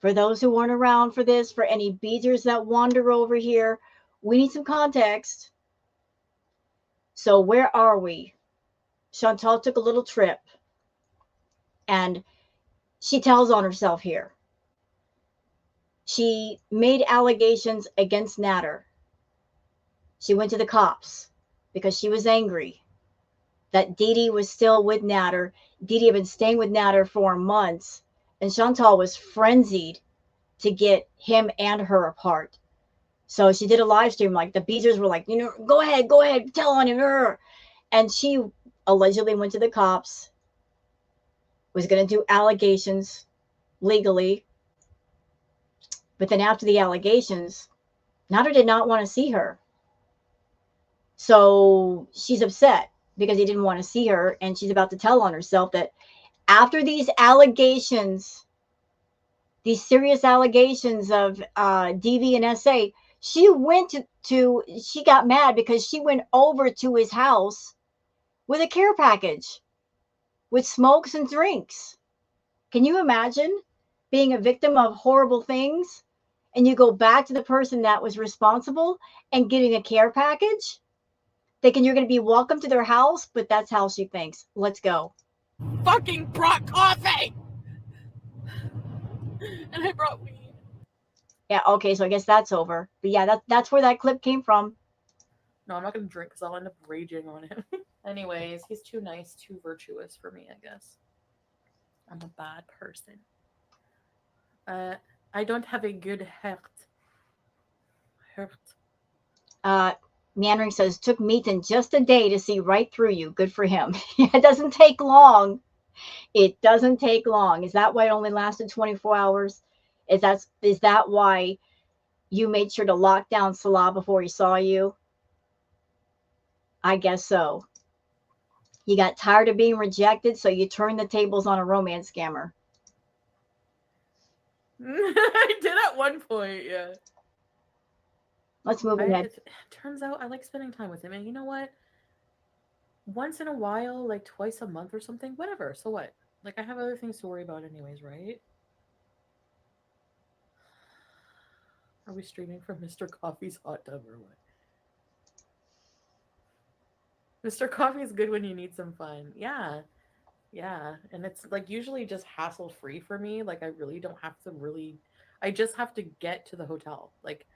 For those who weren't around for this, for any beaters that wander over here, we need some context. So where are we? Chantal took a little trip and she tells on herself here. She made allegations against Natter. She went to the cops because she was angry that Dee Dee was still with Natter. Dee Dee had been staying with Natter for months, and Chantal was frenzied to get him and her apart. So she did a live stream. Like the Beezers were like, go ahead, tell on him. And she allegedly went to the cops, was going to do allegations legally. But then after the allegations, Natter did not want to see her. So she's upset because he didn't want to see her, and she's about to tell on herself that after these allegations, these serious allegations of DV and SA, she got mad because she went over to his house with a care package with smokes and drinks. Can you imagine being a victim of horrible things and you go back to the person that was responsible and getting a care package, thinking you're going to be welcome to their house? But that's how she thinks. Let's go. Fucking brought coffee! And I brought weed. Yeah, okay, so I guess that's over. But yeah, that's where that clip came from. No, I'm not gonna drink because I'll end up raging on him. Anyways, he's too nice, too virtuous for me, I guess. I'm a bad person. I don't have a good heart. Meandering says, took Meaton just a day to see right through you. Good for him. It doesn't take long. It doesn't take long. Is that why it only lasted 24 hours? Is that why you made sure to lock down Salah before he saw you? I guess so. You got tired of being rejected, so you turned the tables on a romance scammer. I did at one point, yeah. Let's move ahead. It turns out I like spending time with him, and you know what? Once in a while, like twice a month or something, whatever. So what? Like I have other things to worry about, anyways, right? Are we streaming from Mr. Coffee's hot tub or what? Mr. Coffee is good when you need some fun. Yeah. Yeah. And it's like usually just hassle free for me. Like I really don't have to I just have to get to the hotel. Like,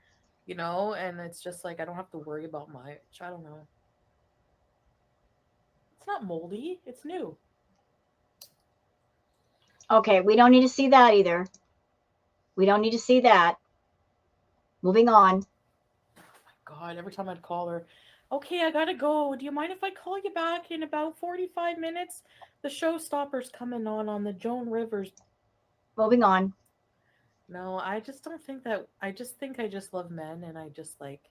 you know, and it's just like I don't have to worry about much. I don't know. It's not moldy. It's new. Okay, we don't need to see that either. We don't need to see that. Moving on. Oh my God, every time I'd call her, okay, I gotta go. Do you mind if I call you back in about 45 minutes? The showstopper's coming on the Joan Rivers. Moving on. No, I just don't think that. I just think I just love men, and I just like,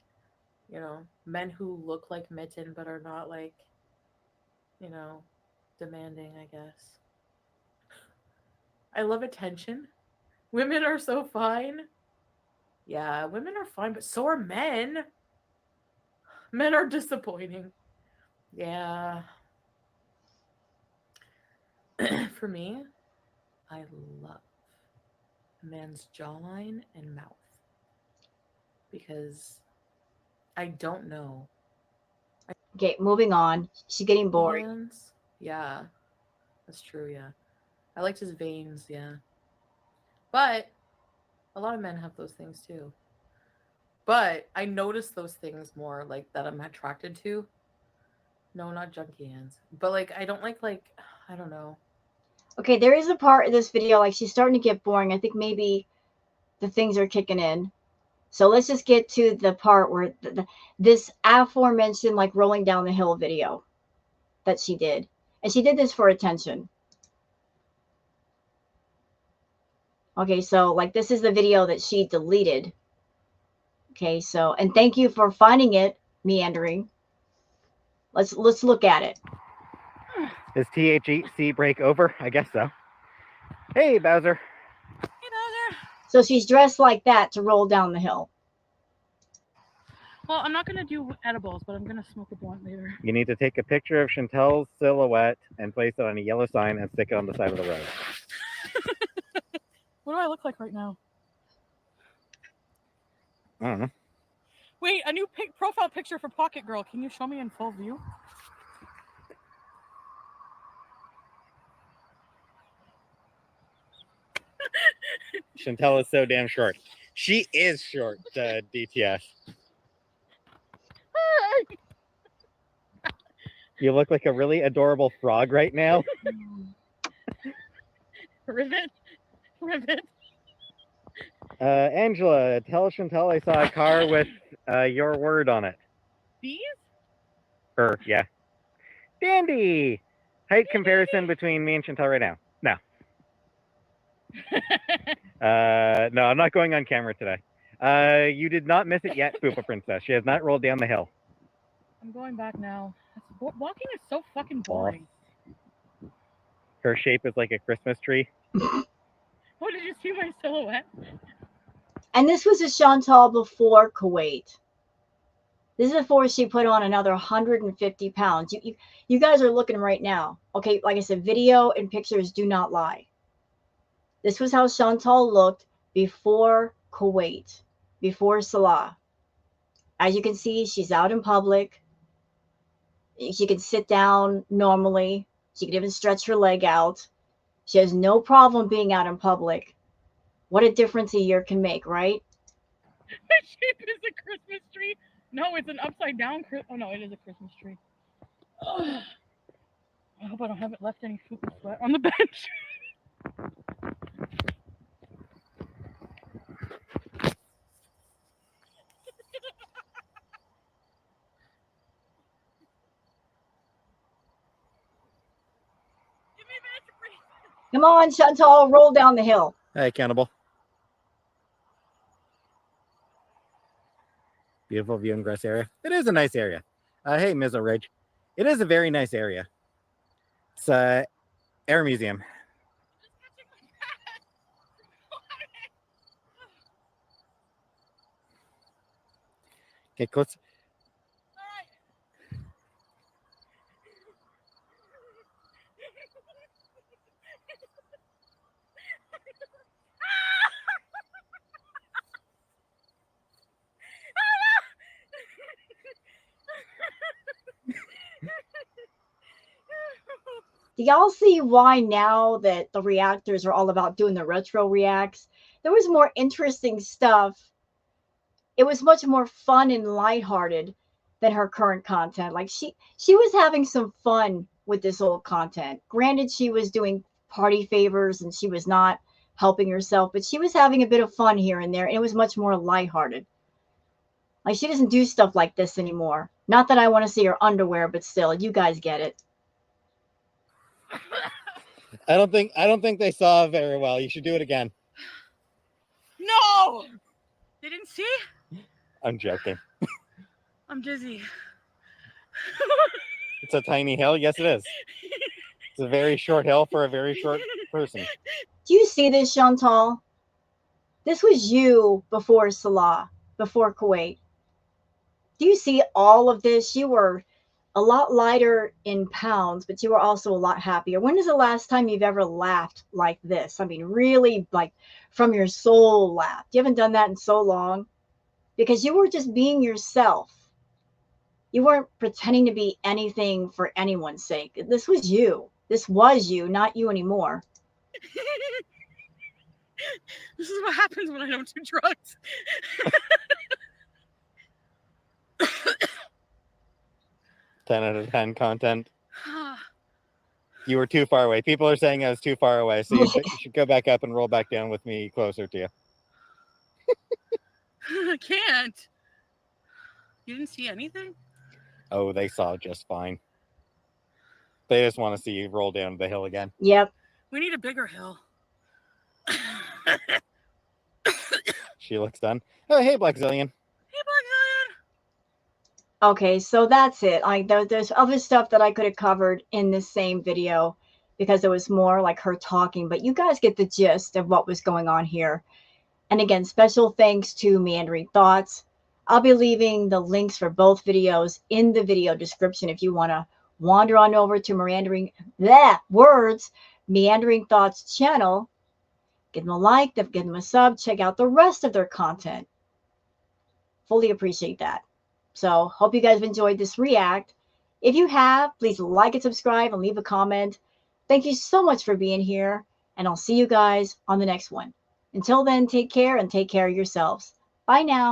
you know, men who look like Mitten but are not like, you know, demanding, I guess. I love attention. Women are so fine. Yeah, women are fine, but so are men. Men are disappointing. Yeah. For me, I love a man's jawline and mouth. Because I don't know. Okay, moving on. She's getting bored. Hands? Yeah. That's true, yeah. I liked his veins, yeah. But a lot of men have those things too. But I notice those things more like that I'm attracted to. No, not junky hands. But like I don't like I don't know. Okay, there is a part of this video, like she's starting to get boring. I think maybe the things are kicking in. So let's just get to the part where this aforementioned like rolling down the hill video that she did. And she did this for attention. Okay, so like this is the video that she deleted. Okay, so and thank you for finding it, Meandering. Let's look at it. Is THC break over? I guess so. Hey, Bowser. Hey, Bowser. So she's dressed like that to roll down the hill. Well, I'm not gonna do edibles, but I'm gonna smoke a blunt later. You need to take a picture of Chantel's silhouette and place it on a yellow sign and stick it on the side of the road. What do I look like right now? I don't know. Wait, a new profile picture for Pocket Girl. Can you show me in full view? Chantel is so damn short. She is short, DTS. You look like a really adorable frog right now. Rivet. Angela, tell Chantel I saw a car with your word on it. These? Her, yeah. Dandy! Height comparison between me and Chantel right now. No. No, I'm not going on camera today. You did not miss it yet, Poopa Princess. She has not rolled down the hill. I'm going back now. Walking is so fucking boring. Her shape is like a Christmas tree. Oh, did you see my silhouette? And this was a Chantal before Kuwait. This is before she put on another 150 pounds. You guys are looking right now. Okay, like I said, video and pictures do not lie. This was how Chantal looked before Kuwait, before Salah. As you can see, she's out in public. She can sit down normally. She can even stretch her leg out. She has no problem being out in public. What a difference a year can make, right? My shape is a Christmas tree. No, it's an upside down. Oh no, it is a Christmas tree. Ugh. I hope I don't have it left any fucking sweat on the bench. Give me a minute to breathe. Come on, Chantal, roll down the hill. Hey, Cannibal. Beautiful view and grass area. It is a nice area. Hey, Mizzo Ridge. It is a very nice area. It's a air museum. Okay, close. Do y'all see why now that the reactors are all about doing the retro reacts? There was more interesting stuff. It was much more fun and lighthearted than her current content. Like she was having some fun with this old content. Granted, she was doing party favors and she was not helping herself, but she was having a bit of fun here and there, and it was much more lighthearted. Like she doesn't do stuff like this anymore. Not that I want to see her underwear, but still, you guys get it. I don't think they saw very well. You should do it again. No! They didn't see? I'm joking. I'm dizzy. It's a tiny hill. Yes, it is. It's a very short hill for a very short person. Do you see this, Chantal? This was you before Salah, before Kuwait. Do you see all of this? You were a lot lighter in pounds, but you were also a lot happier. When is the last time you've ever laughed like this? I mean, really, like from your soul laughed. You haven't done that in so long because you were just being yourself. You weren't pretending to be anything for anyone's sake. This was you. This was you, not you anymore. This is what happens when I don't do drugs. 10 out of 10 content. You were too far away. People are saying I was too far away, so you should go back up and roll back down with me closer to you. I can't. You didn't see anything? Oh, they saw just fine. They just want to see you roll down the hill again. Yep. We need a bigger hill. She looks done. Oh, hey, Black Zillion. Okay, so that's it. Like there's other stuff that I could have covered in this same video because it was more like her talking, but you guys get the gist of what was going on here. And again, special thanks to Meandering Thoughts. I'll be leaving the links for both videos in the video description if you want to wander on over to Meandering Thoughts channel. Give them a like, give them a sub, check out the rest of their content. Fully appreciate that. So hope you guys have enjoyed this react. If you have, please like and subscribe and leave a comment. Thank you so much for being here, and I'll see you guys on the next one. Until then, take care and take care of yourselves. Bye now.